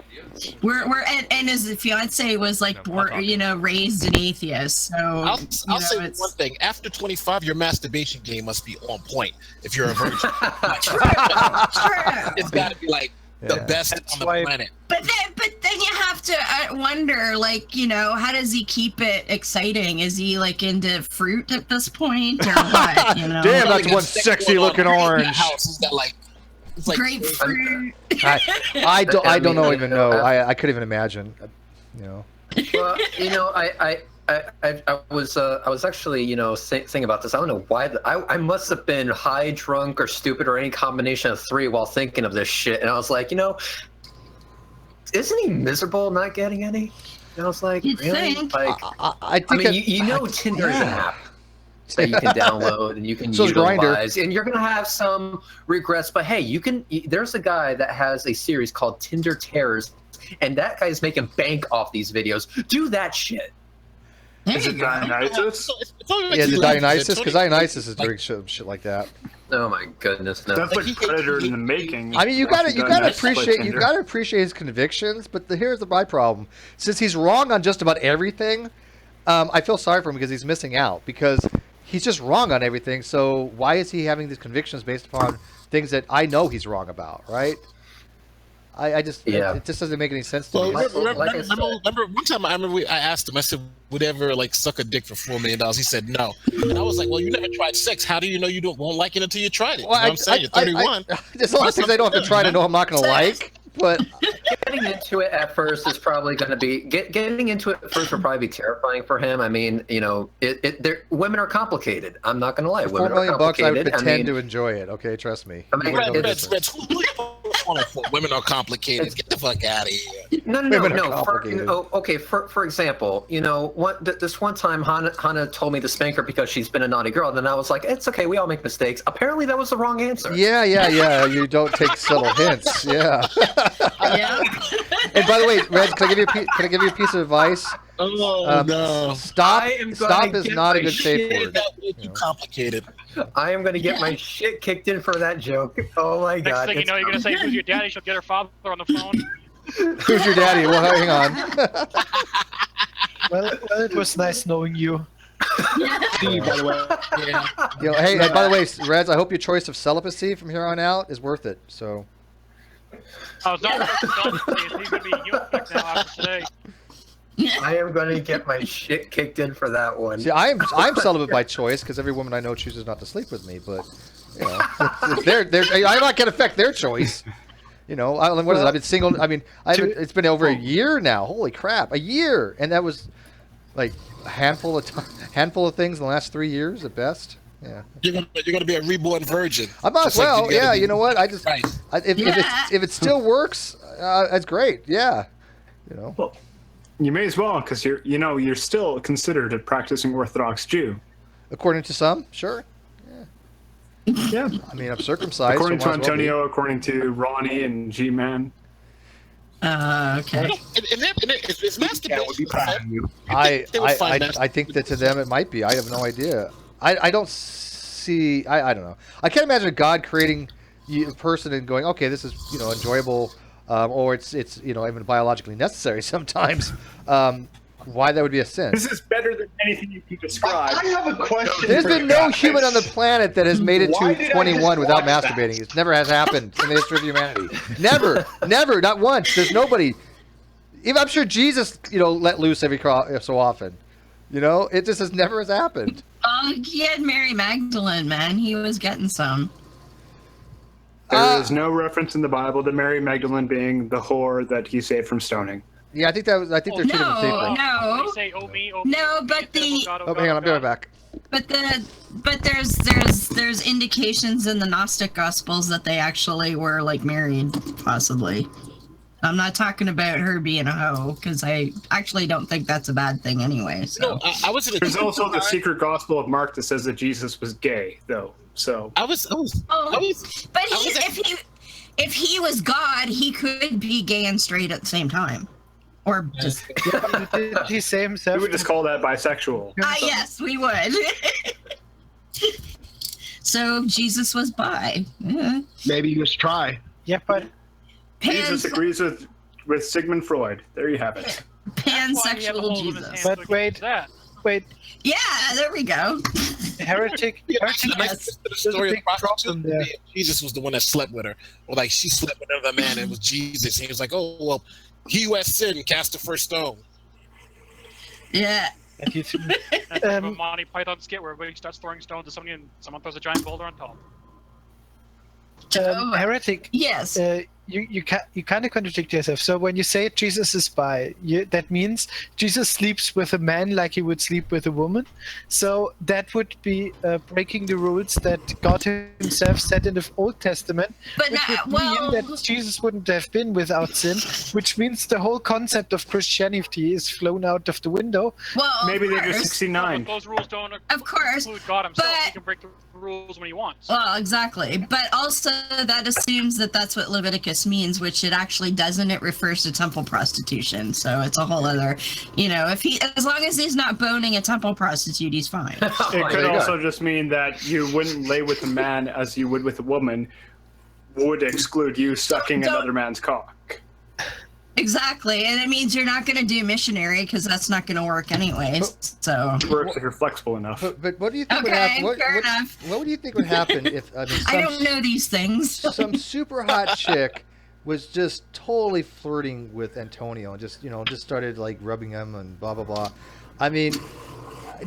and his fiance was like raised an atheist. So I'll say one thing: after 25, your masturbation game must be on point. If you're a virgin, it's got to be like the best on the planet. But then you have to wonder, like, you know, how does he keep it exciting? Is he like into fruit at this point, or what? You know? Damn, that's one sexy looking orange. House that like grapefruit. I don't even know. I couldn't even imagine. You know. Well, you know, I was actually, you know, saying about this. I don't know why. I must have been high, drunk, or stupid, or any combination of three while thinking of this shit. And I was like, you know, isn't he miserable not getting any? And I was like, really? Think. Like, I mean, you know, Tinder is an app that you can download and you can utilize, and you're gonna have some regrets. But hey, you can. There's a guy that has a series called Tinder Terrors, and that guy is making bank off these videos. Do that shit. Is it Dionysus? Yeah, is it Dionysus? Because Dionysus is doing shit like that. Oh my goodness, no. That's like Predator in the making. I mean, you gotta appreciate his convictions, but here's my problem. Since he's wrong on just about everything, I feel sorry for him because he's missing out because he's just wrong on everything. So why is he having these convictions based upon things that I know he's wrong about, right? It just doesn't make any sense to me. Remember one time I asked him, I said, would ever like suck a dick for $4 million? He said no. And I was like, well, you never tried sex. How do you know you won't like it until you tried it? Well, you know what I'm saying? You're 31. There's a lot of things I don't have to try to know I'm not going to like. But getting into it at first is probably going to be getting into it first will probably be terrifying for him. I mean, you know, women are complicated. I'm not going to lie. Women $4 million are complicated. I would pretend to enjoy it. Okay, trust me. I mean, women are complicated. Get the fuck out of here. No. Okay, for example, you know, this one time Hannah told me to spank her because she's been a naughty girl. And then I was like, it's okay. We all make mistakes. Apparently, that was the wrong answer. Yeah. You don't take subtle hints. Yeah. And by the way, Red, can I give you a piece of advice? Oh no! Stop is not a good safe word. Too complicated. I am going to get my shit kicked in for that joke. Oh my god! Next thing you know, you're going to say, "Who's your daddy?" She'll get her father on the phone. Who's your daddy? Well, hang on. well, it was nice knowing you. Steve, by the way. Yeah. You know, hey, by the way, Reds, I hope your choice of celibacy from here on out is worth it. So. He's going to be eunuch now after today. I am going to get my shit kicked in for that one. See, I'm celibate by choice because every woman I know chooses not to sleep with me. But you know, I'm not going to affect their choice. You know, what is it? I've been single. I mean, it's been over a year now. Holy crap, a year, and that was like a handful of things in the last 3 years at best. Yeah. You're gonna be a reborn virgin. I might as well. Yeah, you know what? If it still works, that's great. Yeah. You know. Well, you may as well because you're still considered a practicing Orthodox Jew. According to some, sure. Yeah. I mean, I'm circumcised. According to Antonio, according to Ronnie and G-Man. Okay. Is masturbation would be proud of you? I think that to them it might be. I have no idea. I don't see. I don't know. I can't imagine God creating a person and going, okay, this is enjoyable, or it's even biologically necessary sometimes. Why that would be a sin? This is better than anything you can describe. I have a question. There's been no human on the planet that has made it to 21 without masturbating. It never has happened in the history of humanity. Never, not once. There's nobody. Even I'm sure Jesus, let loose every so often. It just has never happened. Oh, he had Mary Magdalene, man. He was getting some. There is no reference in the Bible to Mary Magdalene being the whore that he saved from stoning. Yeah, I think they're two different people. No, but the. Oh, hang on, I'll be right back. But there's indications in the Gnostic Gospels that they actually were married, possibly. I'm not talking about her being a hoe because I actually don't think that's a bad thing anyway. So There's also the secret Gospel of Mark that says that Jesus was gay, though. So if he was God, he could be gay and straight at the same time. Or just did he say himself? We would just call that bisexual. Yes, we would. So Jesus was bi. Yeah. Maybe he was tri. Yeah, but Jesus agrees with Sigmund Freud. There you have it. Pansexual Jesus. But wait, wait. Yeah, there we go. Heretic. The story of the prostitute, Jesus was the one that slept with her, or like she slept with another man, and it was Jesus. And he was like, "Oh well, he who has sinned cast the first stone." Yeah. A Monty Python skit where everybody starts throwing stones at somebody and someone throws a giant boulder on top. Heretic. Yes. You kind of contradict yourself. So when you say Jesus is bi, that means Jesus sleeps with a man like he would sleep with a woman. So that would be breaking the rules that God himself set in the Old Testament. But which would mean that Jesus wouldn't have been without sin, which means the whole concept of Christianity is flown out of the window. Well, maybe they're just 69. But those rules don't include God himself. He can break the rules when he wants. Well, exactly. But also that assumes that that's what Leviticus means, which it actually doesn't. It refers to temple prostitution. So it's a whole other, as long as he's not boning a temple prostitute, he's fine. It could also just mean that you wouldn't lay with a man as you would with a woman, would exclude you sucking another man's cock. Exactly, and it means you're not going to do missionary because that's not going to work anyways. So it works if you're flexible enough. But what do you think would happen? What do you think would happen if I don't know these things? Some super hot chick was just totally flirting with Antonio and just started like rubbing him and blah blah blah. I mean,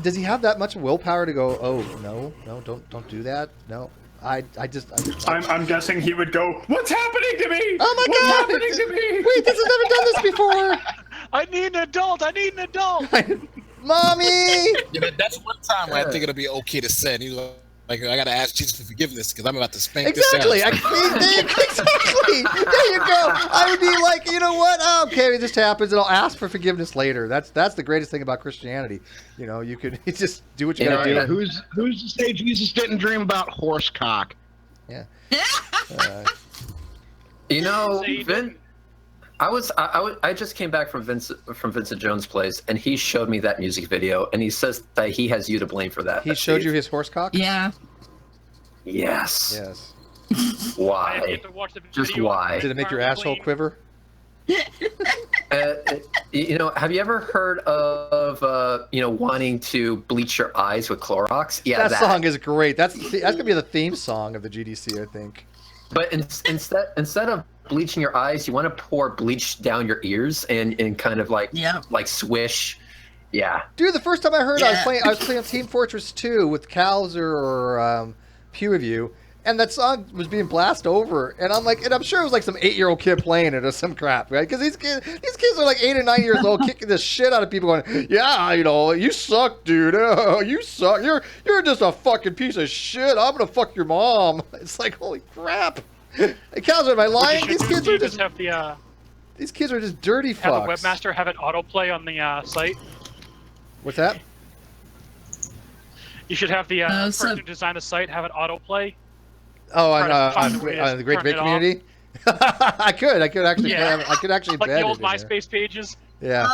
does he have that much willpower to go? Oh no, don't do that. No. I'm guessing he would go, "What's happening to me? Oh my What's God! happening to me? Wait, this has never done this before." I need an adult. Mommy. Yeah, that's one time where I think it'll be okay to sin. He's like, I gotta ask Jesus for forgiveness because I'm about to spank exactly. this out. Exactly. There you go. I would be like, you know what? Oh, okay, it just happens, and I'll ask for forgiveness later. That's the greatest thing about Christianity. You could just do what you gotta do. Who's to say Jesus didn't dream about horse cock? Yeah. Vin. I just came back from Vincent Jones' place, and he showed me that music video, and he says that he has you to blame for that. He showed you his horse cock? Yeah. Yes. Yes. Why? Just why? Did it make your asshole quiver? Have you ever heard of wanting to bleach your eyes with Clorox? Yeah, that song is great. That's gonna be the theme song of the GDC, I think. But instead of bleaching your eyes, you want to pour bleach down your ears and kind of like swish. Yeah. Dude, the first time I heard I was playing Team Fortress 2 with Calzer or Pew Review, and that song was being blasted over, and I'm like, and I'm sure it was like some 8-year-old kid playing it or some crap, right? Because these kids are like 8 or 9 years old, kicking the shit out of people, going, "Yeah, you suck, dude. Oh, you suck. You're just a fucking piece of shit. I'm gonna fuck your mom." It's like, holy crap. Hey, Calzer, am I lying? These kids are just these kids are just dirty fucks. Have a webmaster have it autoplay on the site. What's that? You should have the person who designed the site have it autoplay. Oh, on the Great Big Community. I could actually. Yeah. I could actually. Like the old MySpace pages. Yeah.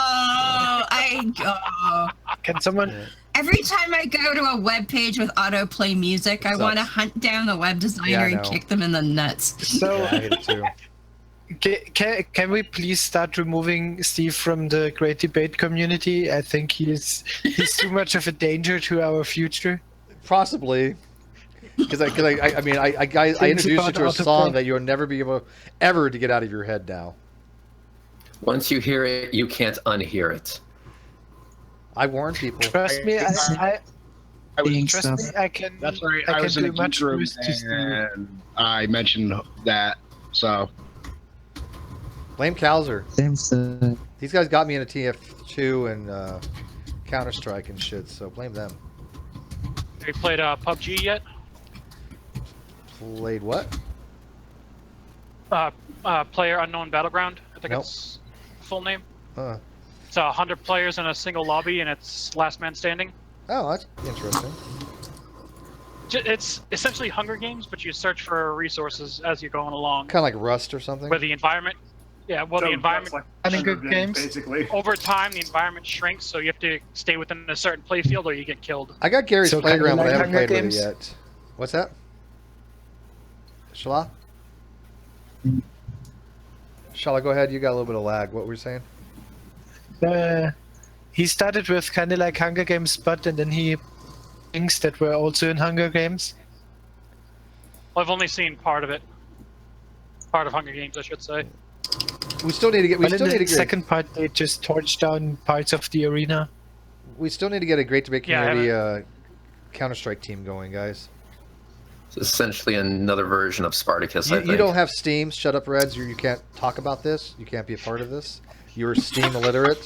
Can someone? Every time I go to a web page with autoplay music, I want to hunt down the web designer and kick them in the nuts. So, I hate it too. Can we please start removing Steve from the Great Debate community? I think he's too much of a danger to our future. Possibly. Because I introduced you to a song that you'll never be able ever to get out of your head now. Once you hear it, you can't unhear it. I warn people. Trust me, I can. That's right. I was can in do a much room worse to Steve. and I mentioned that. So blame Calzer. These guys got me into TF2 and Counter-Strike and shit, so blame them. Have you played PUBG yet? Played what? Player Unknown Battleground. I think it's full name. It's 100 players in a single lobby, and it's last man standing. Oh, that's interesting. It's essentially Hunger Games, but you search for resources as you're going along. Kind of like Rust or something. Where the environment, the environment. Good games. Basically. Over time, the environment shrinks, so you have to stay within a certain playfield, or you get killed. I got Gary's Playground, but I haven't played games? with it yet. What's that? Shala? Shala, go ahead. You got a little bit of lag. What were you saying? He started with kind of like Hunger Games, but and then he things that were also in Hunger Games. Well, I've only seen part of it. Part of Hunger Games, I should say. We still need to get. We still need to the get. second part, they just torched down parts of the arena. We still need to get a Great Debate Community Counter-Strike team going, guys. It's essentially another version of Spartacus. I think. You don't have Steam. Shut up, Reds. You can't talk about this. You can't be a part of this. You're Steam illiterate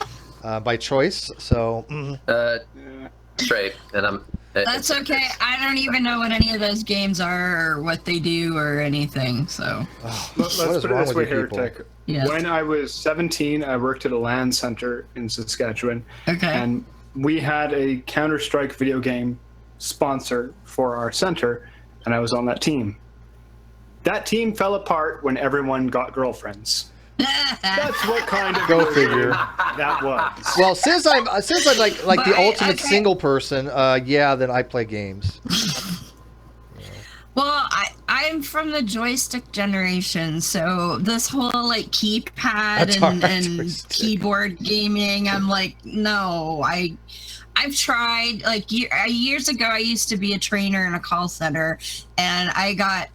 by choice. So. Straight, and I'm. That's okay. I don't even know what any of those games are or what they do or anything. So. Let's put it this way, Heretic. Yes. When I was 17, I worked at a LAN center in Saskatchewan. Okay. And we had a Counter-Strike video game sponsor for our center, and I was on that team. That team fell apart when everyone got girlfriends. That's what kind of Go figure. That was. Well, since I'm like the ultimate single person, then I play games. Well, I'm from the joystick generation, so this whole like keypad and keyboard gaming, I'm like, no. I've tried. Like years ago, I used to be a trainer in a call center, and I got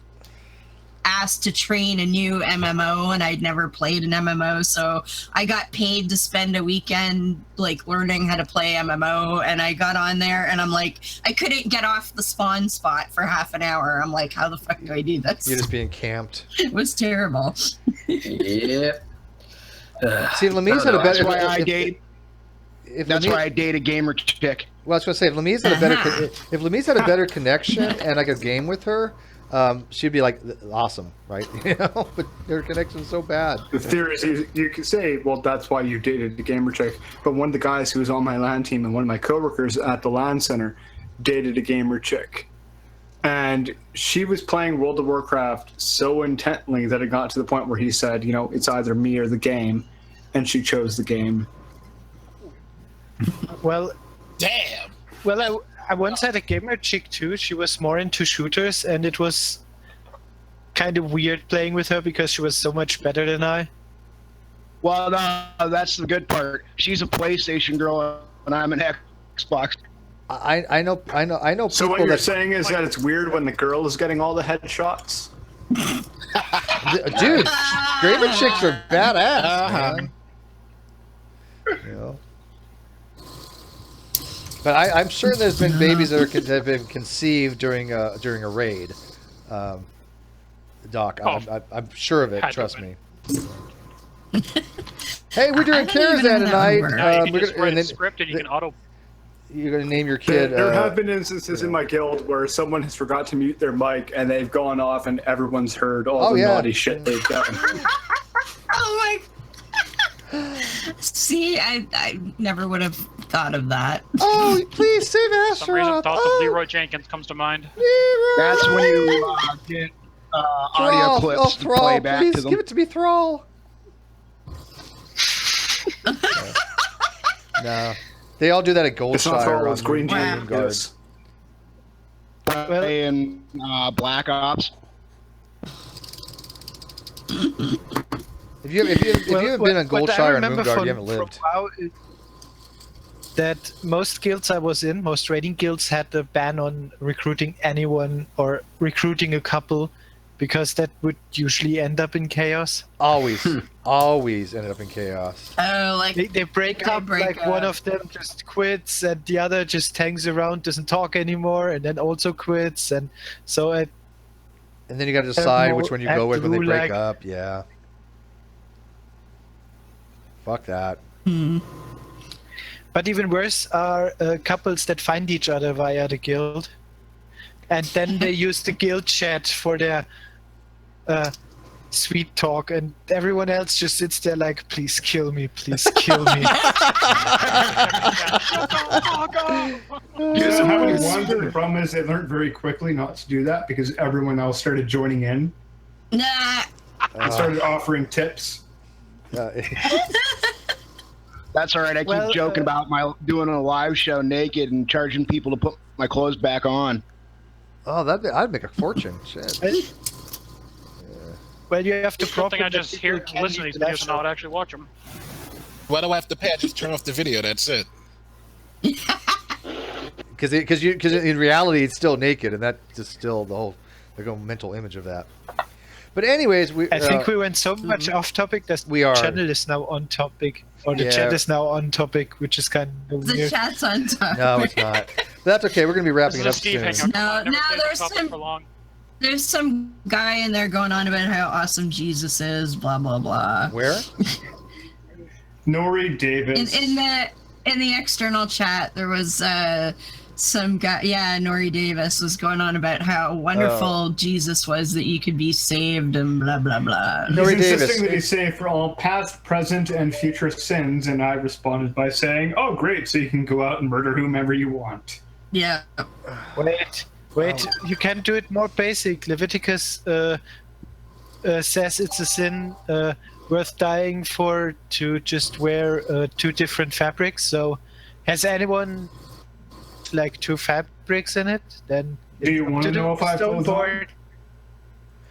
asked to train a new MMO, and I'd never played an MMO, so I got paid to spend a weekend like learning how to play MMO, and I got on there, and I'm like, I couldn't get off the spawn spot for half an hour. I'm like, how the fuck do I do this? You're just being camped. It was terrible. Yep. See, Lamiz had a better. That's why I date a gamer chick. Well, I was going to say, if Lamiz had a better, if Lamiz had a better connection and I could game with her, she'd be like awesome, right? You know, but her connection's so bad. The theory is you could say, well, that's why you dated the gamer chick. But one of the guys who was on my LAN team and one of my coworkers at the LAN center dated a gamer chick, and she was playing World of Warcraft so intently that it got to the point where he said, you know, it's either me or the game, and she chose the game. Well, damn. Well, I once had a gamer chick too. She was more into shooters, and it was kind of weird playing with her because she was so much better than I. Well, no, that's the good part. She's a PlayStation girl, and I'm an Xbox. I know. So what you're saying is that it's weird when the girl is getting all the headshots? Dude, gamer chicks are badass, man. You know. But I'm sure there's been babies that have been conceived during a raid. Doc, I'm sure of it. Trust me. Hey, we're doing Karazhan tonight. You just write a script and you can auto. You're gonna name your kid. There have been instances in my guild where someone has forgot to mute their mic and they've gone off and everyone's heard all the naughty shit they've done. Oh my! See, I never would have thought of that. Oh, please save Astral. For some reason, thoughts of Leroy Jenkins comes to mind. That's when you get audio clips to play back please to them. Give it to me, Thrall. No, they all do that at Goldshire on Green Guard. Playing Black Ops. If you haven't been on Goldshire and Moonguard, you haven't lived. That most guilds I was in, most raiding guilds, had a ban on recruiting anyone or recruiting a couple, because that would usually end up in chaos. Always ended up in chaos. Oh, like they break up. One of them just quits, and the other just hangs around, doesn't talk anymore, and then also quits, and so it. And then you got to decide which one you go with when they break up. Yeah. Fuck that. But even worse are couples that find each other via the guild, and then they use the guild chat for their sweet talk, and everyone else just sits there like, please kill me, please kill me. The problem is they learned very quickly not to do that because everyone else started joining in. Nah. And started offering tips. That's all right. I keep joking about doing a live show naked and charging people to put my clothes back on. Oh, I'd make a fortune. Shit. Well, you have to something I just hear listening to videos and not actually watch them. Why do I have to pay? I just turn off the video. That's it. Because in reality it's still naked, and that is still the whole mental image of that. But anyways, I think we went so much off topic that the channel is now on topic, or the chat is now on topic, which is kind of weird. The chat's on topic. No, it's not. But that's okay. We're going to be wrapping it up soon. No, there's some guy in there going on about how awesome Jesus is, blah blah blah. Where? Nori Davis. In the external chat, there was some guy. Yeah, Nori Davis was going on about how wonderful Jesus was, that you could be saved and blah blah blah. He's insisting that he's saved for all past, present, and future sins, and I responded by saying, "Oh, great! So you can go out and murder whomever you want." Yeah. Wait! You can do it more basic. Leviticus says it's a sin worth dying for to just wear 2 different fabrics. So, has anyone like 2 fabrics in it? Then do you want to know if I feel bored?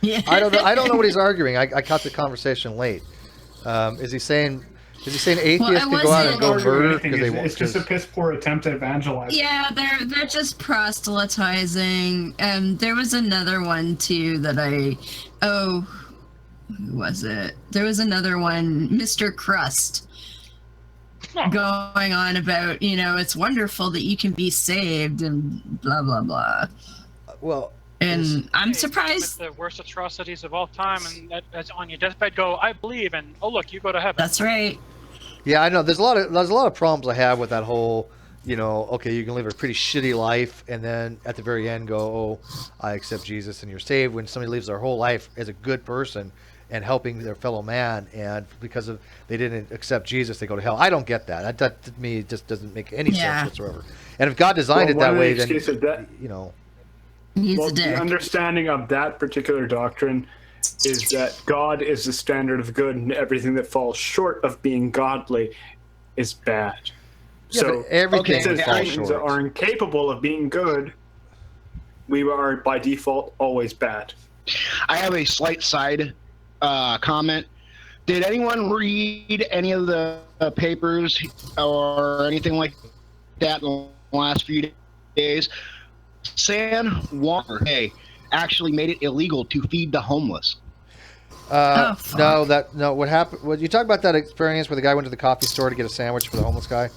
Yeah. I don't know what he's arguing. I caught the conversation late. Is he saying atheists can go out and go murder because they want? It's just a piss poor attempt at evangelizing. Yeah, they're just proselytizing. There was another one too that who was it? There was another one, Mr. Crust, going on about, it's wonderful that you can be saved and blah blah blah. Well, and I'm surprised. The worst atrocities of all time, and that's on your deathbed. Go, I believe, and oh look, you go to heaven. That's right. Yeah, I know. There's a lot of problems I have with that whole. Okay, you can live a pretty shitty life, and then at the very end go, "Oh, I accept Jesus," and you're saved. When somebody lives their whole life as a good person and helping their fellow man, and because they didn't accept Jesus, they go to hell. I don't get that. That to me just doesn't make any sense whatsoever. And if God designed it that way, then the understanding of that particular doctrine is that God is the standard of good, and everything that falls short of being godly is bad. Yeah, so everything things that are incapable of being good, we are by default always bad. I have a slight side comment. Did anyone read any of the papers or anything like that in the last few days? San Juan actually made it illegal to feed the homeless. No. What happened? Well, you talk about that experience where the guy went to the coffee store to get a sandwich for the homeless guy?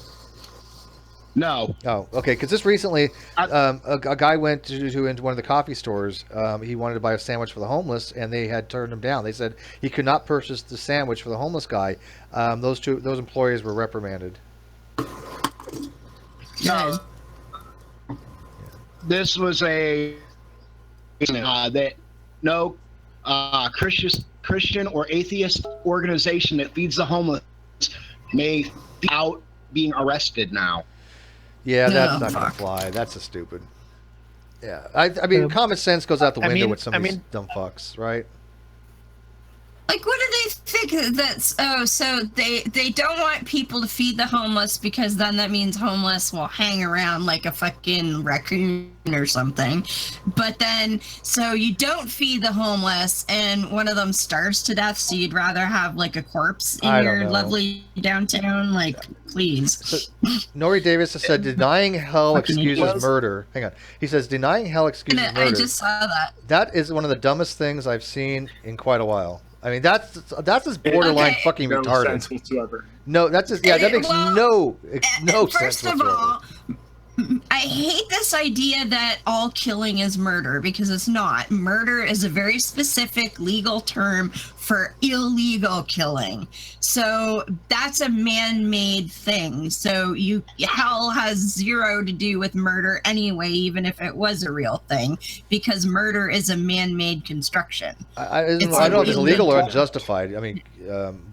No. Oh, okay. Because just recently, a guy went to into one of the coffee stores. He wanted to buy a sandwich for the homeless, and they had turned him down. They said he could not purchase the sandwich for the homeless guy. Those employees were reprimanded. No. This was Christian or atheist organization that feeds the homeless may be out being arrested now. Yeah, that's not going to fly. That's a stupid. Yeah, I mean, common sense goes out the window with some of these dumb fucks, right? Like, what do they think that's... Oh, so they don't want people to feed the homeless because then that means homeless will hang around like a fucking raccoon or something. But then, so you don't feed the homeless and one of them starves to death, so you'd rather have like a corpse in your lovely downtown? Like, please. So, Nori Davis has said, denying hell excuses murder. Hang on. He says, denying hell excuses murder. I just saw that. That is one of the dumbest things I've seen in quite a while. I mean, that's just borderline fucking retarded. Sense whatsoever. No, that's just that makes no sense. First of all, I hate this idea that all killing is murder, because it's not. Murder is a very specific legal term for illegal killing. So that's a man-made thing. So hell has zero to do with murder anyway, even if it was a real thing, because murder is a man-made construction. I don't know if it's illegal or unjustified. I mean,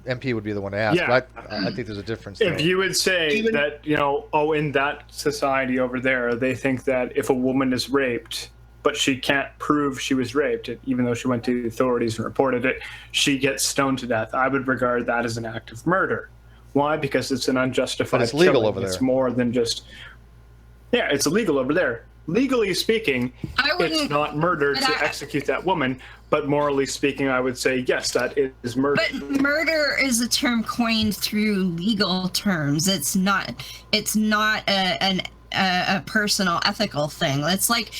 MP would be the one to ask, but I think there's a difference there. If you would say that, in that society over there, they think that if a woman is raped, but she can't prove she was raped, even though she went to the authorities and reported it, she gets stoned to death. I would regard that as an act of murder. Why? Because it's an unjustified But it's legal killing. over there. It's more than just... Yeah, it's illegal over there. legally speaking, it's not murder to execute that woman. But morally speaking, I would say, yes, that is murder. But murder is a term coined through legal terms. It's not a personal ethical thing. It's like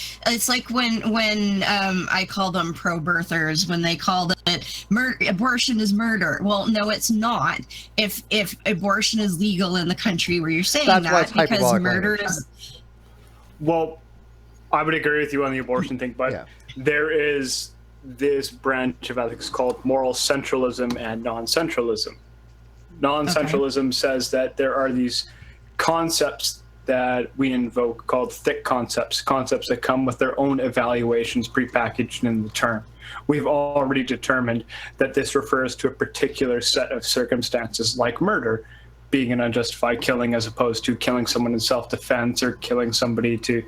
when I call them pro-birthers when they call it abortion is murder. Well, no, it's not. If abortion is legal in the country where you're saying that, because murder is. Well, I would agree with you on the abortion thing, but there is this branch of ethics called moral centralism and non-centralism. Non-centralism says that there are these concepts that we invoke called thick concepts that come with their own evaluations prepackaged in the term. We've already determined that this refers to a particular set of circumstances like murder, being an unjustified killing as opposed to killing someone in self-defense or killing somebody to,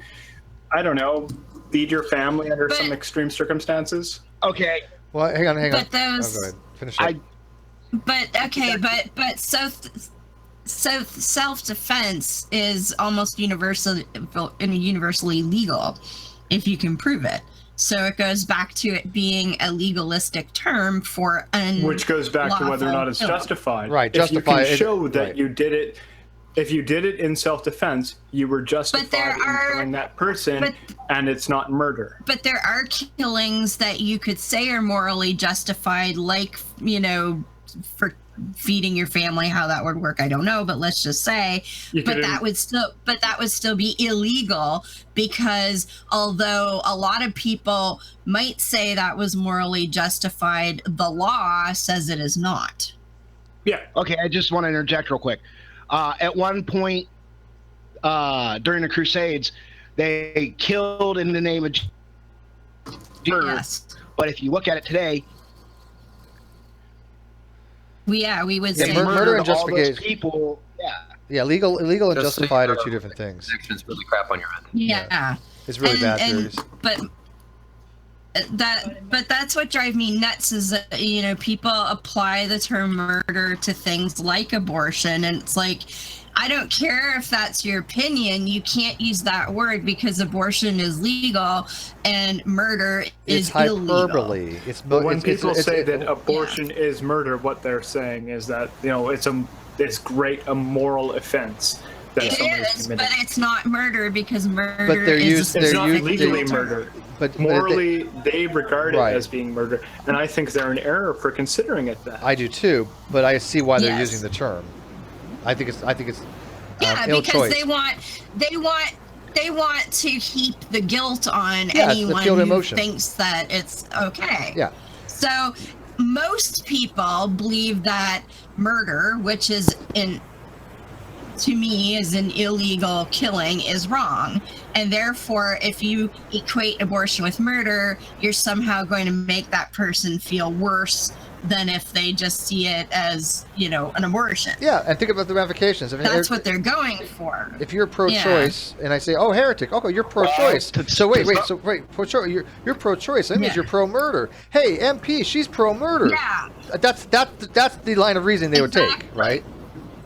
I don't know, feed your family under some extreme circumstances. Okay. Well, hang on. But those. Go ahead. Finish it. But self-defense is almost universally legal if you can prove it. So it goes back to it being a legalistic term for which goes back to whether or not it's justified. Right, if you justified. can show that you did it, if you did it in self-defense, you were justified in killing that person, and it's not murder. But there are killings that you could say are morally justified, like, for feeding your family. How that would work, I don't know, but let's just say that would still be illegal, because although a lot of people might say that was morally justified, the law says it is not. Yeah. Okay, I just want to interject real quick. At one point during the Crusades, they killed in the name of Jesus. Yes. But if you look at it today, we would say murder and justification. People, legal and justified are two different things. It's really crap on your end. Yeah. It's really bad theories. But that's what drives me nuts is that, people apply the term murder to things like abortion, and it's like, I don't care if that's your opinion, you can't use that word because abortion is legal and murder is hyperbole. illegal. When people say that abortion is murder, what they're saying is that it's this great immoral offense. It is, but it's not murder because murder it's not legally murder. But morally, they regard it as being murder, and I think they're in error for considering it that. I do too, but I see why they're using the term. I think it's ill because choice. they want to heap the guilt on anyone who thinks that it's okay. Yeah. So most people believe that murder, which is to me is an illegal killing, is wrong, and therefore if you equate abortion with murder, you're somehow going to make that person feel worse than if they just see it as an abortion. Yeah, and think about the ramifications. I mean, that's what they're going for. If you're pro-choice and I say, "Oh, heretic," okay, you're pro-choice. So wait, pro-choice. You're pro-choice. That means you're pro-murder. Hey, MP, she's pro-murder. Yeah. That's the line of reasoning they would take, right?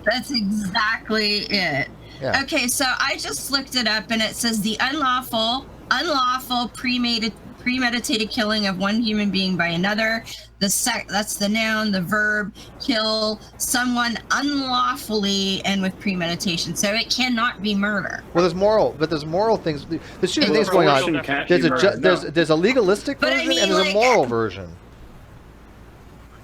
That's exactly it. Yeah. Okay, so I just looked it up, and it says the unlawful premeditated killing of one human being by another. That's the noun. The verb, kill someone unlawfully and with premeditation. So it cannot be murder. Well, there's moral things. There's two things going on. There's a legalistic version and there's a moral version.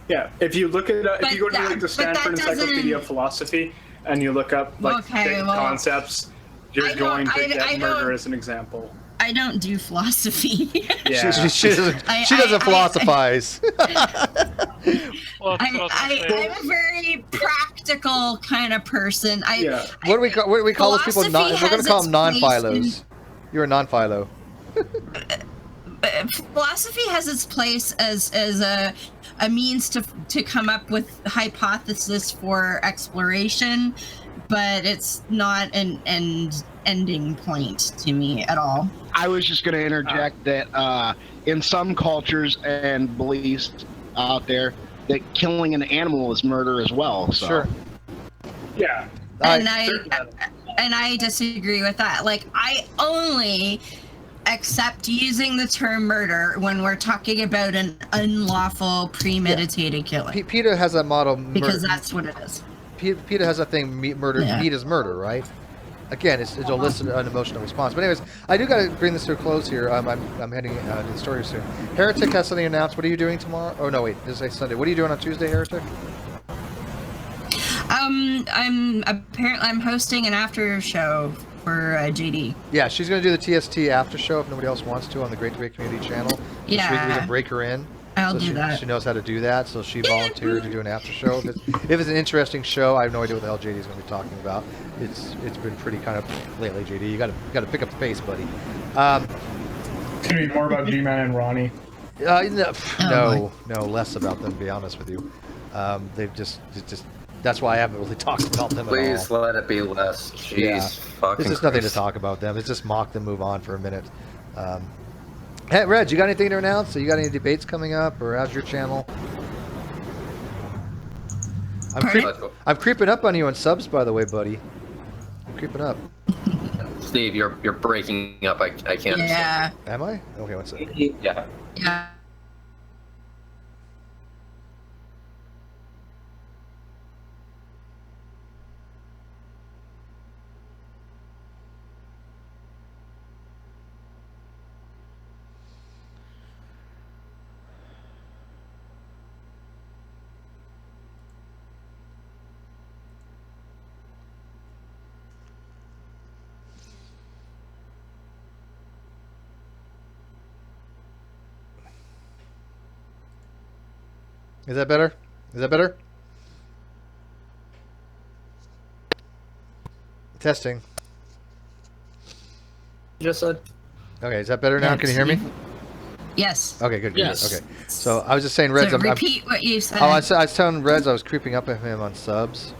Yeah, if you look at if you go to the Stanford Encyclopedia of Philosophy and you look up concepts, you're going to get murder as an example. I don't do philosophy. Yeah. she doesn't philosophize. I'm a very practical kind of person. What do we call those people? We're going to call them non-philos. You're a non-philo. Philosophy has its place as a means to come up with hypothesis for exploration, but it's not an ending point to me at all. I was just going to interject that in some cultures and beliefs out there, that killing an animal is murder as well. So. Sure. Yeah. And and I disagree with that. Like, I only accept using the term murder when we're talking about an unlawful, premeditated killing. PETA has that model. Because that's what it is. PETA has that thing, meat is murder, right? Again, it's a illicit, unemotional response. But anyways, I do got to bring this to a close here. I'm heading to the story soon. Heretic has something announced. What are you doing tomorrow? Oh, no, wait. This is Sunday. What are you doing on Tuesday, Heretic? I'm hosting an after show for JD. Yeah, she's going to do the TST after show if nobody else wants to on the Great Debate Community channel. Yeah. So we can break her in. I'll do that. She knows how to do that, so she volunteered to do an after show. If it's an interesting show, I have no idea what the hell JD is going to be talking about. It's been pretty kind of lately, JD. You got to pick up the pace, buddy. It's going to be more about G-Man and Ronnie. No, less about them, to be honest with you. They've just that's why I haven't really talked about them at all. Please let it be less. Jeez, fucking There's just nothing to talk about them. It's just mock them, move on for a minute. Hey, Reg, you got anything to announce? So you got any debates coming up, or how's your channel? I'm creeping up on you on subs, by the way, buddy. I'm creeping up. Steve, you're breaking up. I can't. Yeah. Am I? Okay, one second. Yeah. Yeah. Is that better? Is that better? Testing. Just said. Okay, is that better now? Can you hear me? Yes. Okay, good. Yes. Okay. So I was just saying, Reds. So repeat what you said. Oh, I was telling Reds I was creeping up at him on subs.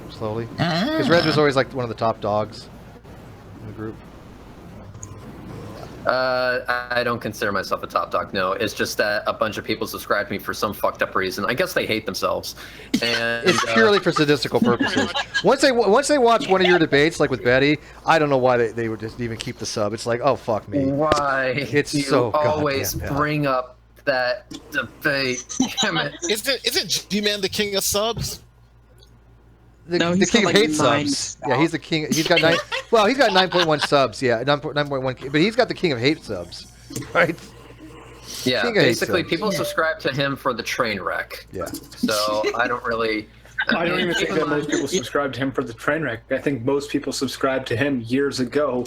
Slowly. Because Reds was always like one of the top dogs in the group. I don't consider myself a top dog. No, it's just that a bunch of people subscribe to me for some fucked up reason. I guess they hate themselves. And it's purely for statistical purposes. Once they watch one of your debates, like with Betty, I don't know why they would just even keep the sub. It's like, oh fuck me. Why? It's you so always bring up that debate. Damn it. Isn't G-Man the king of subs? The king of hate subs. Yeah, he's the king. He's got 9.1 subs. Yeah, 9.1. But he's got the king of hate subs, right? Yeah, basically, people subscribe to him for the train wreck. Yeah. So I don't really. I don't even think that most people subscribe to him for the train wreck. I think most people subscribed to him years ago,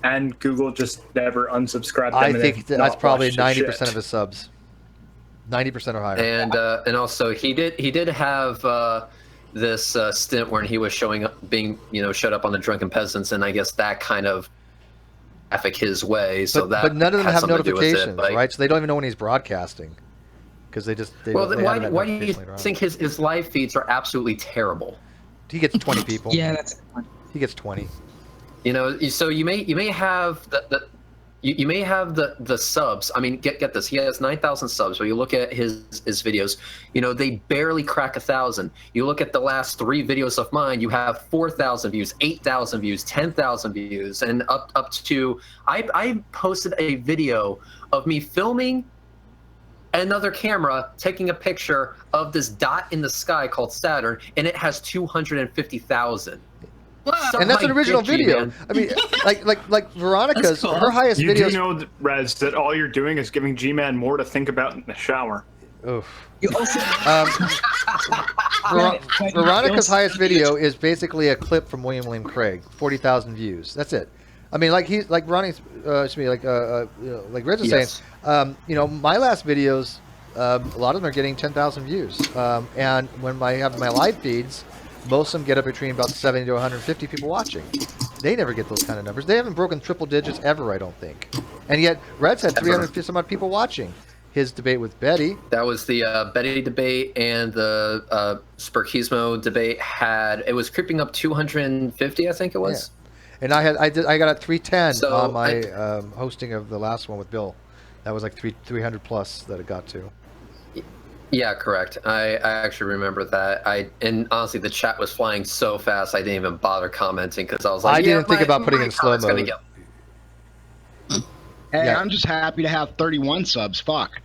and Google just never unsubscribed them. I think that's probably 90% of his subs. 90% or higher. And also he did have. This stint when he was showed up on the Drunken Peasants, and I guess that kind of traffic his way. So but none of them have notifications, right? So they don't even know when he's broadcasting because they why do you think his live feeds are absolutely terrible? He gets 20 people. Yeah, he gets 20. So you may have you may have the subs. I mean, get this. He has 9,000 subs. So you look at his videos, they barely crack 1,000. You look at the last 3 videos of mine, you have 4,000 views, 8,000 views, 10,000 views, and up to I posted a video of me filming another camera taking a picture of this dot in the sky called Saturn, and it has 250,000. And that's an original video. I mean, like Veronica's, cool. Her highest videos. You do know, Rez, that all you're doing is giving G-Man more to think about in the shower. Oof. You also. Veronica's highest video is basically a clip from William Lane Craig, 40,000 views. That's it. I mean, like Ronnie's, like Rez is saying. My last videos, a lot of them are getting 10,000 views, and when I have my live feeds. Most of them get up between about 70 to 150 people watching. They never get those kind of numbers. They haven't broken triple digits ever, I don't think. And yet, Red's had 350 some odd people watching his debate with Betty. That was the Betty debate, and the Spiritualism debate it was creeping up 250, I think it was. Yeah. And I got at 310 on my hosting of the last one with Bill. That was like 300 plus that it got to. Yeah, correct. I actually remember that. And honestly, the chat was flying so fast, I didn't even bother commenting because I was like, I didn't think about putting it in slow mode. Hey, I'm just happy to have 31 subs. Fuck.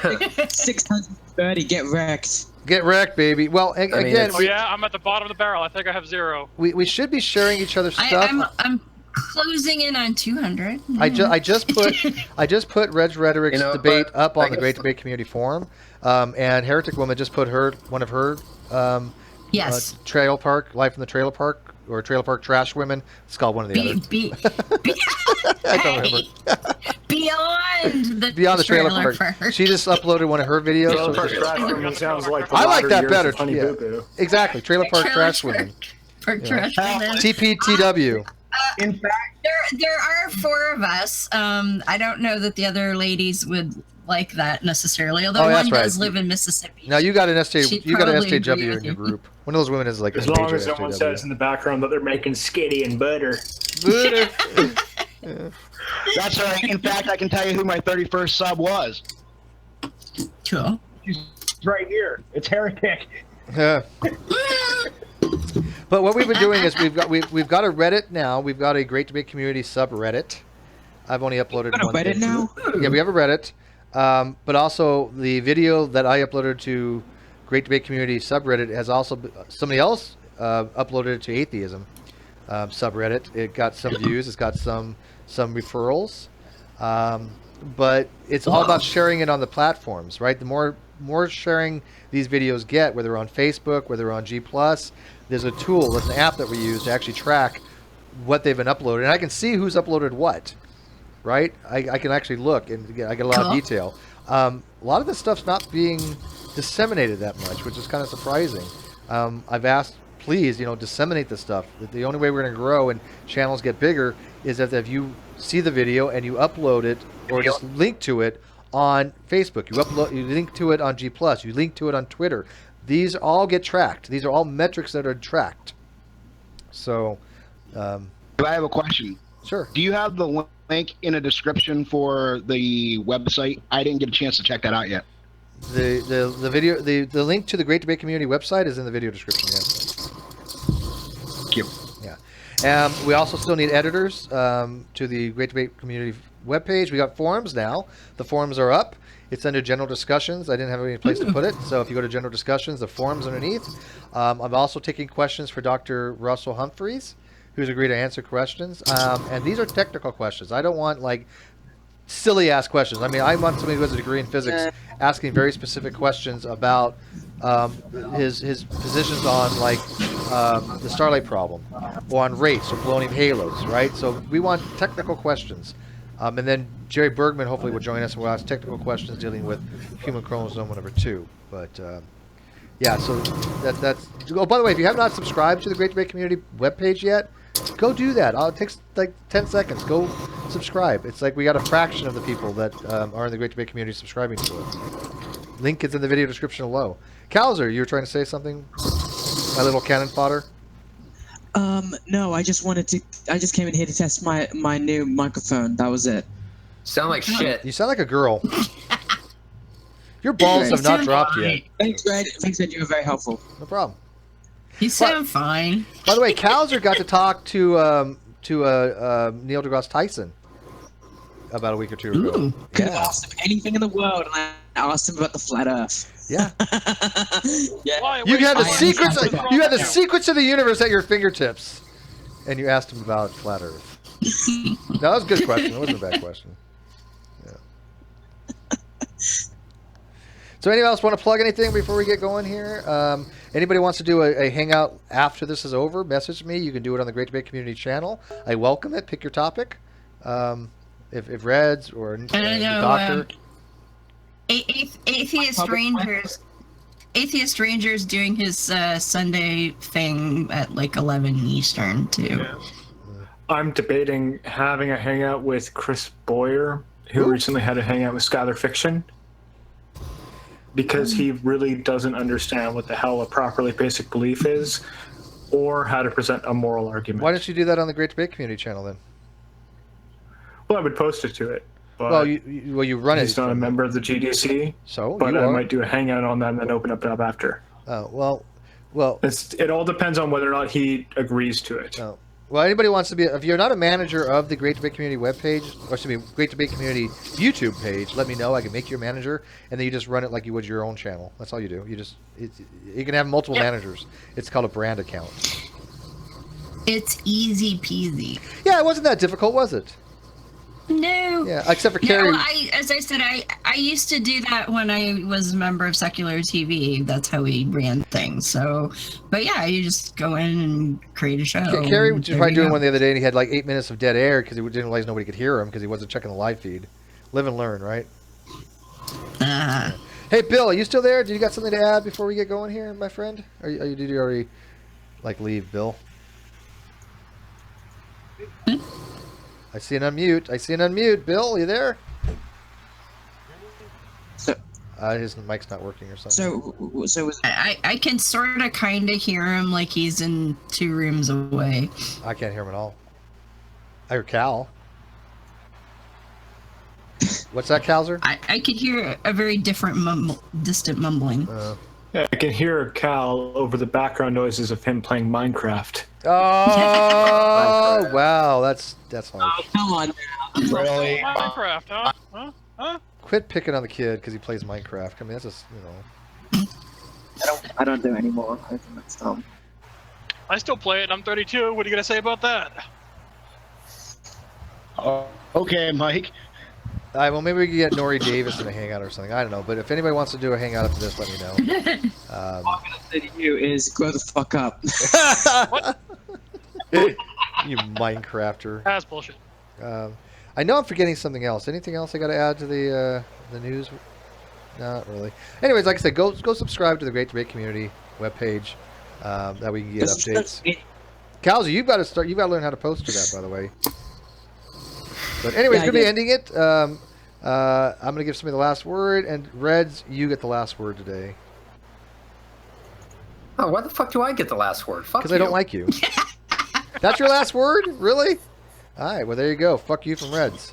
630. Get wrecked. Get wrecked, baby. Well, again, oh yeah, I'm at the bottom of the barrel. I think I have 0. we should be sharing each other's stuff. I'm closing in on 200. I just put Reg Rhetoric's debate up on the Great Debate Community Forum, and Heretic Woman just put one of her Trailer Park Life in the Trailer Park or Trailer Park Trash Women. It's called one of the others. I don't remember. Beyond the Trailer Park. She just uploaded one of her videos. Trailer Park Trash Women sounds like I like that better. Yeah. Exactly, Trailer Park Trash Women. TPTW. In fact, there are 4 of us. I don't know that the other ladies would like that necessarily. Although one does live in Mississippi. Now you got an SJW in your group. One of those women is like as long as someone says in the background that they're making skitty and butter. That's right. In fact, I can tell you who my 31st sub was. Cool. She's right here. It's Heretic. Yeah. But what we've been doing is we've got a Reddit now. We've got a Great Debate Community subreddit. I've only uploaded one. Reddit now? Yeah, we have a Reddit. But also the video that I uploaded to Great Debate Community subreddit has also somebody else uploaded it to Atheism subreddit. It got some views. It's got some referrals. But it's all about sharing it on the platforms, right? The more sharing these videos get, whether on Facebook, whether on G+, there's a tool, there's an app that we use to actually track what they've been uploaded. And I can see who's uploaded what, right? I can actually look, and I get a lot of detail. A lot of this stuff's not being disseminated that much, which is kind of surprising. I've asked, please, disseminate this stuff. The only way we're going to grow and channels get bigger is that if you see the video and you upload it or just link to it on Facebook, you link to it on G+, you link to it on Twitter. These all get tracked. These are all metrics that are tracked. So, I have a question. Sure. Do you have the link in a description for the website? I didn't get a chance to check that out yet. The video, the link to the Great Debate Community website is in the video description. Yes. Thank you. Yeah. We also still need editors to the Great Debate Community webpage. We got forums now. The forums are up. It's under general discussions. I didn't have any place to put it, so if you go to general discussions, the forums underneath. I'm also taking questions for Dr. Russell Humphreys, who's agreed to answer questions. And these are technical questions. I don't want silly ass questions. I mean, I want somebody who has a degree in physics asking very specific questions about his positions on the Starlight problem, or on race, or ballooning halos, right? So we want technical questions. And then Jerry Bergman hopefully will join us and we'll ask technical questions dealing with human chromosome number 2. But yeah, so that's. Oh, by the way, if you have not subscribed to the Great Debate Community webpage yet, go do that. It takes 10 seconds. Go subscribe. It's we got a fraction of the people that are in the Great Debate Community subscribing to it. Link is in the video description below. Kalzer, you were trying to say something? My little cannon fodder? No, I just came in here to test my new microphone. That was it. Sound like shit. You sound like a girl. Your balls have not dropped yet. Thanks, Red. Thanks, Red. You were very helpful. No problem. You sound fine. By the way, Kalzer got to talk to Neil deGrasse Tyson about a week or 2 ago. Could have asked him anything in the world, and I asked him about the flat Earth. Yeah. Yeah. You had the secrets of the universe at your fingertips, and you asked him about flat Earth. That was a good question. It wasn't a bad question. Yeah. So anybody else want to plug anything before we get going here? Anybody wants to do a hangout after this is over, message me. You can do it on the Great Debate Community channel. I welcome it. Pick your topic. If Reds or the Doctor. Atheist Rangers doing his Sunday thing at 11 Eastern too. Yeah. I'm debating having a hangout with Chris Boyer, who recently had a hangout with Skylar Fiction, because he really doesn't understand what the hell a properly basic belief is, or how to present a moral argument. Why don't you do that on the Great Debate Community channel then? Well, I would post it to it. But you run he's not a member of the GDC. So, but I might do a hangout on that and then open up after. Oh, well. It all depends on whether or not he agrees to it. Oh. Well, anybody wants to be, if you're not a manager of the Great Debate Community webpage, or excuse me, Great Debate Community YouTube page, let me know. I can make you a manager, and then you just run it like you would your own channel. That's all you do. You can have multiple managers. It's called a brand account. It's easy peasy. Yeah, it wasn't that difficult, was it? No. Yeah, except for Carrie. No, as I said, I used to do that when I was a member of Secular TV. That's how we ran things. So, but yeah, you just go in and create a show. Carrie was probably doing one the other day, and he had like 8 minutes of dead air because he didn't realize nobody could hear him because he wasn't checking the live feed. Live and learn, right? Hey, Bill, are you still there? Do you got something to add before we get going here, my friend? Did you already leave, Bill? I see an unmute. Bill, are you there? His mic's not working or something. So I can sort of kind of hear him like he's in 2 rooms away. I can't hear him at all. I hear Cal. What's that, Calzer? I could hear a very different distant mumbling. Yeah, I can hear Cal over the background noises of him playing Minecraft. Oh, wow, that's harsh. Oh, come on now. Really? Minecraft, huh? Quit picking on the kid because he plays Minecraft. I mean, that's just, I don't do it anymore. I think that's dumb. I still play it. I'm 32. What are you gonna say about that? Oh, okay, Mike. All right, well, maybe we can get Nori Davis in a hangout or something. I don't know, but if anybody wants to do a hangout after this, let me know. All I'm gonna say to you is grow the fuck up. You Minecrafter. That's bullshit. I know I'm forgetting something else. Anything else I got to add to the news? Not really. Anyways, like I said, go subscribe to the Great Debate Community webpage. That we can get updates. Calzy, you've got to learn how to post to that, by the way. But anyways, going to be ending it. I'm going to give somebody the last word, and Reds, you get the last word today. Oh, why the fuck do I get the last word? Fuck you. Because I don't like you. That's your last word? Really? All right, well, there you go. Fuck you from Reds.